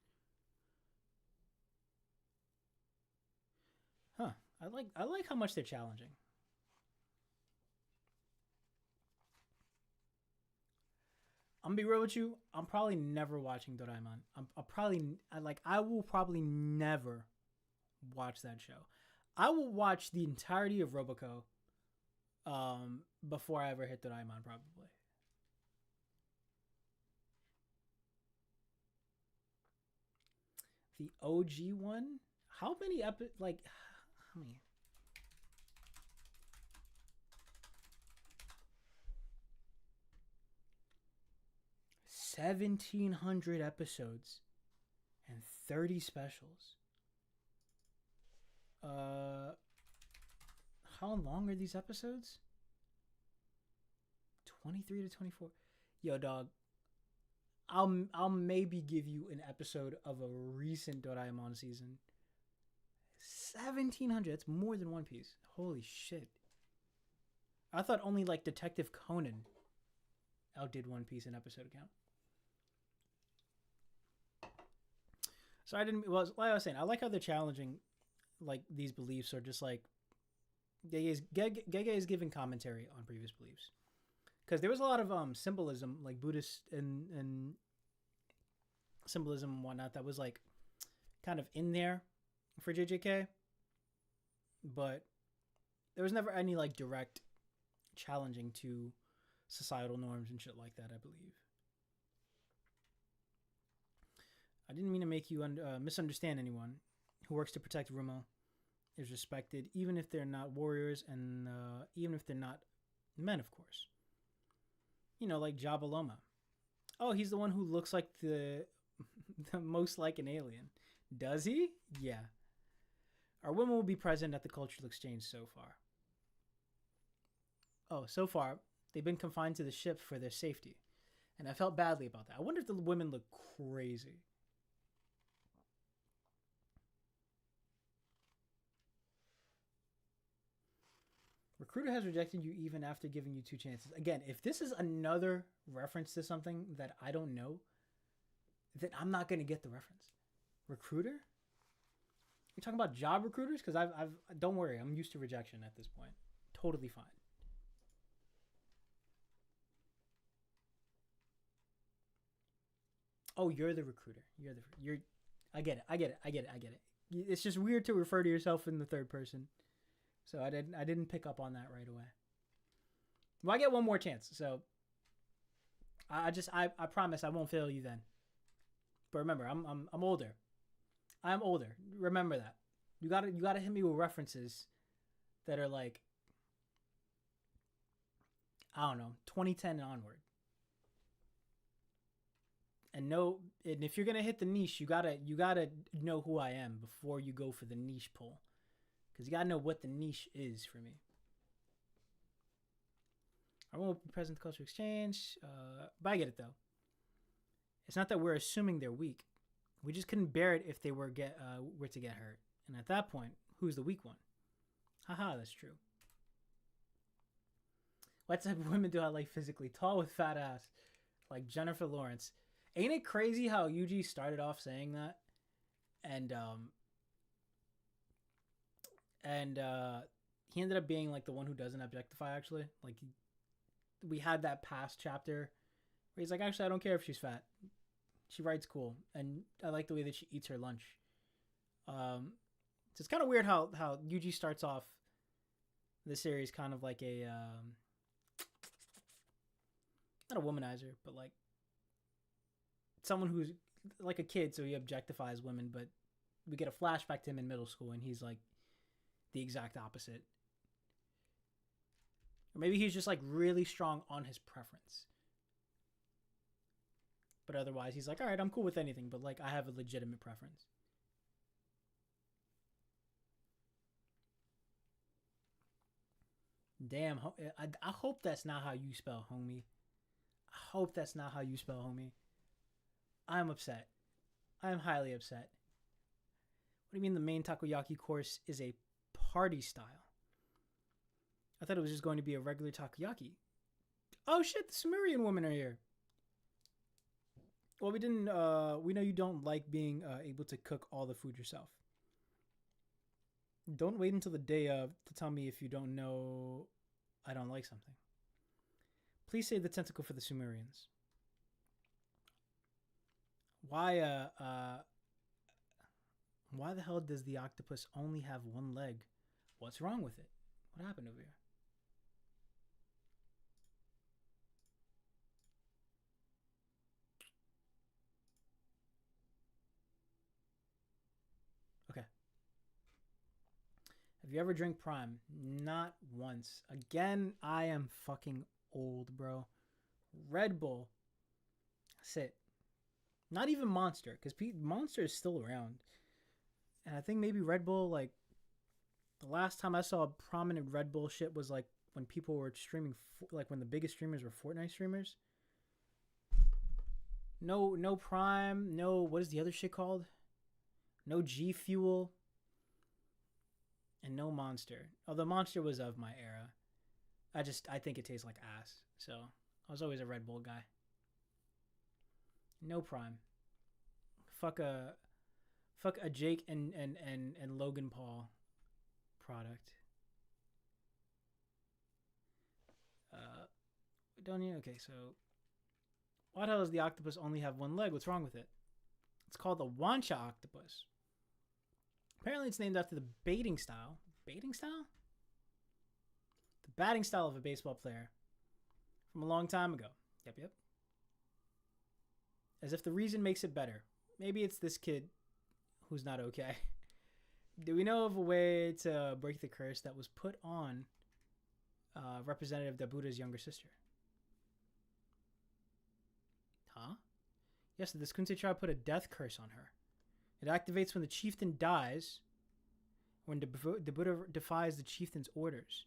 Speaker 1: Huh. I like how much they're challenging. I'm gonna be real with you. I'm probably never watching Doraemon. I will probably never watch that show. I will watch the entirety of Roboco before I ever hit Doraemon, probably. The OG one? How many how many? 1,700 episodes and 30 specials. How long are these episodes? 23 to 24. Yo, dog. I'll maybe give you an episode of a recent Doraemon season. 1,700. That's more than One Piece. Holy shit. I thought only like Detective Conan outdid One Piece in episode count. So I didn't. Well, like I was saying, I like how they're challenging, like these beliefs, or just like Gege is giving commentary on previous beliefs, because there was a lot of symbolism, like Buddhist and symbolism and whatnot, that was like kind of in there for JJK, but there was never any like direct challenging to societal norms and shit like that, I believe. I didn't mean to make you misunderstand anyone who works to protect Rumo is respected, even if they're not warriors and even if they're not men, of course. You know, like Jabaloma. Oh, he's the one who looks like the most like an alien. Does he? Yeah. Our women will be present at the cultural exchange so far. Oh, so far, they've been confined to the ship for their safety. And I felt badly about that. I wonder if the women look crazy. Recruiter has rejected you even after giving you 2 chances. Again, if this is another reference to something that I don't know, then I'm not going to get the reference. Recruiter? You're talking about job recruiters? Because I've don't worry, I'm used to rejection at this point. Totally fine. Oh, you're the recruiter. You're. I get it. It's just weird to refer to yourself in the third person. So I didn't pick up on that right away. Well, I get one more chance, so I promise I won't fail you then. But remember, I'm older. I'm older. Remember that. You gotta hit me with references that are like, I don't know, 2010 onward. And if you're gonna hit the niche, you gotta know who I am before you go for the niche pull. Because you gotta know what the niche is for me. I won't be present at the cultural exchange. But I get it, though. It's not that we're assuming they're weak. We just couldn't bear it if they were to get hurt. And at that point, who's the weak one? Haha, that's true. What type of women do I like physically? Tall with fat ass. Like Jennifer Lawrence. Ain't it crazy how Yuji started off saying that? And he ended up being like the one who doesn't objectify, actually. Like we had that past chapter where he's like, actually, I don't care if she's fat. She writes cool, and I like the way that she eats her lunch. So it's kind of weird how Yuji starts off the series kind of like a not a womanizer, but like someone who's like a kid, so he objectifies women. But we get a flashback to him in middle school, and he's like the exact opposite. Or maybe he's just like really strong on his preference. But otherwise, he's like, all right, I'm cool with anything, but like I have a legitimate preference. Damn, I hope that's not how you spell homie. I hope that's not how you spell homie. I'm upset. I'm highly upset. What do you mean the main takoyaki course is a party style? I thought it was just going to be a regular takoyaki. Oh shit, the Sumerian women are here. Well, we know you don't like being able to cook all the food yourself. Don't wait until the day of to tell me if you don't know I don't like something. Please save the tentacle for the Sumerians. Why the hell does the octopus only have one leg? What's wrong with it? What happened over here? Okay. Have you ever drank Prime? Not once. Again, I am fucking old, bro. Red Bull. That's it. Not even Monster, because Monster is still around. And I think maybe Red Bull, like, the last time I saw prominent Red Bull shit was, like, when people were streaming, like, when the biggest streamers were Fortnite streamers. No Prime, no, what is the other shit called? No G Fuel. And no Monster. Although Monster was of my era. I think it tastes like ass. So, I was always a Red Bull guy. No Prime. Fuck a Jjk and Logan Paul product. Don't you? Okay, so why the hell does the octopus only have one leg? What's wrong with it? It's called the wancha octopus. Apparently, it's named after the baiting style. Baiting style? The batting style of a baseball player from a long time ago. Yep. As if the reason makes it better. Maybe it's this kid who's not okay. Do we know of a way to break the curse that was put on Representative Dabuda's younger sister? Huh? Yes, the Kunse tribe put a death curse on her. It activates when the chieftain dies, when Dabuda defies the chieftain's orders.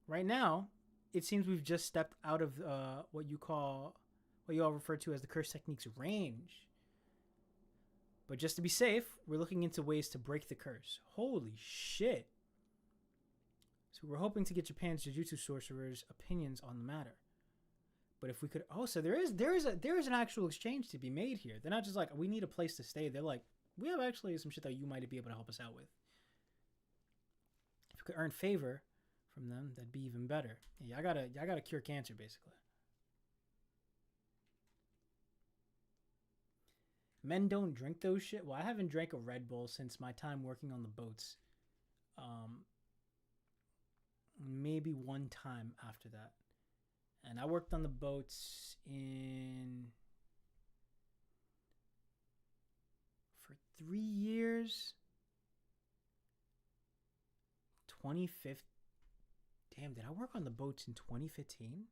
Speaker 1: Right now, it seems we've just stepped out of what you all refer to as the curse technique's range. But just to be safe, we're looking into ways to break the curse. Holy shit. So we're hoping to get Japan's Jujutsu sorcerers' opinions on the matter. But if we could, so there is an actual exchange to be made here. They're not just like, we need a place to stay. They're like, we have actually some shit that you might be able to help us out with. If we could earn favor from them, that'd be even better. Yeah, I gotta cure cancer, basically. Men don't drink those shit. Well, I haven't drank a Red Bull since my time working on the boats. Maybe one time after that. And I worked on the boats for 3 years. 2015. Damn, did I work on the boats in 2015?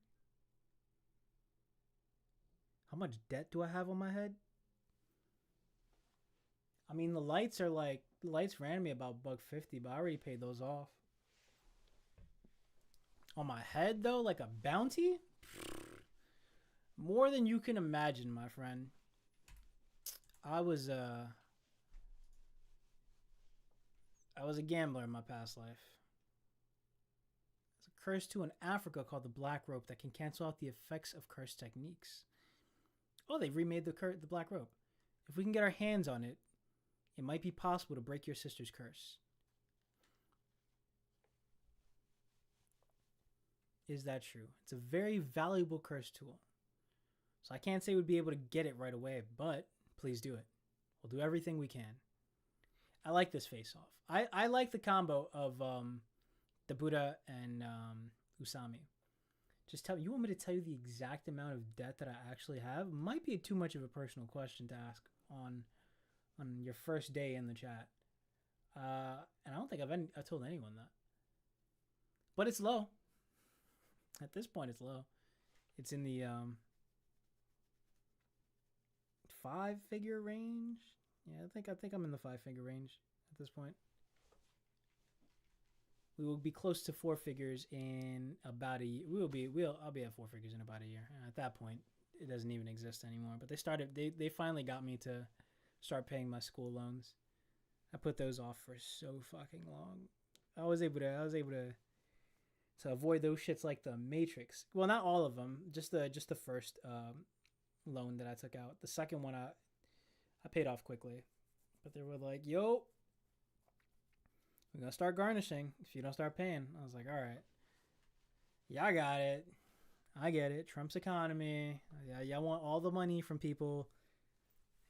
Speaker 1: How much debt do I have on my head? I mean, the lights ran me about $150, but I already paid those off. On my head, though, like a bounty? More than you can imagine, my friend. I was a gambler in my past life. There's a curse too in Africa called the Black Rope that can cancel out the effects of curse techniques. Oh, they remade the Black Rope. If we can get our hands on it, it might be possible to break your sister's curse. Is that true? It's a very valuable curse tool. So I can't say we'd be able to get it right away, but please do it. We'll do everything we can. I like this face-off. I like the combo of the Buddha and Usami. Just tell me, you want me to tell you the exact amount of debt that I actually have? Might be too much of a personal question to ask on your first day in the chat. And I don't think I've told anyone that. But it's low. At this point, it's low. It's in the 5-figure range. Yeah, I think I'm in the 5-figure range at this point. We will be close to 4 figures in about a year. I'll be at 4 figures in about a year. At that point, it doesn't even exist anymore. But they finally got me to start paying my school loans. I put those off for so fucking long. I was able to avoid those shits like the Matrix. Well, not all of them, just the first loan that I took out. The second one I paid off quickly. But they were like, "Yo, we're going to start garnishing if you don't start paying." I was like, all right. Yeah, I got it. I get it. Trump's economy. Yeah, y'all want all the money from people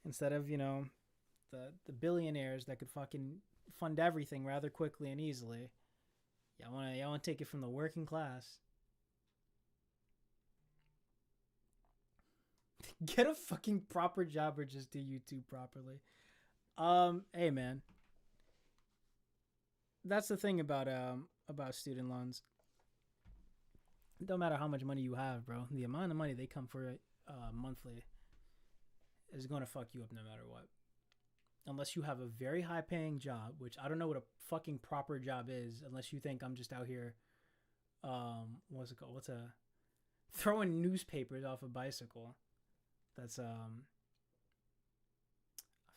Speaker 1: instead of, the billionaires that could fucking fund everything rather quickly and easily. Y'all want to take it from the working class. Get a fucking proper job or just do YouTube properly. Hey man. That's the thing about student loans. It don't matter how much money you have, bro. The amount of money they come for monthly is going to fuck you up no matter what. Unless you have a very high paying job, which I don't know what a fucking proper job is, unless you think I'm just out here, what's it called? Throwing newspapers off a bicycle. That's, I've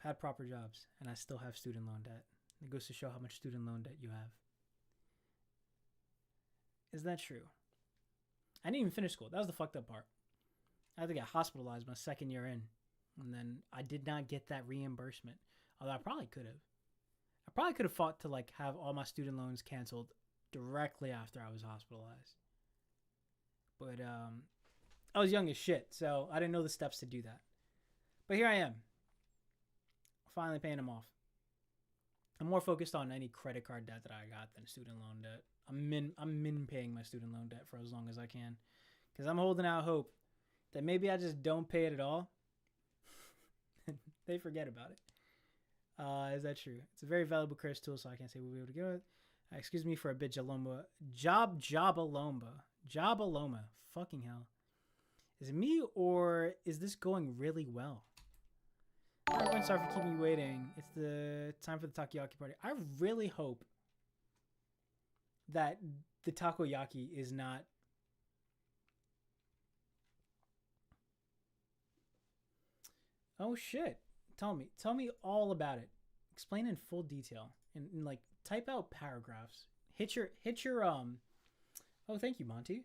Speaker 1: had proper jobs and I still have student loan debt. It goes to show how much student loan debt you have. Is that true? I didn't even finish school. That was the fucked up part. I had to get hospitalized my second year in. And then I did not get that reimbursement. Although I probably could have. I probably could have fought to have all my student loans canceled directly after I was hospitalized. But I was young as shit, so I didn't know the steps to do that. But here I am. Finally paying them off. I'm more focused on any credit card debt that I got than student loan debt. I'm min paying my student loan debt for as long as I can. Because I'm holding out hope that maybe I just don't pay it at all. They forget about it. Is that true? It's a very valuable curse tool, so I can't say we'll be able to get it. Excuse me for a bit, Jalomba. Jobaloma. Fucking hell. Is it me or is this going really well? Everyone, sorry for keeping you waiting. It's the time for the takoyaki party. I really hope that the takoyaki is not... Oh shit. Tell me all about it. Explain in full detail and type out paragraphs. Hit your oh, thank you, Monty.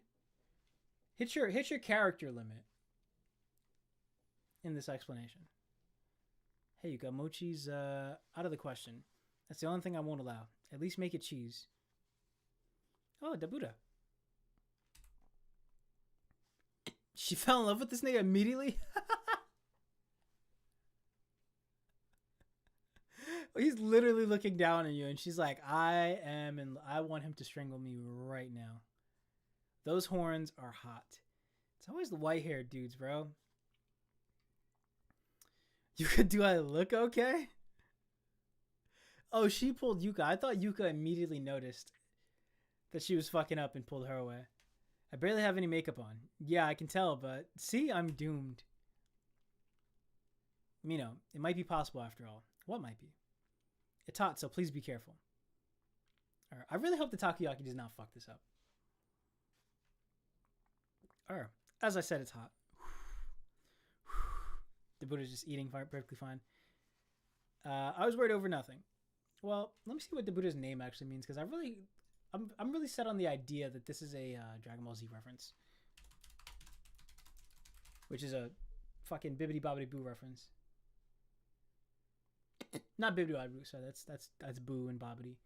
Speaker 1: Hit your character limit in this explanation. Hey, Yuka, mochi's out of the question. That's the only thing I won't allow. At least make it cheese. Oh, Dabuda. She fell in love with this nigga immediately? He's literally looking down at you, and she's like, I want him to strangle me right now. Those horns are hot. It's always the white-haired dudes, bro. Yuka, do I look okay? Oh, she pulled Yuka. I thought Yuka immediately noticed that she was fucking up and pulled her away. I barely have any makeup on. Yeah, I can tell, but see, I'm doomed. It might be possible after all. What might be? It's hot, so please be careful. Right, I really hope the takoyaki does not fuck this up. Alright, as I said, it's hot. The Buddha's just eating perfectly fine. I was worried over nothing. Well, let me see what the Buddha's name actually means, because I'm really set on the idea that this is a Dragon Ball Z reference, which is a fucking Bibbidi Bobbidi Boo reference. Not Bibbidi Bobbidi Boo, sorry, that's Boo and Bobbidi.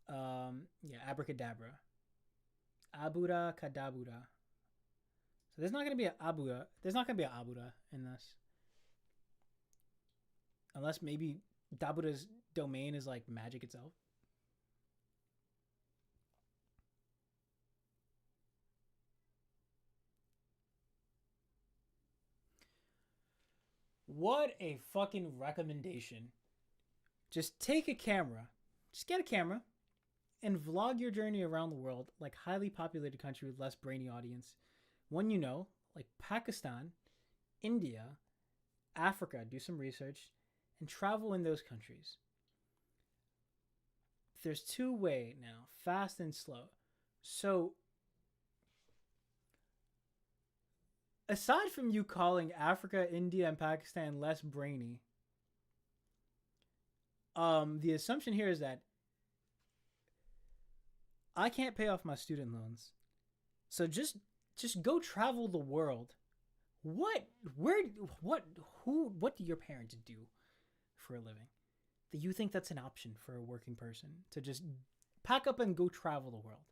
Speaker 1: Yeah, abracadabra. Abura kadabura. So there's not gonna be an Abura. There's not gonna be an Abura in this, unless maybe Dabura's domain is like magic itself. What a fucking recommendation. Just take a camera. Just get a camera and vlog your journey around the world, like highly populated country with less brainy audience. One you know, like Pakistan, India, Africa, do some research, and travel in those countries. There's two-way now, fast and slow. So, aside from you calling Africa, India, and Pakistan less brainy, the assumption here is that I can't pay off my student loans. So just go travel the world. What do your parents do for a living? Do you think that's an option for a working person to just pack up and go travel the world?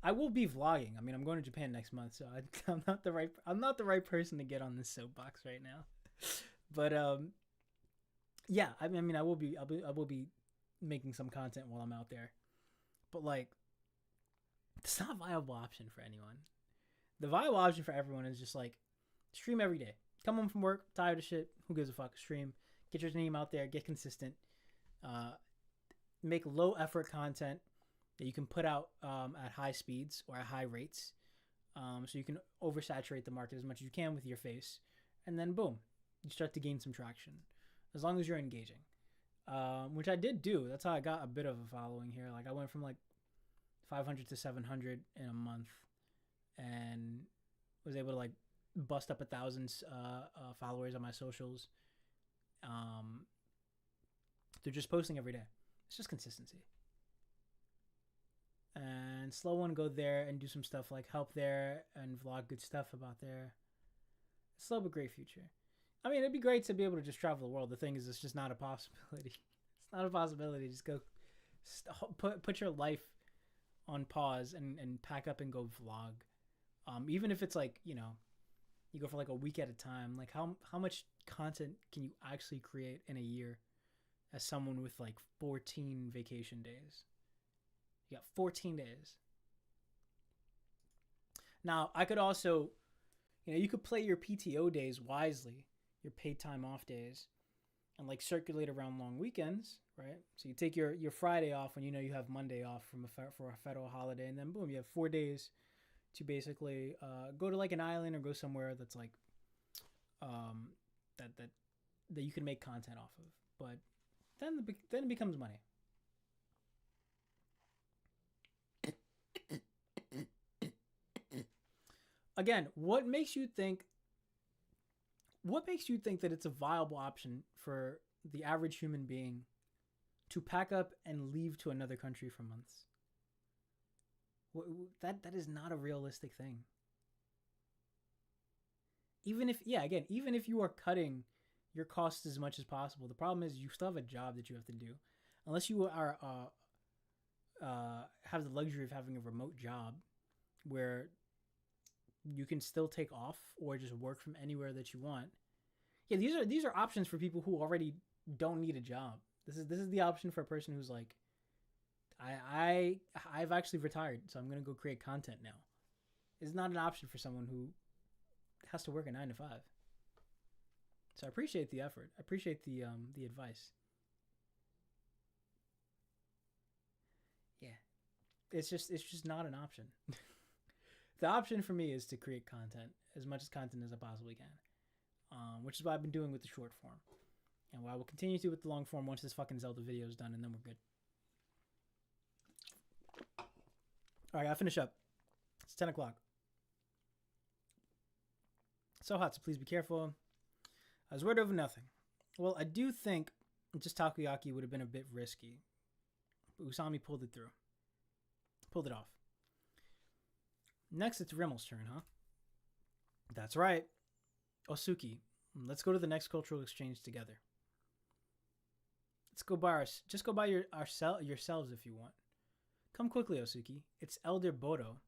Speaker 1: I will be vlogging. I mean, I'm going to Japan next month, so I'm not the right person to get on this soapbox right now. But yeah, I mean, I will be making some content while I'm out there. But like, it's not a viable option for anyone. The viable option for everyone is just like stream every day. Come home from work, tired of shit. Who gives a fuck? Stream. Get your name out there. Get consistent. Make low effort content that you can put out at high speeds or at high rates, so you can oversaturate the market as much as you can with your face, and then boom, you start to gain some traction. As long as you're engaging, which I did do. That's how I got a bit of a following here. Like I went from like 500 to 700 in a month, and was able to like bust up 1,000 followers on my socials. They're just posting every day. It's just consistency. And slow one, go there and do some stuff like help there and vlog good stuff about there. Slow but great future. I mean, it'd be great to be able to just travel the world. The thing is, it's just not a possibility. It's not a possibility. Just go put your life on pause and pack up and go vlog. Even if it's like, you know, you go for like a week at a time. Like how much content can you actually create in a year as someone with like 14 vacation days? You got 14 days. Now, I could also, you know, you could play your PTO days wisely, your paid time off days, and like circulate around long weekends, right? So you take your Friday off when you know you have Monday off for a federal holiday, and then boom, you have 4 days to basically go to like an island or go somewhere that's like that you can make content off of. But then it becomes money. Again, what makes you think that it's a viable option for the average human being to pack up and leave to another country for months? That is not a realistic thing. Even if you are cutting your costs as much as possible, the problem is you still have a job that you have to do. Unless you are have the luxury of having a remote job where you can still take off or just work from anywhere that you want. Yeah, these are options for people who already don't need a job. This is the option for a person who's like, I've actually retired, so I'm gonna go create content now. It's not an option for someone who has to work a 9 to 5. So I appreciate the effort. I appreciate the advice. Yeah, it's just not an option. The option for me is to create content, as much as content as I possibly can, which is what I've been doing with the short form, and what I will continue to with the long form once this fucking Zelda video is done, and then we're good. All right, I gotta finish up. It's 10 o'clock. So hot, so please be careful. I was worried over nothing. Well, I do think just takoyaki would have been a bit risky, but Usami pulled it through. Pulled it off. Next, it's Rimmel's turn, huh? That's right. Osuki, let's go to the next cultural exchange together. Let's go by just go by yourselves if you want. Come quickly, Osuki. It's Elder Bodo.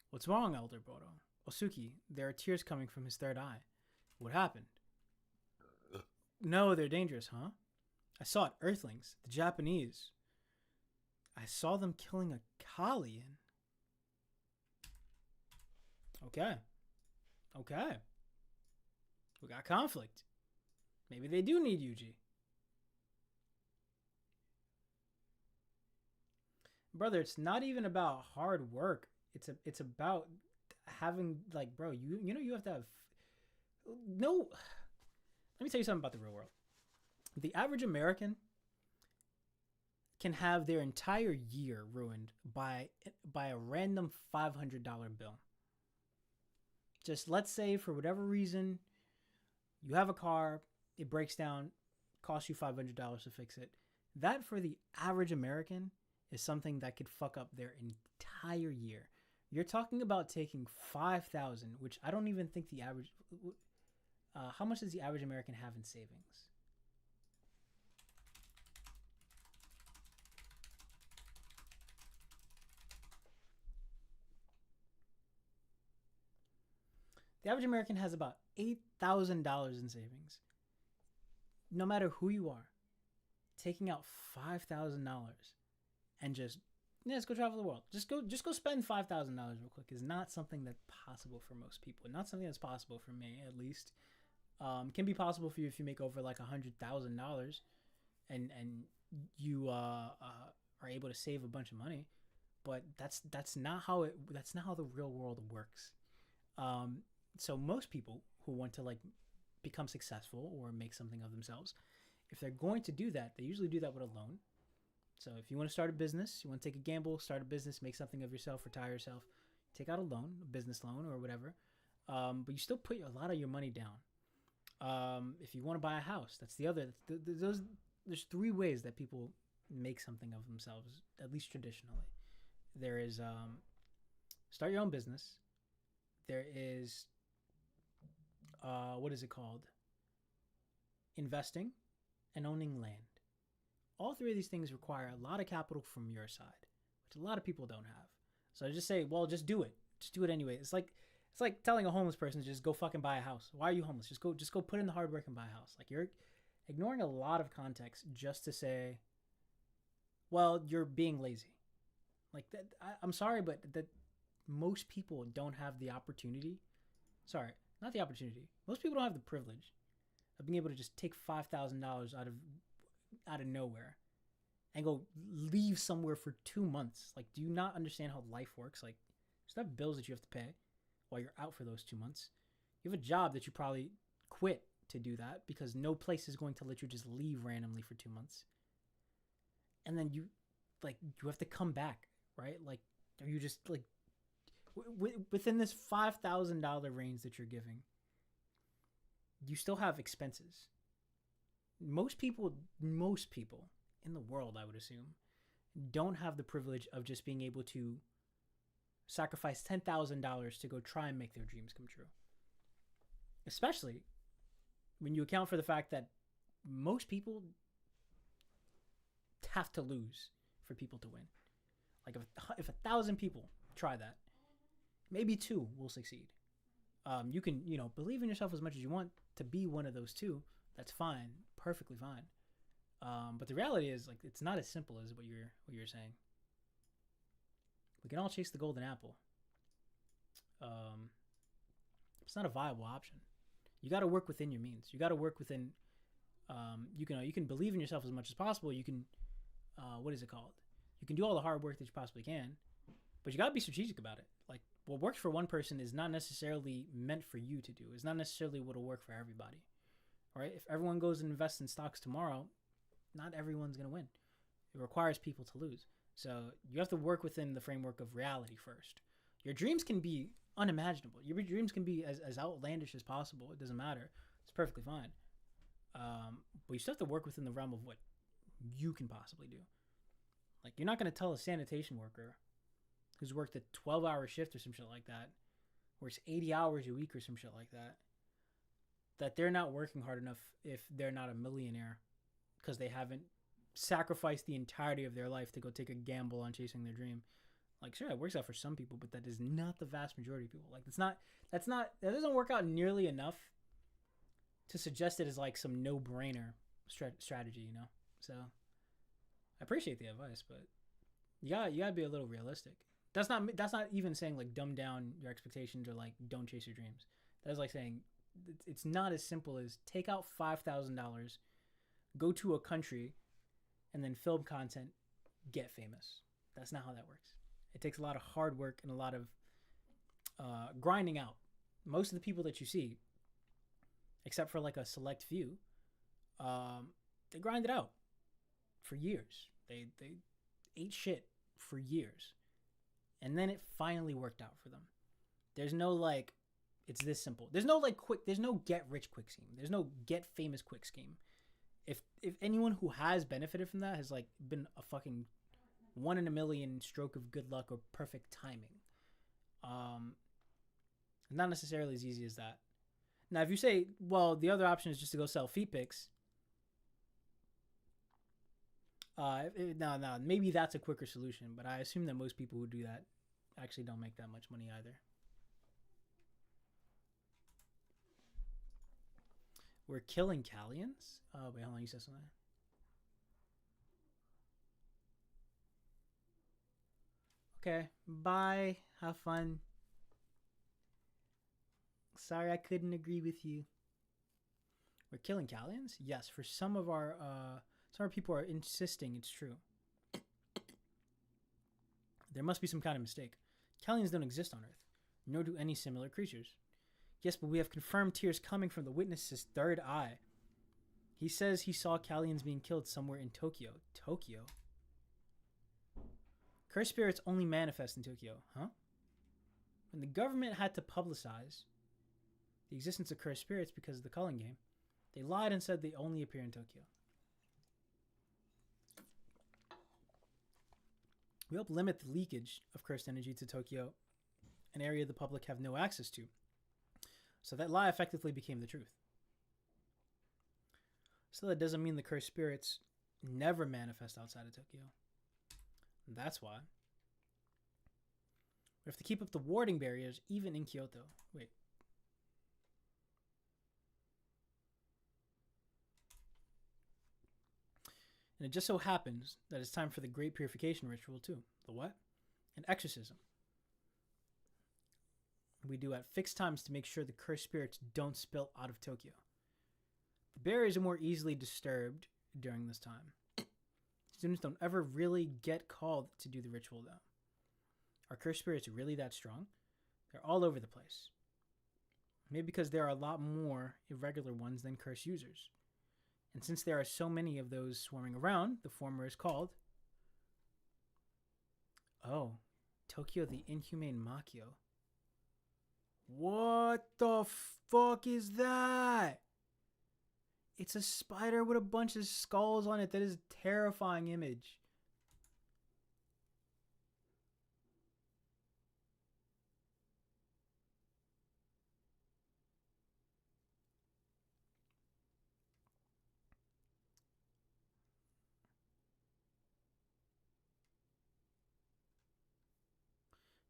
Speaker 1: What's wrong, Elder Bodo? Osuki, there are tears coming from his third eye. What happened? No, they're dangerous, huh? I saw it, Earthlings, the Japanese. I saw them killing a Kalian. Okay. We got conflict. Maybe they do need Yuji. brother, it's not even about hard work. It's about having like, bro, you know you have to have no. Let me tell you something about the real world. The average American can have their entire year ruined by a random $500 bill. Just let's say for whatever reason you have a car, it breaks down, costs you $500 to fix it. That for the average American is something that could fuck up their entire year. You're talking about taking 5,000, which I don't even think the average. How much does the average American have in savings? The average American has about $8,000 in savings. No matter who you are, taking out $5,000 and just let's go travel the world. Just go spend $5,000 real quick is not something that's possible for most people. Not something that's possible for me, at least. Can be possible for you if you make over like $100,000 and you are able to save a bunch of money. But that's not how the real world works. So most people who want to like become successful or make something of themselves, if they're going to do that, they usually do that with a loan. So if you want to start a business, you want to take a gamble, start a business, make something of yourself, retire yourself, take out a loan, a business loan or whatever. But you still put a lot of your money down. If you want to buy a house, that's the other. There's three ways that people make something of themselves, at least traditionally. There is start your own business. There is what is it called? Investing and owning land. All three of these things require a lot of capital from your side, which a lot of people don't have. So I just say, well, just do it. Just do it anyway. It's like telling a homeless person to just go fucking buy a house. Why are you homeless? Just go put in the hard work and buy a house. Like you're ignoring a lot of context just to say, well, you're being lazy. Like that. I'm sorry, but that most people don't have the opportunity. Sorry, not the opportunity. Most people don't have the privilege of being able to just take $5,000 out of nowhere and go leave somewhere for 2 months. Like, do you not understand how life works? Like, there's not bills that you have to pay while you're out for those 2 months. You have a job that you probably quit to do that because no place is going to let you just leave randomly for 2 months. And then you have to come back, right? Like, are you just like within this $5,000 range that you're giving, you still have expenses. Most people in the world, I would assume, don't have the privilege of just being able to sacrifice $10,000 to go try and make their dreams come true. Especially when you account for the fact that most people have to lose for people to win. Like if 1,000 people try that, maybe 2 will succeed. You can, believe in yourself as much as you want to be one of those 2. That's fine, perfectly fine. But the reality is, like, it's not as simple as what you're saying. We can all chase the golden apple. It's not a viable option. You got to work within your means. You got to work within. You can believe in yourself as much as possible. You can, what is it called? You can do all the hard work that you possibly can, but you got to be strategic about it. Like, what works for one person is not necessarily meant for you to do. It's not necessarily what will work for everybody. All right? If everyone goes and invests in stocks tomorrow, not everyone's going to win. It requires people to lose. So you have to work within the framework of reality first. Your dreams can be unimaginable. Your dreams can be as outlandish as possible. It doesn't matter. It's perfectly fine. But you still have to work within the realm of what you can possibly do. Like, you're not going to tell a sanitation worker who's worked a 12-hour shift or some shit like that, works 80 hours a week or some shit like that, that they're not working hard enough if they're not a millionaire because they haven't sacrificed the entirety of their life to go take a gamble on chasing their dream. Like, sure, it works out for some people, but that is not the vast majority of people. Like, that doesn't work out nearly enough to suggest it as like some no-brainer strategy, So I appreciate the advice, but you gotta be a little realistic. That's not even saying like dumb down your expectations or like don't chase your dreams. That's like saying it's not as simple as take out $5,000, go to a country, and then film content, get famous. That's not how that works. It takes a lot of hard work and a lot of grinding out. Most of the people that you see, except for like a select few, they grind it out for years. They ate shit for years, and then it finally worked out for them. There's no like, it's this simple. There's no like quick. There's no get rich quick scheme. There's no get famous quick scheme. If anyone who has benefited from that has like been a fucking 1 in a million stroke of good luck or perfect timing. Not necessarily as easy as that. Now, if you say, well, the other option is just to go sell feet pics. No, maybe that's a quicker solution, but I assume that most people who do that actually don't make that much money either. We're killing Callians? Oh, wait, hold on, you said something. Okay, bye. Have fun. Sorry I couldn't agree with you. We're killing Callians? Yes, for some of our people are insisting it's true. There must be some kind of mistake. Callians don't exist on Earth, nor do any similar creatures. Yes, but we have confirmed tears coming from the witness's third eye. He says he saw Callians being killed somewhere in Tokyo. Tokyo? Cursed spirits only manifest in Tokyo, huh? When the government had to publicize the existence of cursed spirits because of the culling game, they lied and said they only appear in Tokyo. We help limit the leakage of cursed energy to Tokyo, an area the public have no access to. So that lie effectively became the truth. So that doesn't mean the cursed spirits never manifest outside of Tokyo. That's why we have to keep up the warding barriers even in Kyoto. Wait. And it just so happens that it's time for the Great Purification Ritual too. The what? An exorcism. We do at fixed times to make sure the cursed spirits don't spill out of Tokyo. The barriers are more easily disturbed during this time. Students don't ever really get called to do the ritual though. Are cursed spirits really that strong? They're all over the place. Maybe because there are a lot more irregular ones than cursed users. And since there are so many of those swarming around, the former is called... Oh, Tokyo the Inhumane Makyo. What the fuck is that? It's a spider with a bunch of skulls on it. That is a terrifying image.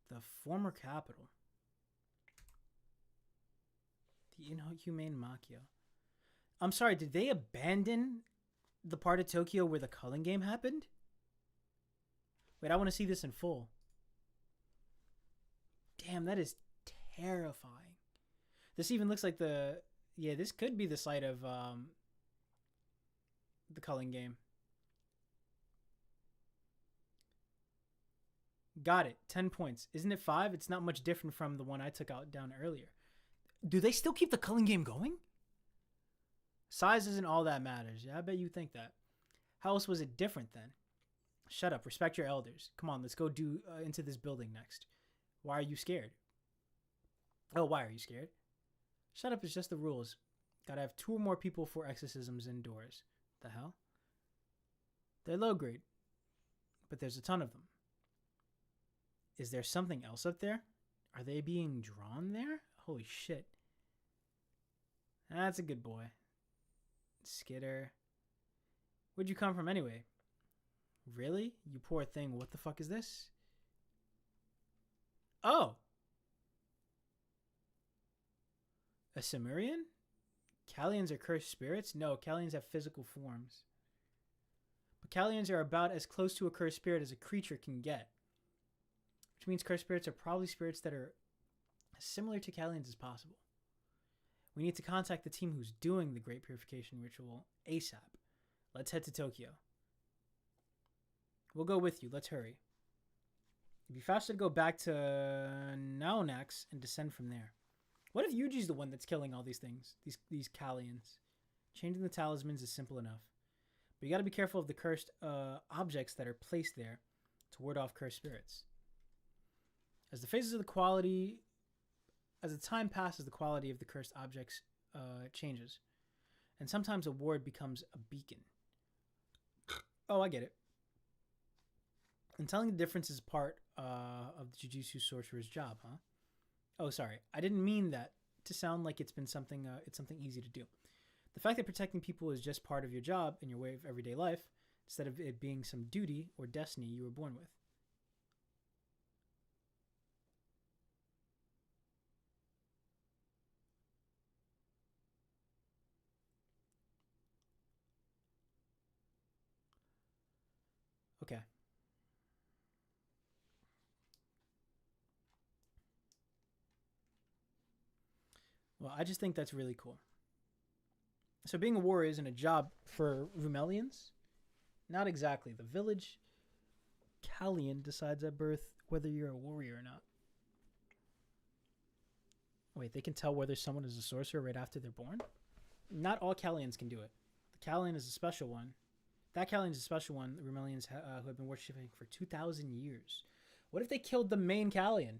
Speaker 1: The former capital. The Inhumane Makyo. I'm sorry, did they abandon the part of Tokyo where the culling game happened? Wait, I want to see this in full. Damn, that is terrifying. This even looks like the... Yeah, this could be the site of the culling game. Got it. 10 points. Isn't it 5? It's not much different from the one I took out down earlier. Do they still keep the culling game going? Size isn't all that matters. Yeah, I bet you think that. How else was it different then? Shut up. Respect your elders. Come on, let's go into this building next. Why are you scared? Oh, why are you scared? Shut up is just the rules. Gotta have 2 or more people for exorcisms indoors. The hell? They're low grade, but there's a ton of them. Is there something else up there? Are they being drawn there? Holy shit. That's a good boy. Skitter. Where'd you come from anyway? Really? You poor thing. What the fuck is this? Oh! A Sumerian? Callians are cursed spirits? No, Callians have physical forms. But Callians are about as close to a cursed spirit as a creature can get. Which means cursed spirits are probably spirits that are as similar to Callians as possible. We need to contact the team who's doing the Great Purification Ritual ASAP. Let's head to Tokyo. We'll go with you. Let's hurry. It'd be faster to go back to Naonax and descend from there. What if Yuji's the one that's killing all these things? These Callians. Changing the talismans is simple enough. But you gotta be careful of the cursed objects that are placed there to ward off cursed spirits. As the time passes, the quality of the cursed objects changes. And sometimes a ward becomes a beacon. Oh, I get it. And telling the difference is part of the Jujutsu sorcerer's job, huh? Oh, sorry. I didn't mean that to sound like it's something easy to do. The fact that protecting people is just part of your job and your way of everyday life, instead of it being some duty or destiny you were born with. Okay. Well, I just think that's really cool. So being a warrior isn't a job for Rumelians? Not exactly. The village Callian decides at birth whether you're a warrior or not. Wait, they can tell whether someone is a sorcerer right after they're born? Not all Callians can do it. The Callian is a special one. That Callian is a special one. The Rumelians who have been worshipping for 2,000 years. What if they killed the main Callian?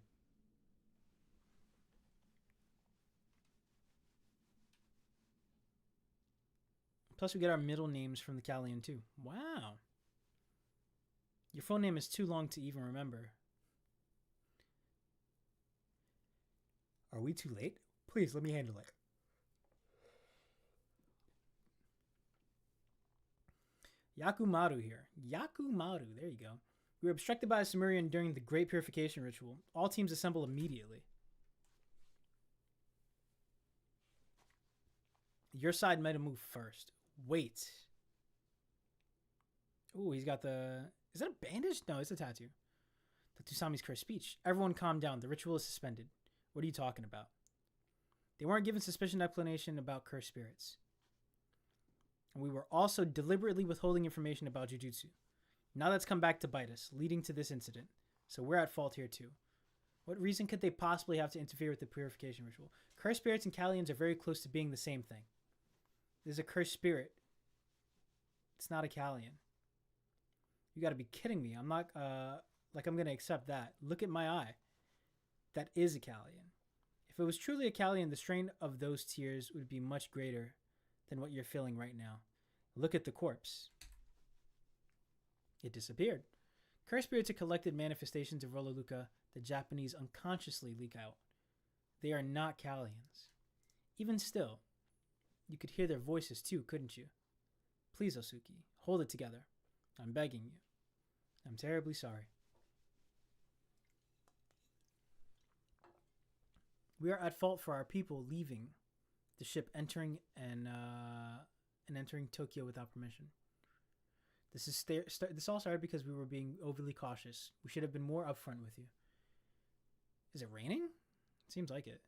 Speaker 1: Plus, we get our middle names from the Callian, too. Wow. Your full name is too long to even remember. Are we too late? Please, let me handle it. Yakumaru here. Yakumaru, there you go. We were obstructed by a Sumerian during the Great Purification Ritual. All teams assemble immediately. Your side might have moved first. Wait. Ooh, he's got the... Is that a bandage? No, it's a tattoo. The Tusami's cursed speech. Everyone calm down. The ritual is suspended. What are you talking about? They weren't given sufficient explanation about cursed spirits. And we were also deliberately withholding information about Jujutsu. Now that's come back to bite us, leading to this incident. So we're at fault here too. What reason could they possibly have to interfere with the purification ritual? Cursed spirits and Callians are very close to being the same thing. There's a cursed spirit. It's not a Callian. You gotta be kidding me. I'm not, I'm gonna accept that. Look at my eye. That is a Callian. If it was truly a Callian, the strain of those tears would be much greater than what you're feeling right now. Look at the corpse. It disappeared. Cursed spirits are collected manifestations of Rololuka that Japanese unconsciously leak out. They are not Callians. Even still, you could hear their voices too, couldn't you? Please, Osuki, hold it together. I'm begging you. I'm terribly sorry. We are at fault for our people leaving the ship, entering and entering Tokyo without permission. This all started because we were being overly cautious. We should have been more upfront with you. Is it raining? Seems like it.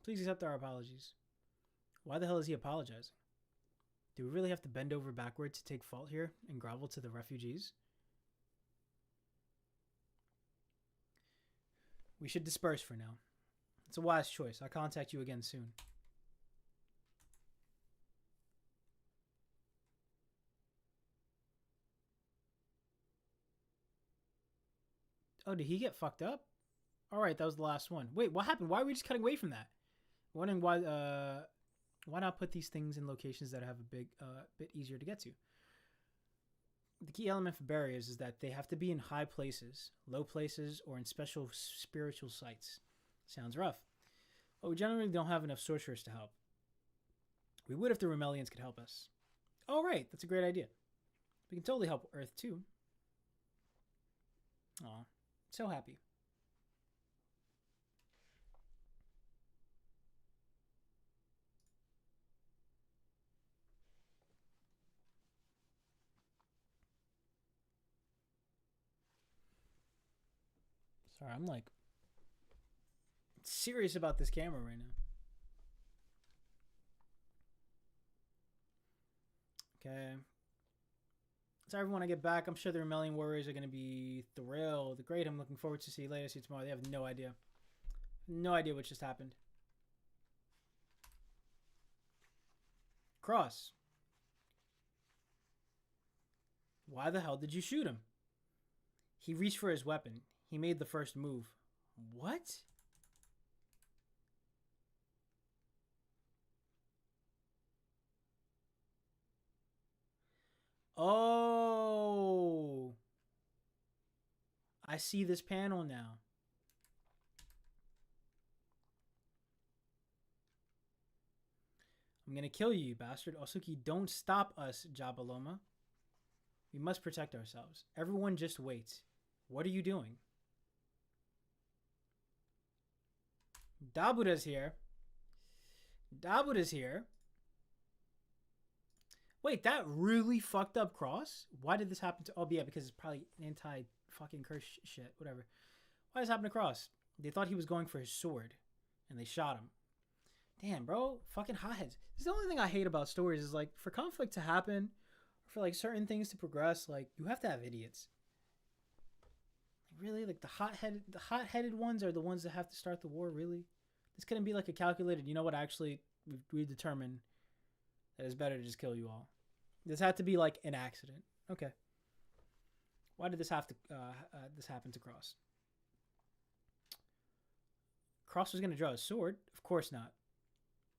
Speaker 1: Please accept our apologies. Why the hell is he apologizing? Do we really have to bend over backward to take fault here and grovel to the refugees? We should disperse for now. It's a wise choice. I'll contact you again soon. Oh, did he get fucked up? Alright, that was the last one. Wait, what happened? Why are we just cutting away from that? I'm wondering why not put these things in locations that have a bit easier to get to? The key element for barriers is that they have to be in high places, low places, or in special spiritual sites. Sounds rough. But we generally don't have enough sorcerers to help. We would if the Rumelians could help us. Oh, right. That's a great idea. We can totally help Earth, too. Aw. So happy. Sorry, I'm like serious about this camera right now. Okay. Tell everyone I get back. I'm sure the Remelian warriors are going to be thrilled. Great. I'm looking forward to see you later. See you tomorrow. They have no idea. No idea what just happened. Cross. Why the hell did you shoot him? He reached for his weapon. He made the first move. What? Oh. I see this panel now. I'm gonna kill you, you bastard. Osuki, don't stop us, Jabaloma. We must protect ourselves. Everyone just waits. What are you doing? Dabura's here. Dabura's here. Wait, that really fucked up Cross? Why did this happen to... Oh, yeah, because it's probably anti-fucking curse shit. Whatever. Why does this happen to Cross? They thought he was going for his sword, and they shot him. Damn, bro. Fucking hotheads. This is the only thing I hate about stories is, like, for conflict to happen, or for, like, certain things to progress, like, you have to have idiots. Like, really? Like, the hot-headed ones are the ones that have to start the war, really? This couldn't be, like, a calculated, you know what, actually, we determined that it's better to just kill you all. This had to be, like, an accident. Okay. Why did this have to, this happen to Cross? Cross was going to draw a sword? Of course not.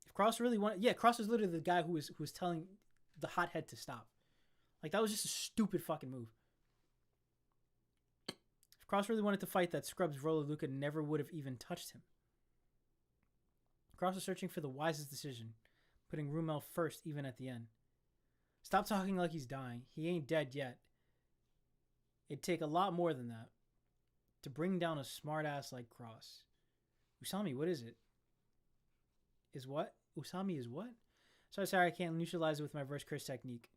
Speaker 1: If Cross really wanted... Yeah, Cross was literally the guy who was telling the hothead to stop. Like, that was just a stupid fucking move. If Cross really wanted to fight, that scrub's Rolaluca never would have even touched him. Cross was searching for the wisest decision, putting Rumel first even at the end. Stop talking like he's dying. He ain't dead yet. It'd take a lot more than that to bring down a smartass like Cross. Usami, what is it? Is what? Usami is what? Sorry, I can't neutralize it with my reverse curse technique.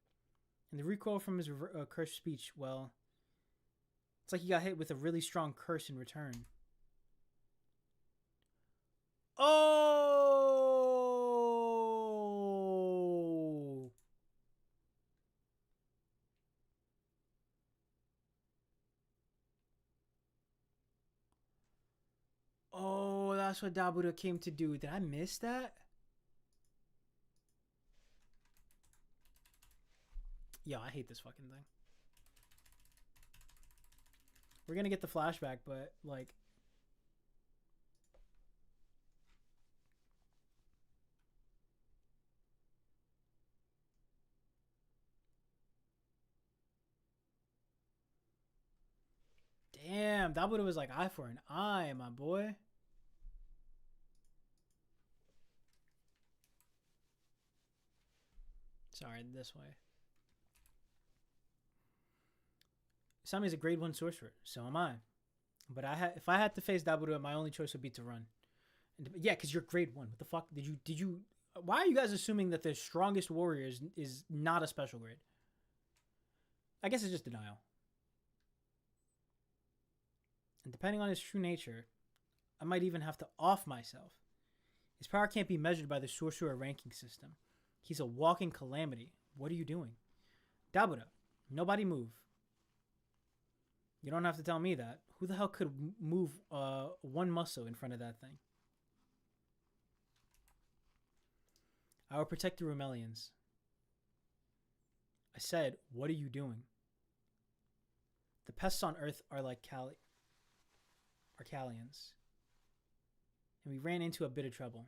Speaker 1: And the recoil from his curse speech, well, it's like he got hit with a really strong curse in return. Oh! Oh, that's what Dabura came to do. Did I miss that? Yo, I hate this fucking thing. We're gonna get the flashback, but, like... Damn, Dabura was like eye for an eye, my boy. Sorry, this way. Usami's a grade 1 sorcerer, so am I. But if I had to face Dabura, my only choice would be to run. And yeah, because you're grade 1. What the fuck? Did you... Why are you guys assuming that the strongest warrior is not a special grade? I guess it's just denial. And depending on his true nature, I might even have to off myself. His power can't be measured by the sorcerer ranking system. He's a walking calamity. What are you doing? Dabura, nobody move. You don't have to tell me that. Who the hell could move one muscle in front of that thing? I will protect the Rumelians. I said, what are you doing? The pests on Earth are like Arcalians. And we ran into a bit of trouble.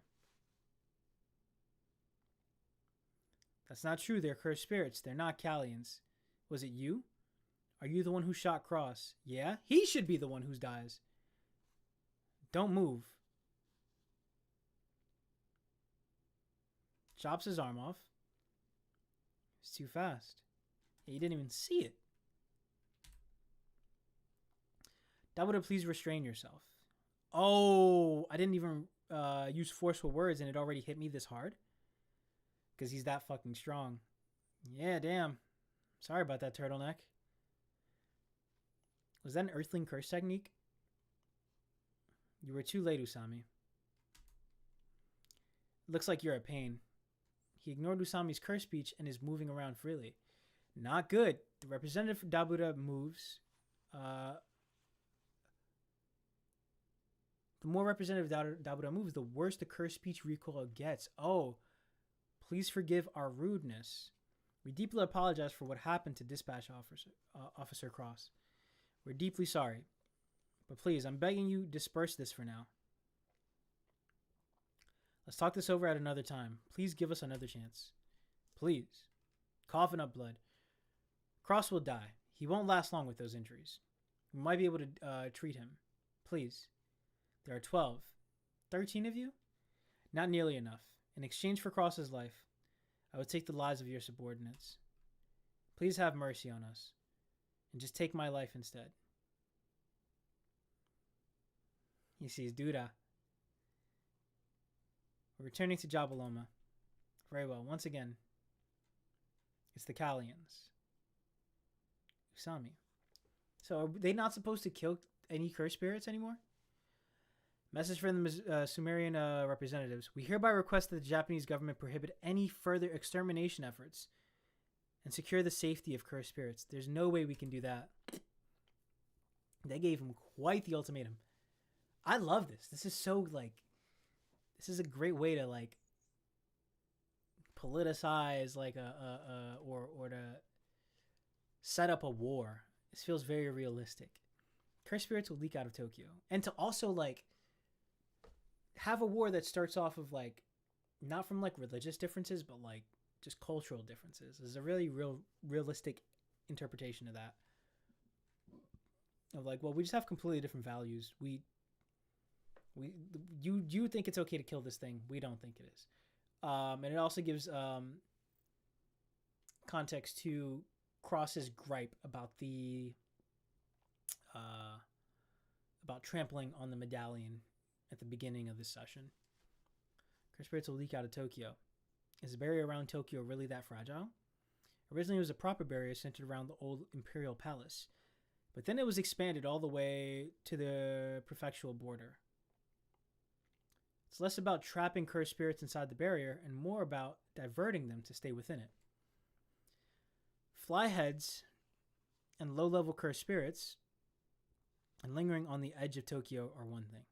Speaker 1: That's not true. They're cursed spirits. They're not Callians. Was it you? Are you the one who shot Cross? Yeah? He should be the one who dies. Don't move. Chops his arm off. It's too fast. He didn't even see it. Dabura, please restrain yourself. Oh, I didn't even use forceful words and it already hit me this hard? Because he's that fucking strong. Yeah, damn. Sorry about that, turtleneck. Was that an Earthling curse technique? You were too late, Usami. Looks like you're a pain. He ignored Usami's curse speech and is moving around freely. Not good. The representative for Dabuda moves. The more representative Dabuda moves, the worse the cursed speech recoil gets. Oh, please forgive our rudeness. We deeply apologize for what happened to Dispatch Officer Cross. We're deeply sorry. But please, I'm begging you, disperse this for now. Let's talk this over at another time. Please give us another chance. Please. Coughing up blood. Cross will die. He won't last long with those injuries. We might be able to treat him. Please. There are 12. 13 of you? Not nearly enough. In exchange for Cross's life, I would take the lives of your subordinates. Please have mercy on us. And just take my life instead. He sees Duda. We're returning to Jabaloma. Very well. Once again, it's the Kallians. Usami. So are they not supposed to kill any cursed spirits anymore? Message from the Sumerian representatives. We hereby request that the Japanese government prohibit any further extermination efforts and secure the safety of cursed spirits. There's no way we can do that. They gave him quite the ultimatum. I love this. This is so, like, this is a great way to, like, politicize, like, or to set up a war. This feels very realistic. Cursed spirits will leak out of Tokyo. And to also, like, have a war that starts off of, like, not from, like, religious differences, but, like, just cultural differences is a really realistic interpretation of that. Of, like, well, we just have completely different values. You think it's okay to kill this thing. We don't think it is. And it also gives context to Cross's gripe about the about trampling on the medallion at the beginning of this session. Cursed spirits will leak out of Tokyo. Is the barrier around Tokyo really that fragile? Originally, it was a proper barrier centered around the old imperial palace, but then it was expanded all the way to the prefectural border. It's less about trapping cursed spirits inside the barrier and more about diverting them to stay within it. Flyheads and low-level cursed spirits and lingering on the edge of Tokyo are one thing.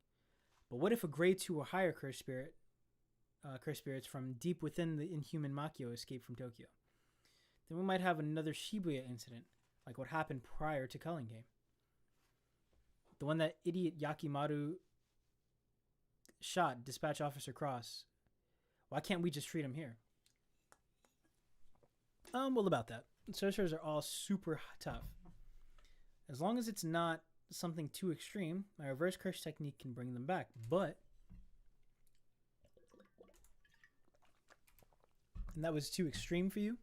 Speaker 1: But what if a grade 2 or higher cursed spirits from deep within the inhuman Makyo escape from Tokyo? Then we might have another Shibuya incident, like what happened prior to Culling Game. The one that idiot Yakimaru shot Dispatch Officer Cross. Why can't we just treat him here? Well, about that. Sorcerers are all super tough. As long as it's not something too extreme, my reverse curse technique can bring them back. But and that was too extreme for you.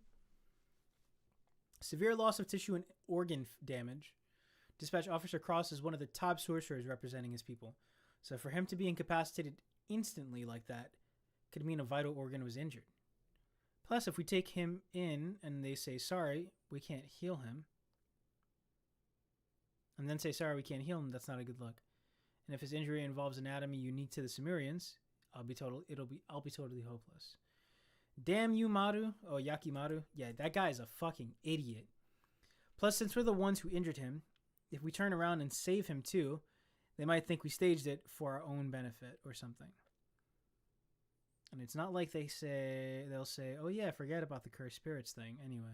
Speaker 1: Severe loss of tissue and organ damage. Dispatch Officer Cross is one of the top sorcerers representing his people. So for him to be incapacitated instantly like that could mean a vital organ was injured. Plus, if we take him in and they say, sorry, we can't heal him, and then say, sorry, we can't heal him, that's not a good look. And if his injury involves anatomy unique to the Sumerians, I'll be totally hopeless. Damn you, Maru. Oh, Yakimaru. Yeah, that guy is a fucking idiot. Plus, since we're the ones who injured him, if we turn around and save him too, they might think we staged it for our own benefit or something. And it's not like they'll say, oh yeah, forget about the cursed spirits thing. Anyway,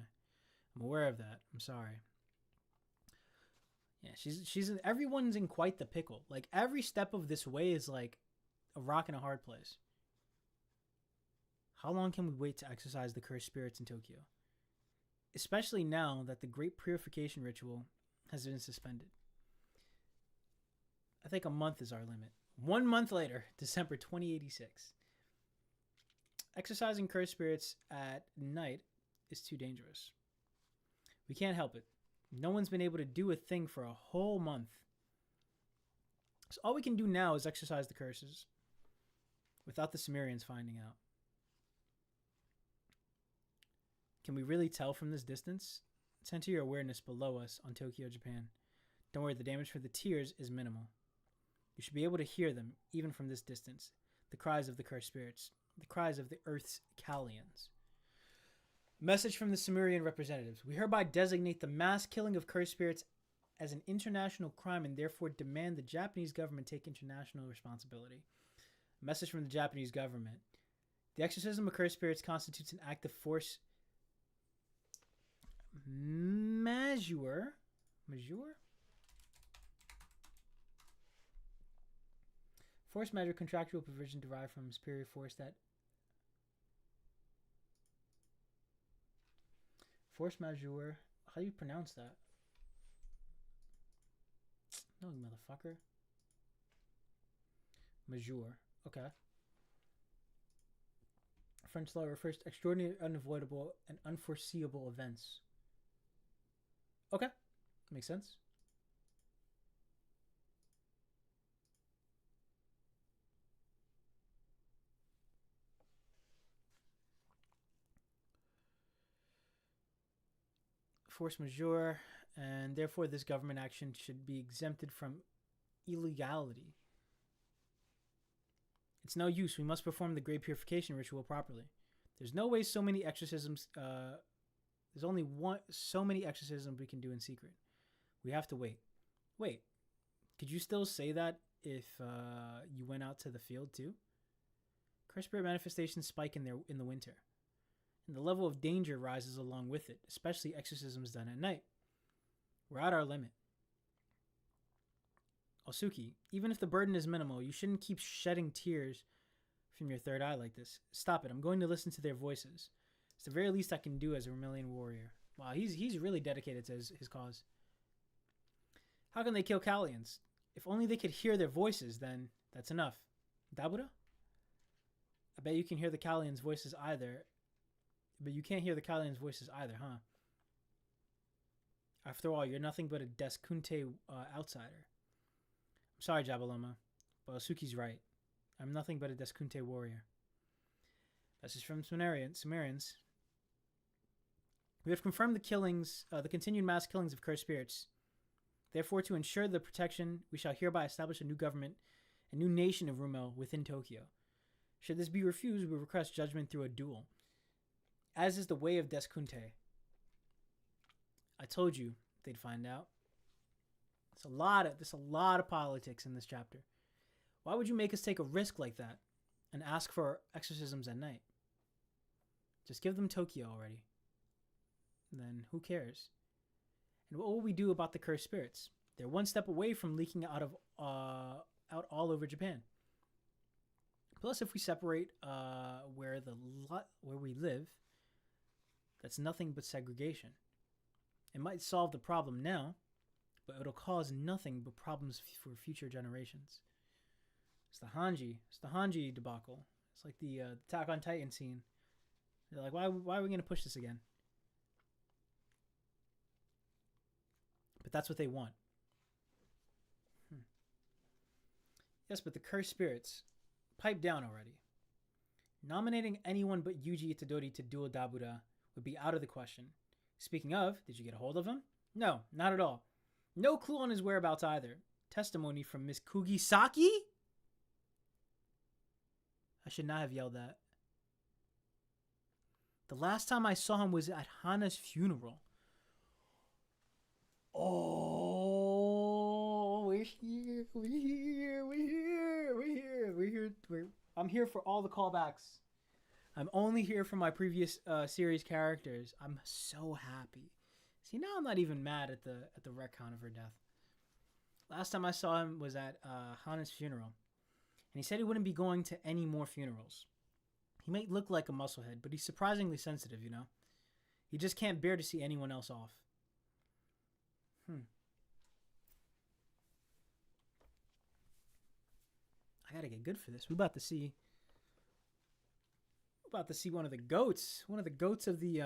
Speaker 1: I'm aware of that. I'm sorry. Yeah, everyone's in quite the pickle. Like, every step of this way is like a rock and a hard place. How long can we wait to exorcise the cursed spirits in Tokyo? Especially now that the Great Purification Ritual has been suspended. I think a month is our limit. 1 month later, December 2086. Exercising cursed spirits at night is too dangerous. We can't help it. No one's been able to do a thing for a whole month. So all we can do now is exercise the curses without the Sumerians finding out. Can we really tell from this distance? Center your awareness below us on Tokyo, Japan. Don't worry, the damage for the tears is minimal. You should be able to hear them, even from this distance. The cries of the cursed spirits. The cries of the Earth's Kallians. Message from the Sumerian representatives. We hereby designate the mass killing of cursed spirits as an international crime and therefore demand the Japanese government take international responsibility. Message from the Japanese government. The exorcism of cursed spirits constitutes an act of force majeure. Force majeure, contractual provision derived from superior force that... Force majeure. How do you pronounce that? No, motherfucker. Majeure. Okay. French law refers to extraordinary, unavoidable, and unforeseeable events. Okay. Makes sense. Force majeure, and therefore this government action should be exempted from illegality. It's no use. We must perform the great purification ritual properly. There's no way so many exorcisms... there's only so many exorcisms we can do in secret. We have to wait. Wait. Could you still say that if you went out to the field too? Cursed spirit manifestations spike in the winter. And the level of danger rises along with it, especially exorcisms done at night. We're at our limit. Osuki, even if the burden is minimal, you shouldn't keep shedding tears from your third eye like this. Stop it. I'm going to listen to their voices. It's the very least I can do as a Vermilion warrior. Wow, he's really dedicated to his cause. How can they kill Kalians? If only they could hear their voices, then that's enough. Dabura? I bet you can hear the Kalians' voices either. But you can't hear the Kalians' voices either, huh? After all, you're nothing but a Deskunte outsider. I'm sorry, Jabaloma, but Osuki's right. I'm nothing but a Deskunte warrior. This is from Sumerians. We have confirmed the continued mass killings of cursed spirits. Therefore, to ensure the protection, we shall hereby establish a new government, a new nation of Rumel within Tokyo. Should this be refused, we request judgment through a duel. As is the way of Deskunte. I told you they'd find out. There's a lot of politics in this chapter. Why would you make us take a risk like that and ask for exorcisms at night? Just give them Tokyo already. Then who cares? And what will we do about the cursed spirits? They're one step away from leaking out all over Japan. Plus, if we separate where we live, that's nothing but segregation. It might solve the problem now, but it'll cause nothing but problems for future generations. It's the Hanji debacle. It's like the Attack on Titan scene. They're like, why are we going to push this again? But that's what they want. Yes, but the cursed spirits, pipe down already. Nominating anyone but Yuji Itadori to duel Dabura would be out of the question. Speaking of, did you get a hold of him? No, not at all. No clue on his whereabouts either. Testimony from Miss Kugisaki? I should not have yelled that. The last time I saw him was at Hana's funeral. Oh, we're here. I'm here for all the callbacks. I'm only here for my previous series characters. I'm so happy. See, now I'm not even mad at the retcon of her death. Last time I saw him was at Hana's funeral, and he said he wouldn't be going to any more funerals. He might look like a musclehead, but he's surprisingly sensitive, you know? He just can't bear to see anyone else off. I gotta get good for this. We're about to see one of the goats of the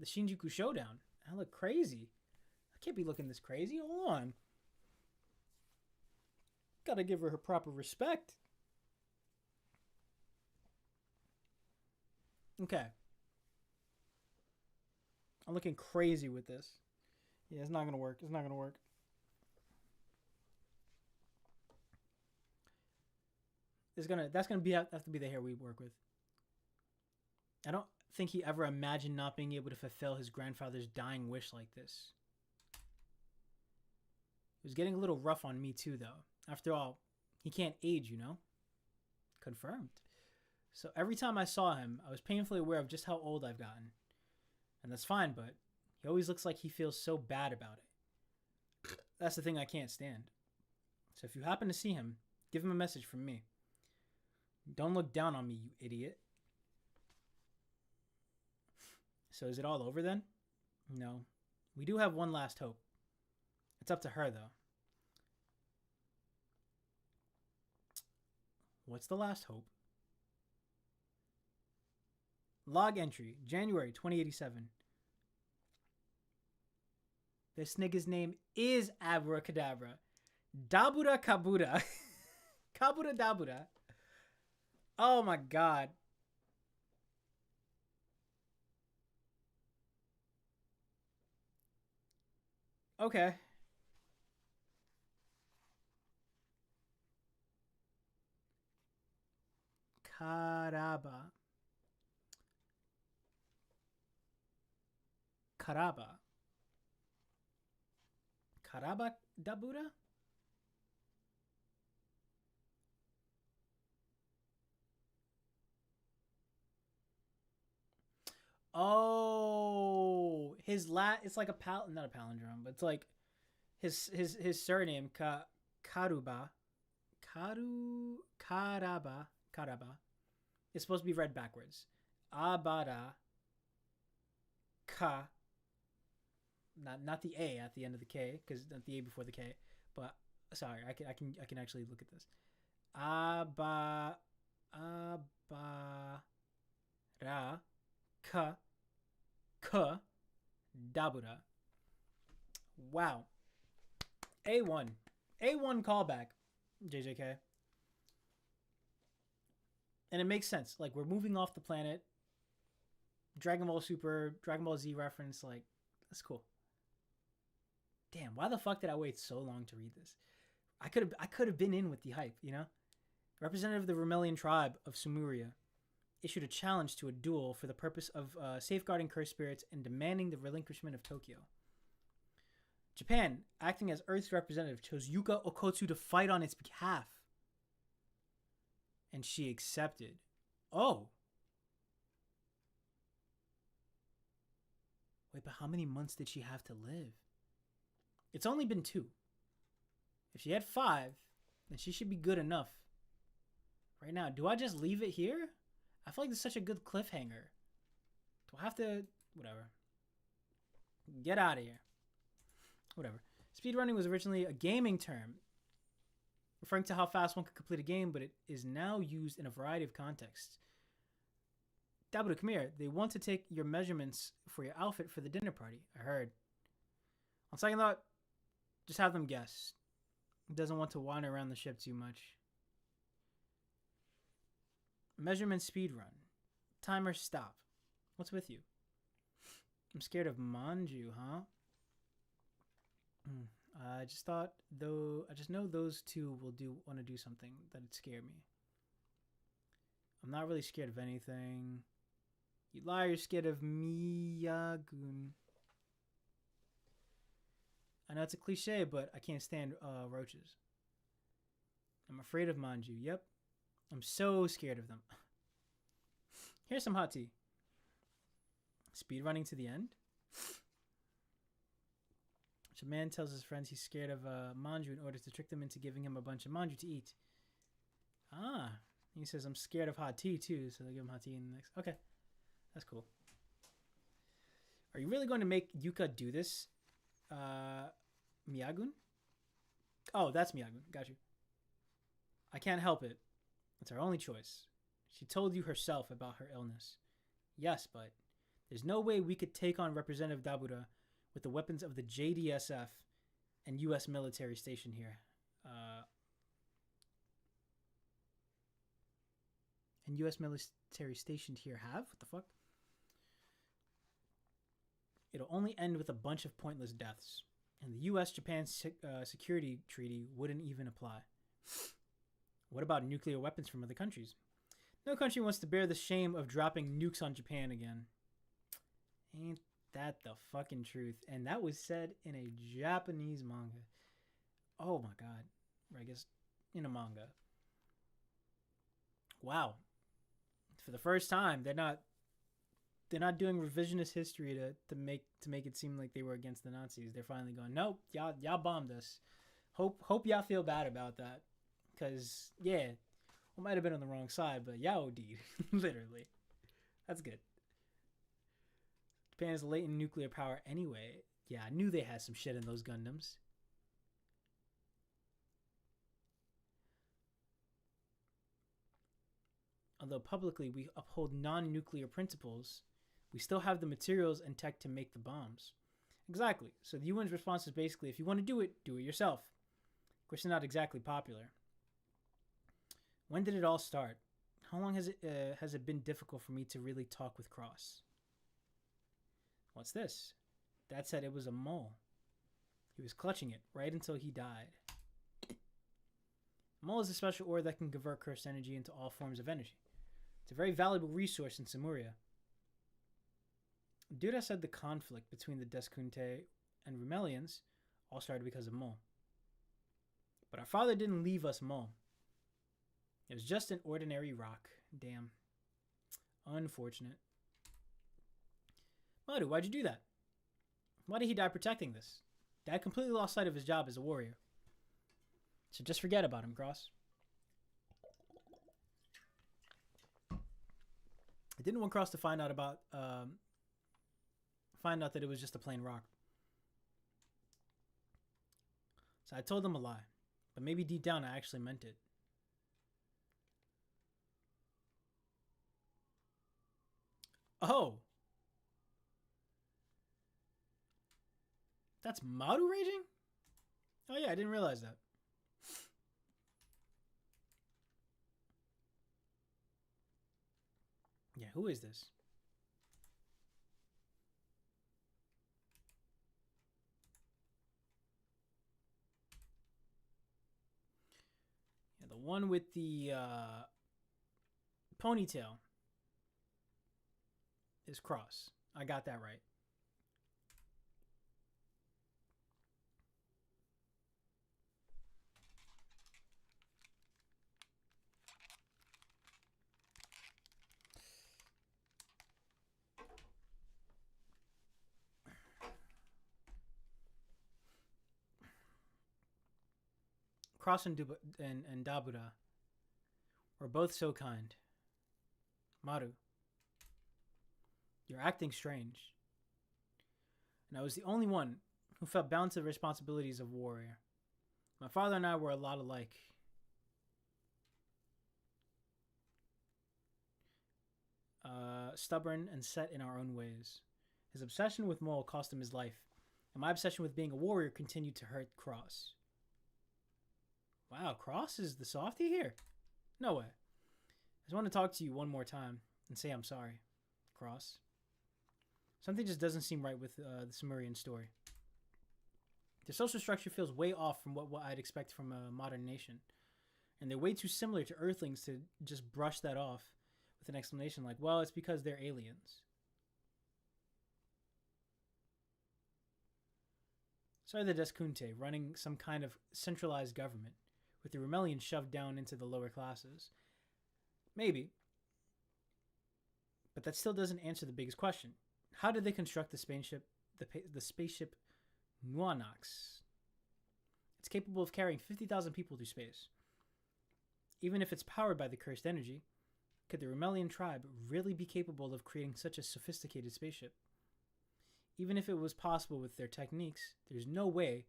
Speaker 1: Shinjuku Showdown. I look crazy. I can't be looking this crazy. Hold on. Gotta give her proper respect. Okay. I'm looking crazy with this. Yeah, it's not gonna work. It's not gonna work. That's gonna have to be the hair we work with. think he ever imagined not being able to fulfill his grandfather's dying wish like this. It was getting a little rough on me too, though. After all, he can't age, you know? Confirmed. So every time I saw him, I was painfully aware of just how old I've gotten. And that's fine, but he always looks like he feels so bad about it. That's the thing I can't stand. So if you happen to see him, give him a message from me. Don't look down on me, you idiot. So is it all over then? No. We do have one last hope. It's up to her, though. What's the last hope? Log entry, January 2087. This nigga's name is Abracadabra. Dabura Kabura. Kabura Dabura. Oh my god. Okay. Karaba. Karaba. Karaba Dabura? Oh, it's like not a palindrome, but it's like his surname Karuba. Karaba. It's supposed to be read backwards. Abara Ka. Not the A at the end of the K, because not the A before the K. But sorry, I can actually look at this. Abara Ka Dabura. Wow. A1 callback, JJK. And it makes sense. Like, we're moving off the planet. Dragon Ball Super, Dragon Ball Z reference, like, that's cool. Damn, why the fuck did I wait so long to read this? I could have been in with the hype, you know? Representative of the Romelian tribe of Sumuria issued a challenge to a duel for the purpose of safeguarding cursed spirits and demanding the relinquishment of Tokyo. Japan, acting as Earth's representative, chose Yuka Okotsu to fight on its behalf. And she accepted. Oh. Wait, but how many months did she have to live? It's only been 2. If she had 5, then she should be good enough. Right now, do I just leave it here? I feel like this is such a good cliffhanger. Do I have to... Whatever. Get out of here. Whatever. Speedrunning was originally a gaming term, referring to how fast one could complete a game, but it is now used in a variety of contexts. Dabuda, come here. They want to take your measurements for your outfit for the dinner party. I heard. On second thought, just have them guess. He doesn't want to wander around the ship too much. Measurement speed run. Timer stop. What's with you? I'm scared of Manju, huh? I just thought, though, I just know those two will want to do something that'd scare me. I'm not really scared of anything. You lie, you're scared of Miyagun. I know it's a cliche, but I can't stand roaches. I'm afraid of Manju. Yep. I'm so scared of them. Here's some hot tea. Speed running to the end. A man tells his friends he's scared of manju in order to trick them into giving him a bunch of manju to eat. Ah. He says, I'm scared of hot tea too, so they give him hot tea in the next. Okay. That's cool. Are you really going to make Yuka do this? Miyagun? Oh, that's Miyagun. Got you. I can't help it. It's our only choice. She told you herself about her illness. Yes, but there's no way we could take on Representative Dabuda with the weapons of the JDSF and U.S. military stationed here. And U.S. military stationed here have? What the fuck? It'll only end with a bunch of pointless deaths. And the U.S.-Japan security treaty wouldn't even apply. What about nuclear weapons from other countries? No country wants to bear the shame of dropping nukes on Japan again. Ain't that the fucking truth? And that was said in a Japanese manga. Oh my god. Or I guess in a manga. Wow. For the first time, they're not doing revisionist history to make it seem like they were against the Nazis. They're finally going, nope, y'all bombed us. Hope y'all feel bad about that. Cause yeah, we might have been on the wrong side, but y'all OD'd. Literally. That's good. Japan has latent nuclear power anyway. Yeah, I knew they had some shit in those Gundams. Although publicly we uphold non-nuclear principles, we still have the materials and tech to make the bombs. Exactly. So the UN's response is basically, if you want to do it yourself. Of course, it's not exactly popular. When did it all start? How long has it been difficult for me to really talk with Cross? What's this? Dad said it was a mole. He was clutching it right until he died. Mole is a special ore that can convert cursed energy into all forms of energy. It's a very valuable resource in Samuria. Duda said the conflict between the Deskunte and Rumelians all started because of Mole. But our father didn't leave us Mole. It was just an ordinary rock. Damn. Unfortunate. Madu, why'd you do that? Why did he die protecting this? Dad completely lost sight of his job as a warrior. So just forget about him, Cross. I didn't want Cross to find out that it was just a plain rock. So I told him a lie. But maybe deep down I actually meant it. Oh. That's Maru raging? Oh yeah, I didn't realize that. Yeah, who is this? Yeah, the one with the ponytail is Cross. I got that right. Cross and Dabura were both so kind. Maru, you're acting strange. And I was the only one who felt bound to the responsibilities of a warrior. My father and I were a lot alike. Stubborn and set in our own ways. His obsession with Mole cost him his life, and my obsession with being a warrior continued to hurt Cross. Wow, Cross is the softie here? No way. I just want to talk to you one more time and say I'm sorry, Cross. Something just doesn't seem right with the Sumerian story. The social structure feels way off from what I'd expect from a modern nation. And they're way too similar to Earthlings to just brush that off with an explanation like, well, it's because they're aliens. Sorry, the Deskunte running some kind of centralized government with the Rumelians shoved down into the lower classes. Maybe. But that still doesn't answer the biggest question. How did they construct the spaceship Nuanox? It's capable of carrying 50,000 people through space. Even if it's powered by the cursed energy, could the Rumelian tribe really be capable of creating such a sophisticated spaceship? Even if it was possible with their techniques, there's no way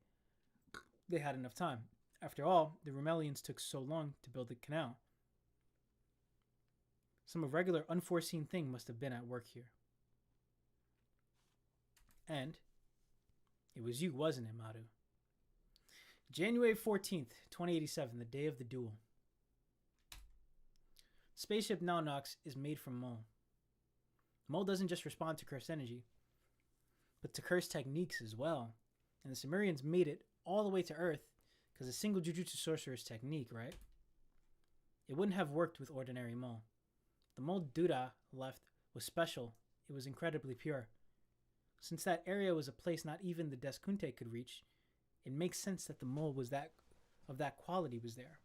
Speaker 1: they had enough time. After all, the Rumelians took so long to build the canal. Some irregular, unforeseen thing must have been at work here. And it was you, wasn't it, Maru? January 14th, 2087, the day of the duel. Spaceship Naunox is made from Mole. Mole doesn't just respond to cursed energy, but to cursed techniques as well. And the Sumerians made it all the way to Earth because a single Jujutsu sorcerer's technique, right? It wouldn't have worked with ordinary Mole. The mold Dura left was special. It was incredibly pure. Since that area was a place not even the Deskunte could reach, it makes sense that the mold was that quality was there.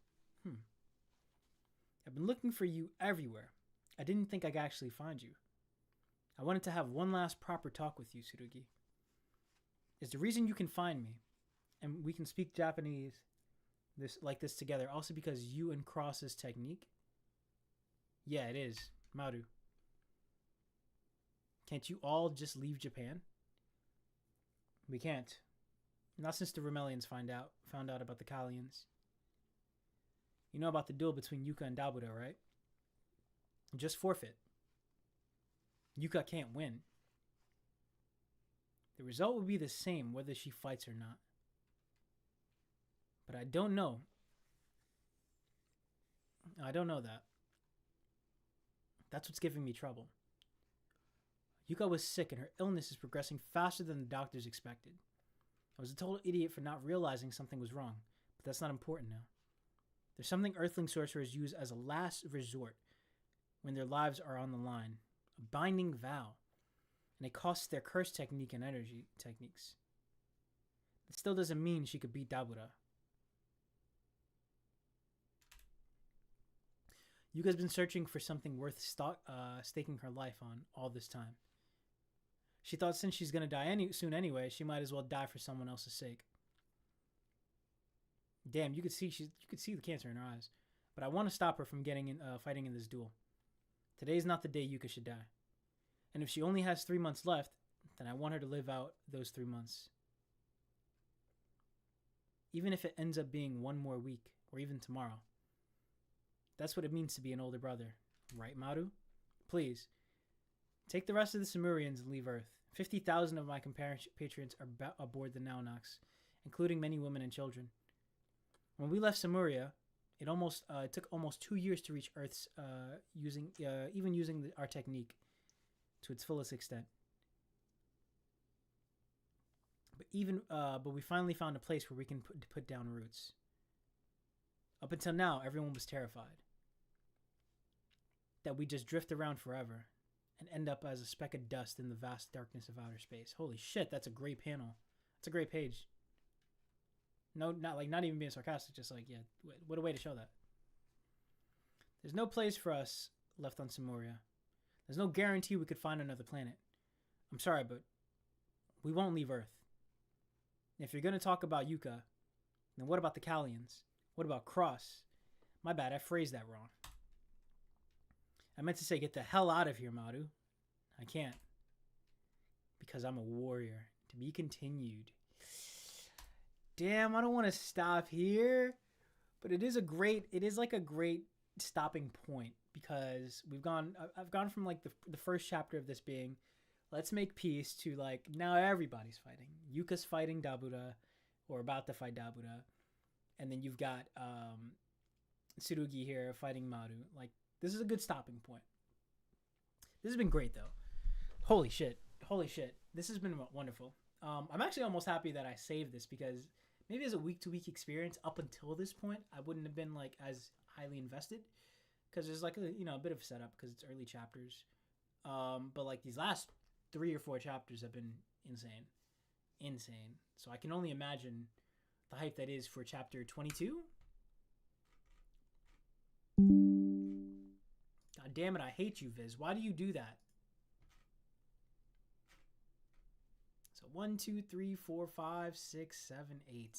Speaker 1: I've been looking for you everywhere. I didn't think I'd actually find you. I wanted to have one last proper talk with you, Tsurugi. Is the reason you can find me, and we can speak Japanese this together, also because you and Cross's technique? Yeah, it is. Maru. Can't you all just leave Japan? We can't. Not since the Remelians found out about the Kallians. You know about the duel between Yuka and Dabura, right? Just forfeit. Yuka can't win. The result will be the same whether she fights or not. But I don't know. I don't know that. That's what's giving me trouble. Yuka was sick and her illness is progressing faster than the doctors expected. I was a total idiot for not realizing something was wrong, but that's not important now. There's something Earthling sorcerers use as a last resort when their lives are on the line. A binding vow. And it costs their curse technique and energy techniques. It still doesn't mean she could beat Dabura. Yuka's been searching for something worth staking her life on all this time. She thought since she's going to die soon anyway, she might as well die for someone else's sake. Damn, you could see the cancer in her eyes. But I want to stop her from fighting in this duel. Today's not the day Yuka should die. And if she only has 3 months left, then I want her to live out those 3 months. Even if it ends up being 1 more week, or even tomorrow. That's what it means to be an older brother. Right, Maru? Please, take the rest of the Samurians and leave Earth. 50,000 of my compatriots are aboard the Naunox, including many women and children. When we left Samuria, it took almost 2 years to reach Earth's using our technique to its fullest extent. But we finally found a place where we can put down roots. Up until now, everyone was terrified that we just drift around forever and end up as a speck of dust in the vast darkness of outer space. Holy shit, that's a great panel. That's a great page. No, not even being sarcastic, just like, yeah, what a way to show that. There's no place for us left on Samuria. There's no guarantee we could find another planet. I'm sorry, but we won't leave Earth. If you're going to talk about Yuka, then what about the Kallians? What about Cross? My bad, I phrased that wrong. I meant to say get the hell out of here, Maru. I can't. Because I'm a warrior. To be continued. Damn, I don't want to stop here. But it is like a great stopping point. Because I've gone from like the first chapter of this being, let's make peace, to like, now everybody's fighting. Yuka's fighting Dabura, or about to fight Dabura. And then you've got Tsurugi here fighting Maru. Like, this is a good stopping point. This has been great, though. Holy shit. This has been wonderful. I'm actually almost happy that I saved this, because maybe as a week-to-week experience, up until this point, I wouldn't have been like as highly invested, because there's like a bit of setup because it's early chapters. But like these last 3 or 4 chapters have been insane. So I can only imagine the hype that is for chapter 22. God damn it, I hate you, Viz. Why do you do that? So 1, 2, 3, 4, 5, 6, 7, 8.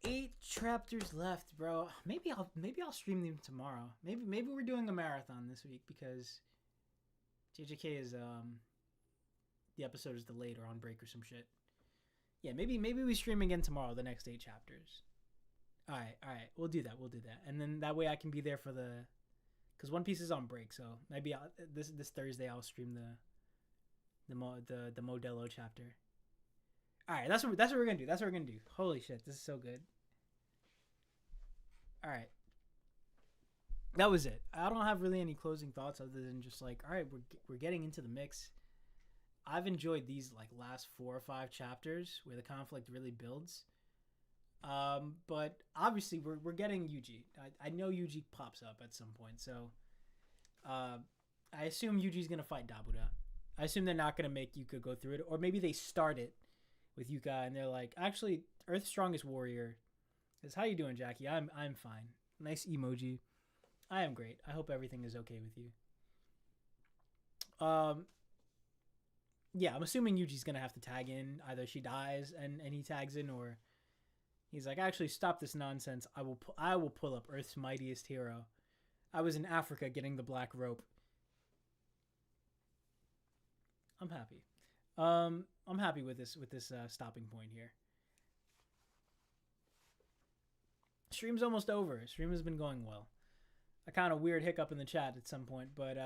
Speaker 1: 8 chapters left, bro. Maybe I'll stream them tomorrow. Maybe we're doing a marathon this week, because JJK is the episode is delayed or on break or some shit. Yeah, maybe we stream again tomorrow, the next 8 chapters. All right. We'll do that. And then that way I can be there for because One Piece is on break, so maybe this Thursday I'll stream the Modello chapter. All right, that's what we're gonna do. Holy shit, this is so good. All right, that was it. I don't have really any closing thoughts other than just like, all right, we're getting into the mix. I've enjoyed these like last 4 or 5 chapters where the conflict really builds. But obviously we're getting Yuji. I know Yuji pops up at some point, so I assume Yuji's gonna fight Dabura. I assume they're not gonna make Yuka go through it, or maybe they start it with Yuka and they're like, actually, Earth's strongest warrior is how you doing, Jackie? I'm fine. Nice emoji. I am great. I hope everything is okay with you. Yeah, I'm assuming Yuji's gonna have to tag in. Either she dies and he tags in, or he's like, actually, stop this nonsense. I will pull up Earth's mightiest hero. I was in Africa getting the black rope. I'm happy. I'm happy with this stopping point here. Stream's almost over. Stream has been going well. A kind of weird hiccup in the chat at some point, but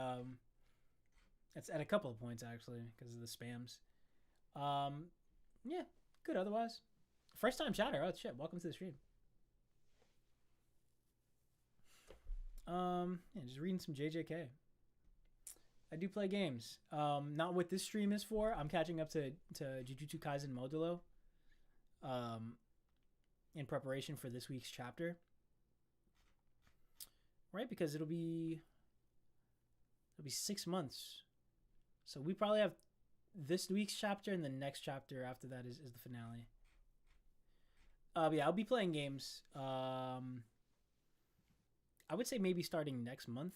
Speaker 1: it's at a couple of points actually because of the spams. Yeah, good otherwise. First time chatter. Oh shit! Welcome to the stream. Yeah, just reading some JJK. I do play games. Not what this stream is for. I'm catching up to Jujutsu Kaisen Modulo. In preparation for this week's chapter. Right, because it'll be 6 months. So we probably have this week's chapter, and the next chapter after that is the finale. Yeah, I'll be playing games. I would say maybe starting next month.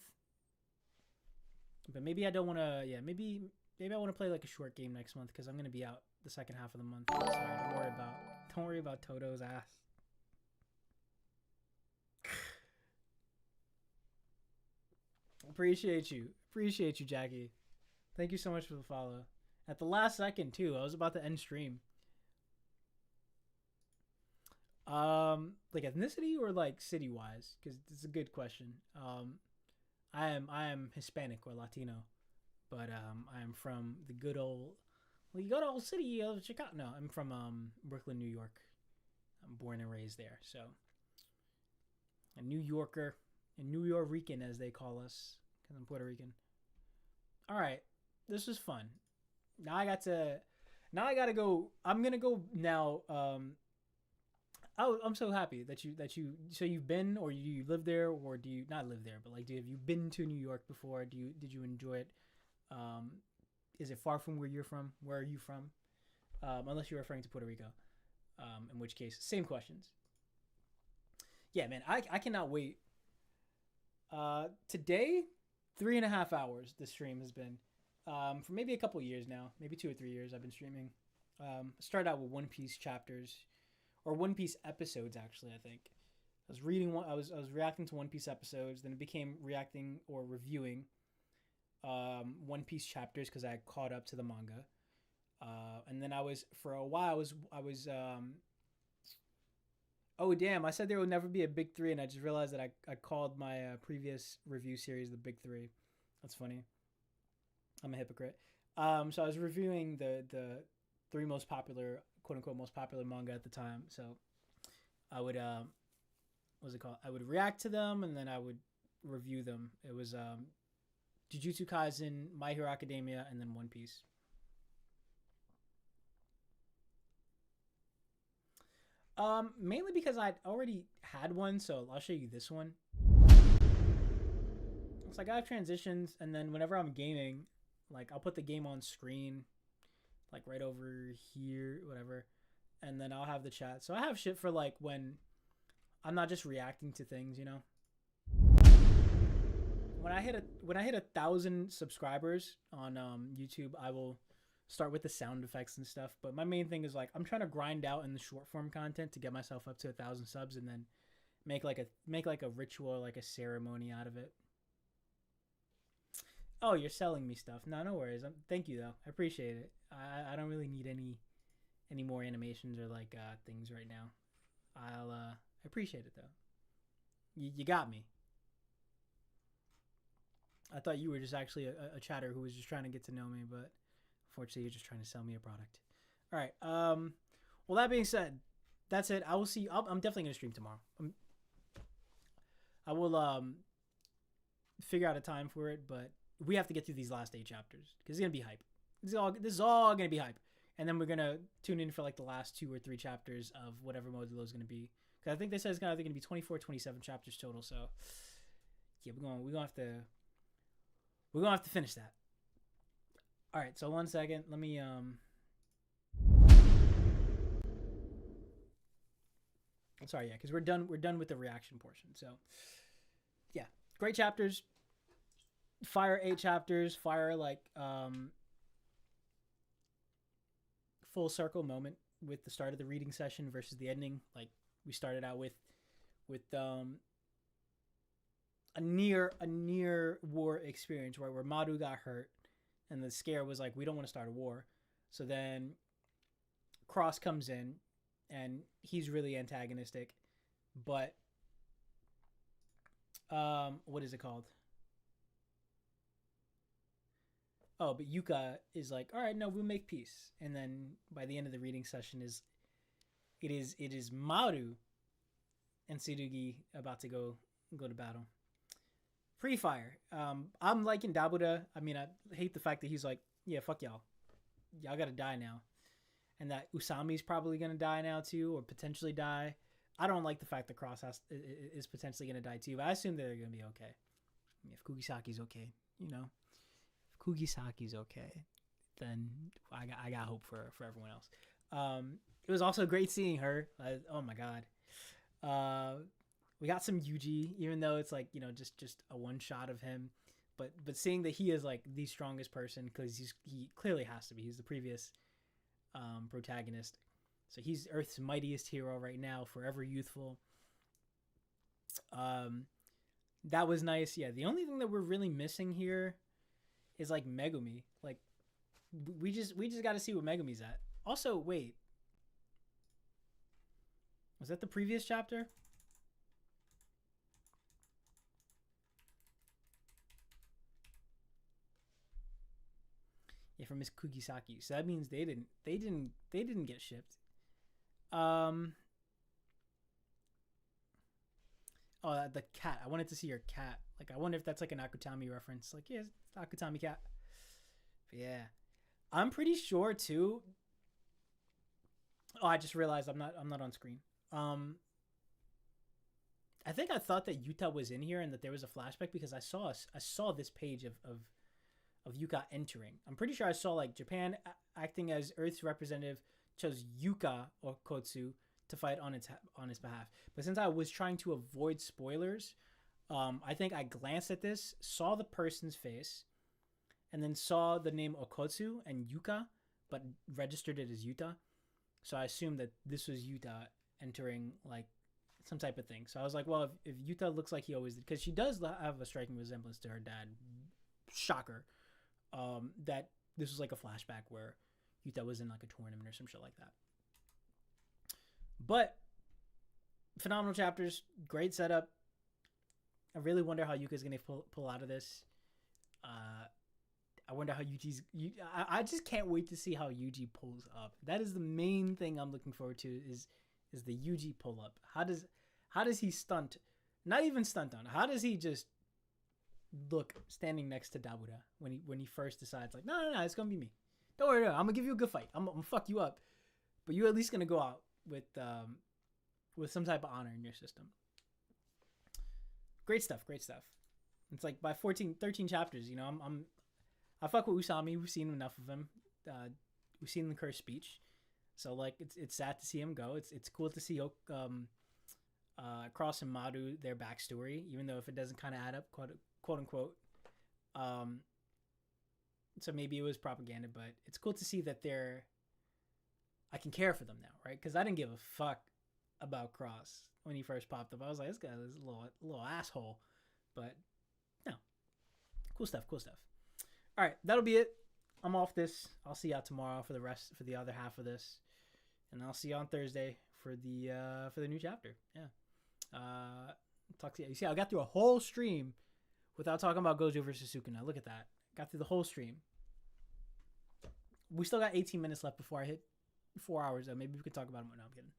Speaker 1: But maybe I don't want to. Yeah, maybe I want to play like a short game next month because I'm gonna be out the second half of the month. Sorry, don't worry about Toto's ass. Appreciate you, Jackie. Thank you so much for the follow. At the last second too, I was about to end stream. Like ethnicity or like city wise? Because it's a good question. I am Hispanic or Latino, but I am from the good old city of Chicago. No, I'm from Brooklyn, New York. I'm born and raised there, so a New Yorker, a New Yorican as they call us, because I'm Puerto Rican. All right, this was fun. Now I gotta go. I'm gonna go now. I'm so happy that you so you've been, or you live there, or do you not live there, but like have you been to New York before? Did you enjoy it? Is it far from where you're from? Where are you from? Unless you're referring to Puerto Rico, in which case same questions. Yeah, man, I cannot wait. Today 3.5 hours the stream has been, for maybe a couple years now, maybe 2 or 3 years I've been streaming. Started out with One Piece chapters. Or One Piece episodes, actually, I think. I was reacting to One Piece episodes, then it became reacting or reviewing One Piece chapters because I had caught up to the manga. And then for a while, oh damn, I said there would never be a big three, and I just realized that I called my previous review series the Big Three. That's funny. I'm a hypocrite. So I was reviewing the three most popular, quote unquote, most popular manga at the time. So I would, what's it called? I would react to them and then I would review them. It was Jujutsu Kaisen, My Hero Academia, and then One Piece. Mainly because I'd already had one, so I'll show you this one. It's like I have transitions, and then whenever I'm gaming, like I'll put the game on screen, like right over here, whatever, and then I'll have the chat. So I have shit for like when I'm not just reacting to things, you know. When I hit 1,000 subscribers on YouTube, I will start with the sound effects and stuff. But my main thing is like I'm trying to grind out in the short form content to get myself up to 1,000 subs, and then make like a ritual, like a ceremony out of it. Oh, you're selling me stuff. No worries. Thank you though. I appreciate it. I don't really need any more animations or like things right now. I appreciate it though. You got me. I thought you were just actually a chatter who was just trying to get to know me, but unfortunately you're just trying to sell me a product. All right. Well, that being said, that's it. I will see. I'm definitely gonna stream tomorrow. I will figure out a time for it, but we have to get through these last 8 chapters because it's gonna be hype. This is all gonna be hype, and then we're gonna tune in for like the last 2 or 3 chapters of whatever Modulo is gonna be. Because I think they said it's gonna be 24, 27 chapters total. So yeah, we're gonna have to We're gonna have to finish that. All right, so 1 second. Let me Sorry, yeah, because we're done. We're done with the reaction portion. So, yeah, great chapters. Fire 8 chapters. Fire like full circle moment with the start of the reading session versus the ending. Like we started out with a near war experience where Madu got hurt, and the scare was like we don't want to start a war. So then Cross comes in, and he's really antagonistic, but what is it called? Oh, but Yuka is like, all right, no, we'll make peace. And then by the end of the reading session it is Maru and Tsurugi about to go to battle. Free Fire. I'm liking Dabuda. I mean, I hate the fact that he's like, yeah, fuck y'all. Y'all gotta die now. And that Usami's probably gonna die now too, or potentially die. I don't like the fact that Cross is potentially gonna die too, but I assume they're gonna be okay. I mean, if Kugisaki's okay, you know. If Kugisaki's okay, then I got hope for everyone else. It was also great seeing her. Oh my god. We got some Yuji, even though it's like, you know, just a one shot of him, but seeing that he is like the strongest person, because he clearly has to be. He's the previous protagonist, so he's Earth's mightiest hero right now, forever youthful. That was nice. Yeah, the only thing that we're really missing here is like Megumi. Like we just got to see what Megumi's at. Also, wait, was that the previous chapter? Yeah, from Miss Kugisaki. So that means they didn't get shipped. Oh, the cat. I wanted to see her cat. Like, I wonder if that's like an Akutami reference. Like, yeah, it's Akutami cat. But yeah, I'm pretty sure too. Oh, I just realized I'm not on screen. I think I thought that Yuta was in here and that there was a flashback, because I saw this page of Yuka entering. I'm pretty sure I saw like Japan acting as Earth's representative chose Yuka Okotsu to fight on his behalf. But since I was trying to avoid spoilers, I think I glanced at this, saw the person's face, and then saw the name Okotsu and Yuka, but registered it as Yuta. So I assumed that this was Yuta entering like some type of thing. So I was like, well, if Yuta looks like he always did, because she does have a striking resemblance to her dad. Shocker. That this was like a flashback where Yuta was in like a tournament or some shit like that. But phenomenal chapters, great setup. I really wonder how Yuka's gonna pull out of this. I wonder how I just can't wait to see how Yuji pulls up. That is the main thing I'm looking forward to is the Yuji pull up. How does he stunt? Not even stunt on. How does he just look standing next to Dabuda when he first decides like, no, it's gonna be me. Don't worry, I'm gonna give you a good fight. I'm gonna fuck you up, but you're at least gonna go out with some type of honor in your system. Great stuff. It's like by 13 chapters, you know, I fuck with Usami. We've seen enough of him. We've seen the cursed speech, so like it's sad to see him go. It's cool to see Cross and Madu, their backstory, even though if it doesn't kind of add up, quote unquote. So maybe it was propaganda, but it's cool to see that I can care for them now, right? Because I didn't give a fuck about Cross when he first popped up. I was like, this guy is a little asshole, but no, cool stuff. All right, that'll be it. I'm off this. I'll see y'all tomorrow for the other half of this, and I'll see you on Thursday for the new chapter. Yeah. Talk to you. You see, I got through a whole stream without talking about Gojo versus Sukuna. Look at that. Got through the whole stream. We still got 18 minutes left before I hit 4 hours, though. Maybe we could talk about it more. No, I'm kidding.